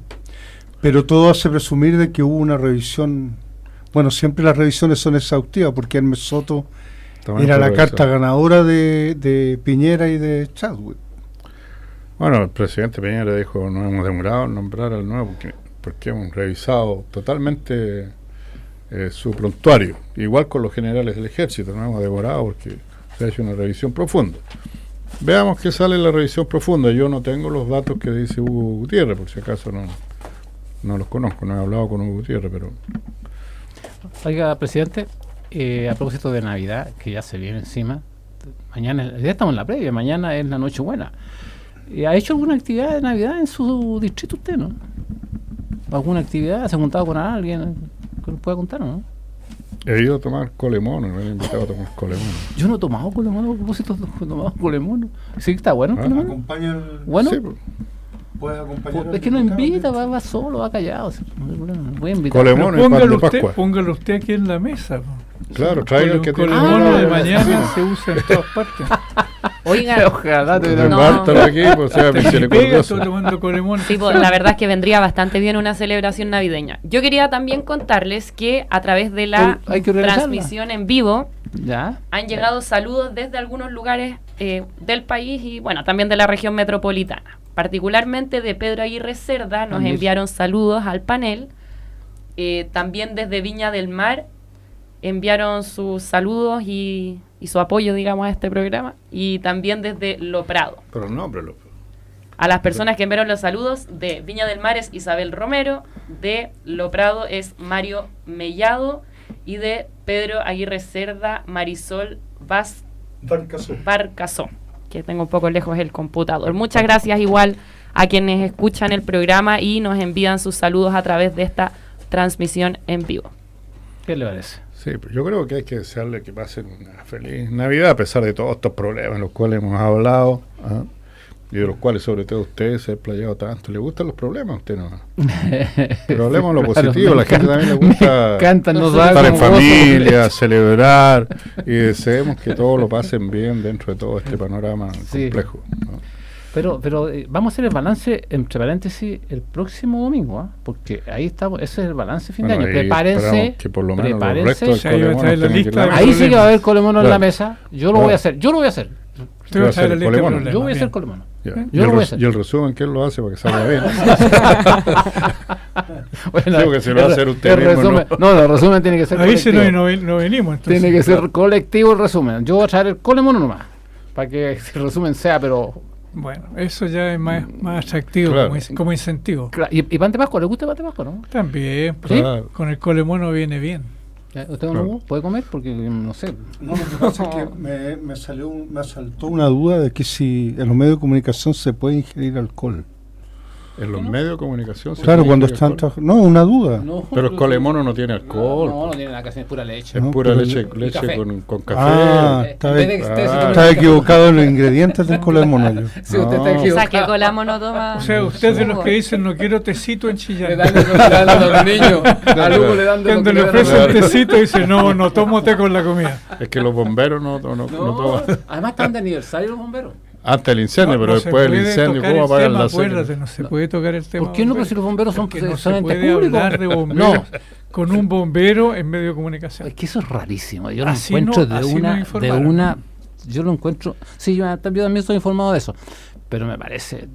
pero todo hace presumir de que hubo una revisión. Bueno, siempre las revisiones son exhaustivas, porque Hermes Soto era la carta ganadora de Piñera y de Chadwick. Bueno, el presidente Piñera dijo: no hemos demorado en nombrar al nuevo porque hemos revisado totalmente su prontuario, igual con los generales del ejército, no hemos demorado porque se ha hecho una revisión profunda. Veamos qué sale en la revisión profunda. Yo no tengo los datos que dice Hugo Gutiérrez, por si acaso no los conozco, no he hablado con Hugo Gutiérrez, pero... Oiga, presidente, a propósito de Navidad, que ya se viene encima, mañana, ya estamos en la previa, mañana es la Nochebuena. ¿Ha hecho alguna actividad de Navidad en su distrito usted, no? ¿Alguna actividad? ¿Se ha juntado con alguien? ¿Que nos pueda contar o no? He ido a tomar colemono, me han invitado a tomar colemono. Yo no he tomado colemono, a propósito, no he tomado colemono. Sí, está bueno el colemono. ¿Acompaña Bueno, Sí, ¿puede acompañar? es que no invita, va solo, va callado. No hay problema. Voy a invitar. Colemono y pan de Pascua. Póngalo usted aquí en la mesa. Claro, traiga el que Con tiene el mono de uno. mañana se usa en todas partes. Oigan, Ojalá te De No. Marta de aquí, pues sea Te pega, misericordioso. estoy tomando colemón. sí, pues, la verdad es que vendría bastante bien una celebración navideña. Yo quería también contarles que a través de la Hay que organizarla. transmisión en vivo Ya. han llegado saludos desde algunos lugares del país y bueno, también de la región metropolitana. Particularmente de Pedro Aguirre Cerda nos También. enviaron saludos al panel. También desde Viña del Mar enviaron sus saludos y su apoyo, digamos, a este programa. Y también desde Lo Prado. Pero nómbrelo. A las personas que enviaron los saludos, de Viña del Mar es Isabel Romero, de Lo Prado es Mario Mellado y de Pedro Aguirre Cerda, Marisol Barcazó, que tengo un poco lejos el computador. Muchas gracias igual a quienes escuchan el programa y nos envían sus saludos a través de esta transmisión en vivo. ¿Qué le parece? Sí, pero yo creo que hay que desearle que pasen una feliz Navidad a pesar de todos estos problemas en los cuales hemos hablado, ¿ah? Y de los cuales sobre todo usted se ha explayado tanto. ¿Le gustan los problemas a usted? No. Pero hablemos de lo positivo, la gente también le gusta Cantan, nos da estar en como gozo. familia, celebrar, y deseemos que todos lo pasen bien dentro de todo este panorama Sí. complejo, ¿no? Pero vamos a hacer el balance, entre paréntesis, el próximo domingo, ¿ah? Porque ahí estamos, ese es el balance fin de Bueno, año. ahí Prepárense. esperamos que por lo menos los prepárense. restos del Sí, ahí va a colemono traer la tienen que lista de ir. Ahí sí que va a haber colemono en la Claro. mesa. Yo lo Claro. voy a hacer. Yo lo voy a hacer. Te voy a traer la el lista de colemono. problemas, Yo voy a hacer bien. colemono. Ya. Yo Y lo el voy a res- hacer. y el resumen, ¿quién lo hace para que salga bien? Bueno, Sí, porque si lo va a hacer usted el mismo, resumen, el resumen tiene que ser Ahí se colectivo. no venimos. Entonces. Tiene que ser colectivo el resumen. Yo voy a traer el colemono nomás. Para que el resumen sea, pero... Bueno, eso ya es más atractivo Claro. como incentivo. ¿Y pan de Pascua? ¿Le gusta el pan de Pascua, no? También, pues, ¿Sí? Claro. con el colemono viene bien. ¿Usted no Claro. puede comer? Porque no sé. No, lo que pasa es que me asaltó una duda de que si en los medios de comunicación se puede ingerir alcohol. En los medios de comunicación se Claro, puede cuando ingerir están alcohol. trabajando. No, una duda. Pero el colemono no tiene alcohol. No tiene nada que hacer, es pura leche. Es No, pura pero leche, yo- leche café. con café. Ah, En vez de que usted se tome estaba café. equivocado en los ingredientes del colemono. yo. Sí, usted está No. O sea, que equivocado. Colamo no toma... O sea, usted es de los que dicen no quiero tecito en Le Chillán. dan a los niños. A Lugo le dan de lo Cuando que le dan a ofrecen los- tecito dice no tomo té con la comida. Es que los bomberos no No, toman. además están de aniversario los bomberos. Antes del incendio, pero se después del puede incendio, tocar ¿cómo el apagan tema, la acuérdate, seca? no se puede tocar el tema. ¿Por qué no? Pero bomberos. si los bomberos son, Porque no son se entes puede públicos. hablar de bomberos No, con un bombero en medio de comunicación. es que eso es rarísimo. Yo lo Así encuentro no- así nos de informaron. una. Yo lo encuentro. Sí, yo también estoy informado de eso. Pero me parece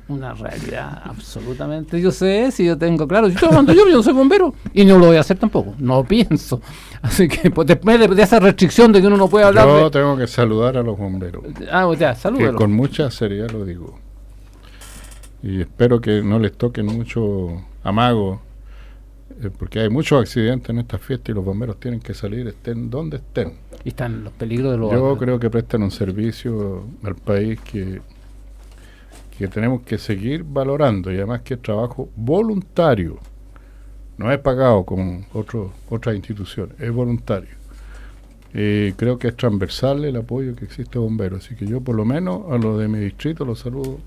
una realidad absolutamente. Yo sé, si yo tengo. Claro, si estoy hablando yo no soy bombero. Y no lo voy a hacer tampoco. No pienso. Así que pues, después de esa restricción de que uno no puede hablar. Yo tengo que saludar a los bomberos. Ya, Que salúdalo. con mucha seriedad lo digo. Y espero que no les toquen mucho amago, porque hay muchos accidentes en estas fiestas y los bomberos tienen que salir, estén donde estén. Y están los peligros de los. Yo creo que prestan un servicio al país que tenemos que seguir valorando, y además que es trabajo voluntario, no es pagado como otras instituciones, es voluntario. Creo que es transversal el apoyo que existe a bomberos, así que yo por lo menos a los de mi distrito los saludo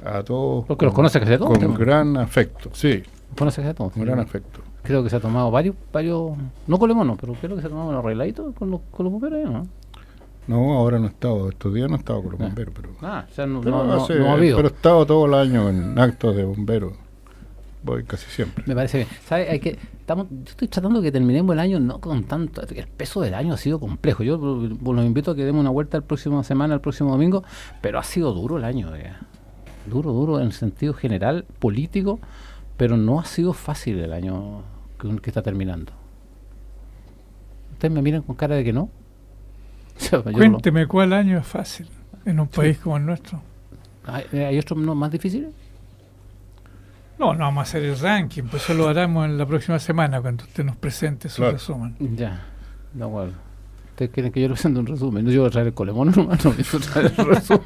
a todos Porque los conoce que se toman. con gran afecto, sí, Conoce que se toman. con gran afecto. Creo que se ha tomado varios, no colemonos, pero creo que se ha tomado un arregladito con los bomberos, ¿no? No, ahora no he estado, estos días no he estado con los Ah. bomberos, pero O sea, no hace- ha habido. pero he estado todo el año en actos de bomberos, voy casi siempre. Me parece bien. ¿Sabe? Yo estoy tratando de que terminemos el año no con tanto. El peso del año ha sido complejo. Yo los invito a que demos una vuelta el próximo domingo, pero ha sido duro el año. Duro en el sentido general, político, pero no ha sido fácil el año que está terminando. ¿Ustedes me miran con cara de que no? Yo lo- Cuénteme cuál año es fácil en un país como el nuestro. ¿Hay otros más difíciles? No vamos a hacer el ranking, pues eso lo haremos en la próxima semana cuando usted nos presente su Claro. resumen. Ya, da igual. Ustedes quieren que yo le presente un resumen. Yo voy a traer el colemón nomás, no pienso traer el resumen.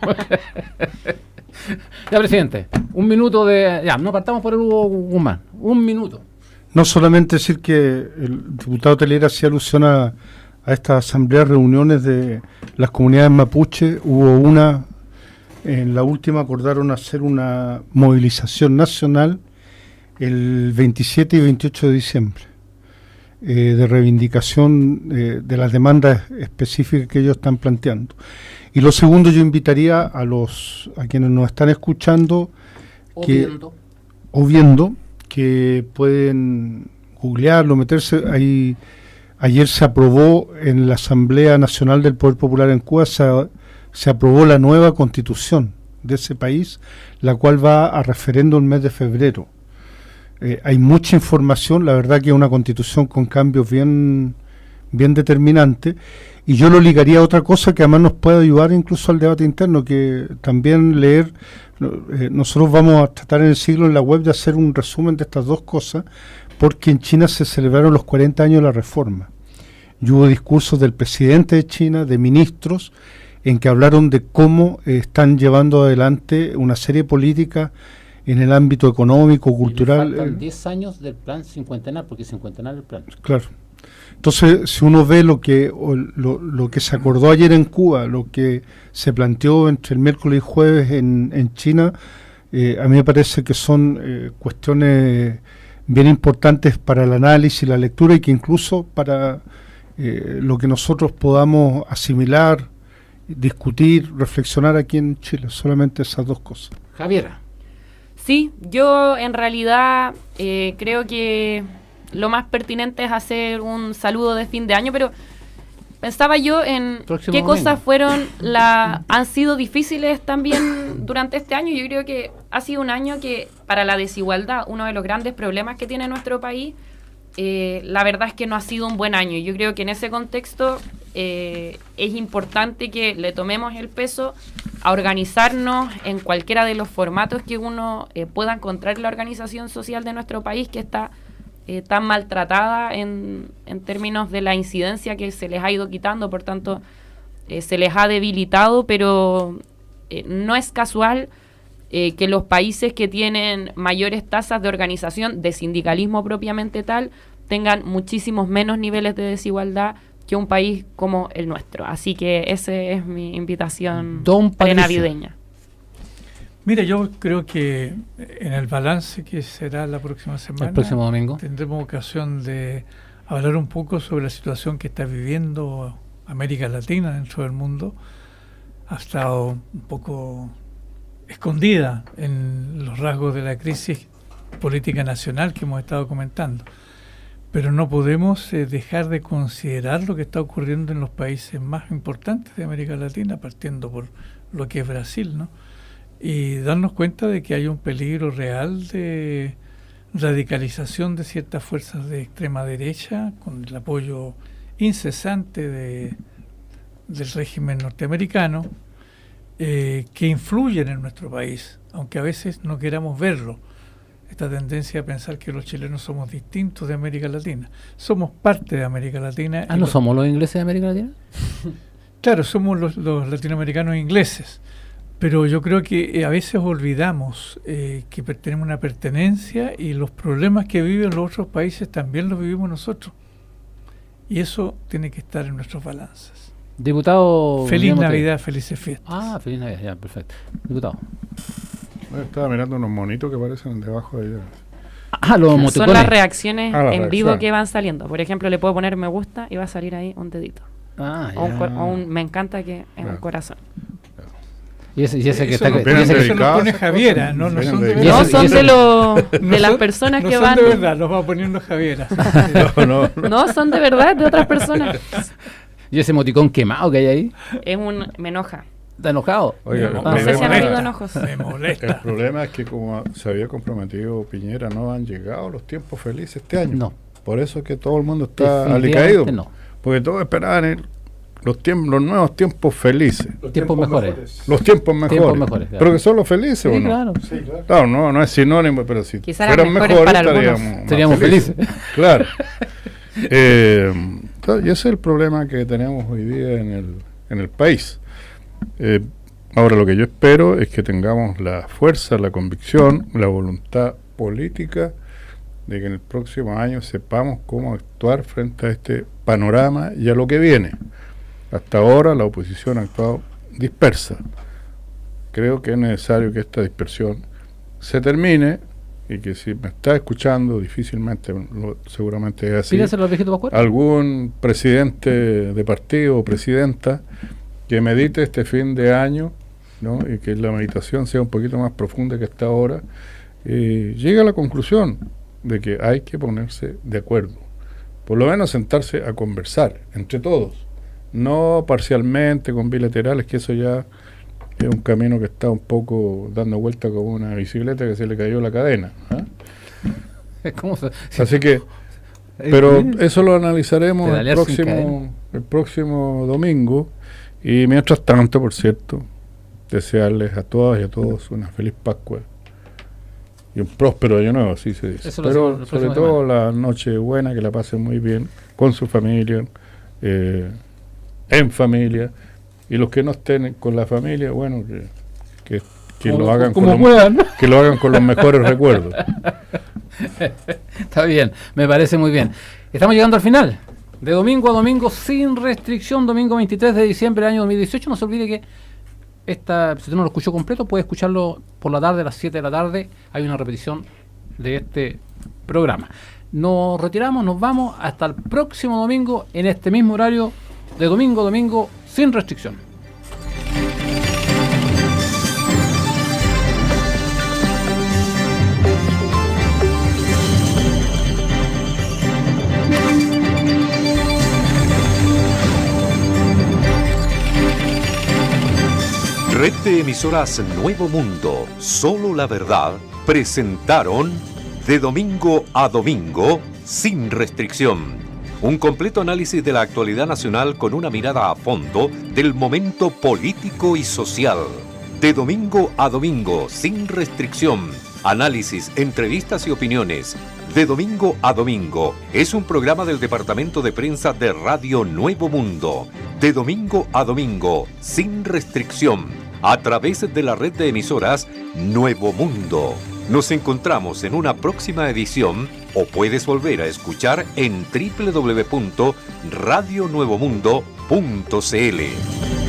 Ya, presidente, un minuto de. Ya, no partamos por el Hugo Guzmán. Un minuto. No solamente decir que el diputado Telera hacía alusión a estas asambleas, reuniones de las comunidades mapuche. Hubo una, en la última acordaron hacer una movilización nacional el 27 y 28 de diciembre. de reivindicación de las demandas específicas que ellos están planteando. Y lo segundo, yo invitaría a quienes nos están escuchando o viendo, que pueden googlearlo, meterse ahí. Ayer se aprobó en la Asamblea Nacional del Poder Popular en Cuba, se aprobó la nueva constitución de ese país, la cual va a referendo el mes de febrero. Hay mucha información, la verdad que es una constitución con cambios bien determinantes, y yo lo ligaría a otra cosa que además nos puede ayudar incluso al debate interno, que también leer, nosotros vamos a tratar en el siglo en la web de hacer un resumen de estas dos cosas, porque en China se celebraron los 40 años de la reforma, y hubo discursos del presidente de China, de ministros, en que hablaron de cómo están llevando adelante una serie de políticas en el ámbito económico, cultural. Faltan 10 años del plan cincuentenar, porque cincuentenar el plan. Claro. Entonces, si uno ve lo que se acordó ayer en Cuba, lo que se planteó entre el miércoles y jueves en China, a mí me parece que son cuestiones bien importantes para el análisis, la lectura, y que incluso para lo que nosotros podamos asimilar, discutir, reflexionar aquí en Chile, solamente esas dos cosas. Javiera. Sí, yo en realidad creo que lo más pertinente es hacer un saludo de fin de año, pero pensaba yo en qué cosas han sido difíciles también durante este año. Yo creo que ha sido un año que para la desigualdad, uno de los grandes problemas que tiene nuestro país, la verdad es que no ha sido un buen año. Yo creo que en ese contexto es importante que le tomemos el peso a organizarnos en cualquiera de los formatos que uno pueda encontrar en la organización social de nuestro país, que está tan maltratada en términos de la incidencia que se les ha ido quitando, por tanto se les ha debilitado, pero no es casual que los países que tienen mayores tasas de organización, de sindicalismo propiamente tal, tengan muchísimos menos niveles de desigualdad que un país como el nuestro. Así que esa es mi invitación prenavideña. Mira, yo creo que en el balance que será la próxima semana, el próximo domingo, tendremos ocasión de hablar un poco sobre la situación que está viviendo América Latina dentro del mundo. Ha estado un poco escondida en los rasgos de la crisis política nacional que hemos estado comentando. Pero no podemos dejar de considerar lo que está ocurriendo en los países más importantes de América Latina, partiendo por lo que es Brasil, ¿no? Y darnos cuenta de que hay un peligro real de radicalización de ciertas fuerzas de extrema derecha, con el apoyo incesante del régimen norteamericano, que influyen en nuestro país, aunque a veces no queramos verlo. Esta tendencia a pensar que los chilenos somos distintos de América Latina. Somos parte de América Latina. ¿No somos los ingleses de América Latina? Claro, somos los latinoamericanos ingleses. Pero yo creo que a veces olvidamos que tenemos una pertenencia, y los problemas que viven los otros países también los vivimos nosotros. Y eso tiene que estar en nuestros balances. Diputado... Feliz Navidad, felices fiestas. Ah, feliz Navidad, ya, perfecto. Diputado. Estaba mirando unos monitos que aparecen debajo de ahí. Los emoticones. Son las reacciones en vivo reacción que van saliendo. Por ejemplo, le puedo poner me gusta y va a salir ahí un dedito. O un me encanta, que es un corazón. Y ese que está... Eso lo pone Javiera, no son de verdad. No son de las personas que van... No son de verdad, los va poniendo Javiera. No, son de verdad, de otras personas. ¿Y ese emoticón quemado que hay ahí? Me enoja. ¿Está enojado? Oiga, no sé si han habido enojos. Me molesta. El problema es que, como se había comprometido Piñera, no han llegado los tiempos felices este año. No. Por eso es que todo el mundo está alicaído. No. Porque todos esperaban los nuevos tiempos felices. Los tiempos mejores. Los tiempos mejores. Claro. Pero que son los felices, sí, ¿o no? Claro. Sí, claro. Claro, no es sinónimo, pero si quizá fueran mejores seríamos felices. Claro. Y ese es el problema que tenemos hoy día en el país. Ahora, lo que yo espero es que tengamos la fuerza, la convicción, la voluntad política de que en el próximo año sepamos cómo actuar frente a este panorama y a lo que viene. Hasta ahora la oposición ha actuado dispersa. Creo que es necesario que esta dispersión se termine y que si me está escuchando, difícilmente, seguramente es así, Pídeselo al viejito Pascual. algún presidente de partido o presidenta que medite este fin de año, ¿no? Y que la meditación sea un poquito más profunda que hasta ahora, llega a la conclusión de que hay que ponerse de acuerdo, por lo menos sentarse a conversar entre todos, no parcialmente con bilaterales, que eso ya es un camino que está un poco dando vuelta como una bicicleta que se le cayó la cadena, ¿eh? ¿Cómo se- Así que, pero eso lo analizaremos Pedalear sin caer. el próximo domingo. Y mientras tanto, por cierto, desearles a todas y a todos una feliz Pascua y un próspero año nuevo, así se dice. Eso lo hacemos Pero la sobre próxima todo la noche buena, que la pasen muy bien con su familia, en familia, y los que no estén con la familia, bueno, que lo hagan como puedan. que lo hagan con los mejores recuerdos. Está bien, me parece muy bien. Estamos llegando al final. De domingo a domingo, sin restricción, domingo 23 de diciembre del año 2018. No se olvide que si usted no lo escuchó completo, puede escucharlo por la tarde, a las 7 de la tarde. Hay una repetición de este programa. Nos retiramos, nos vamos hasta el próximo domingo en este mismo horario de domingo a domingo, sin restricción. Red de emisoras Nuevo Mundo, solo la verdad, presentaron De Domingo a Domingo, sin restricción. Un completo análisis de la actualidad nacional con una mirada a fondo del momento político y social. De Domingo a Domingo, sin restricción. Análisis, entrevistas y opiniones. De Domingo a Domingo es un programa del Departamento de Prensa de Radio Nuevo Mundo. De Domingo a Domingo, sin restricción, a través de la red de emisoras Nuevo Mundo. Nos encontramos en una próxima edición o puedes volver a escuchar en www.radionuevomundo.cl.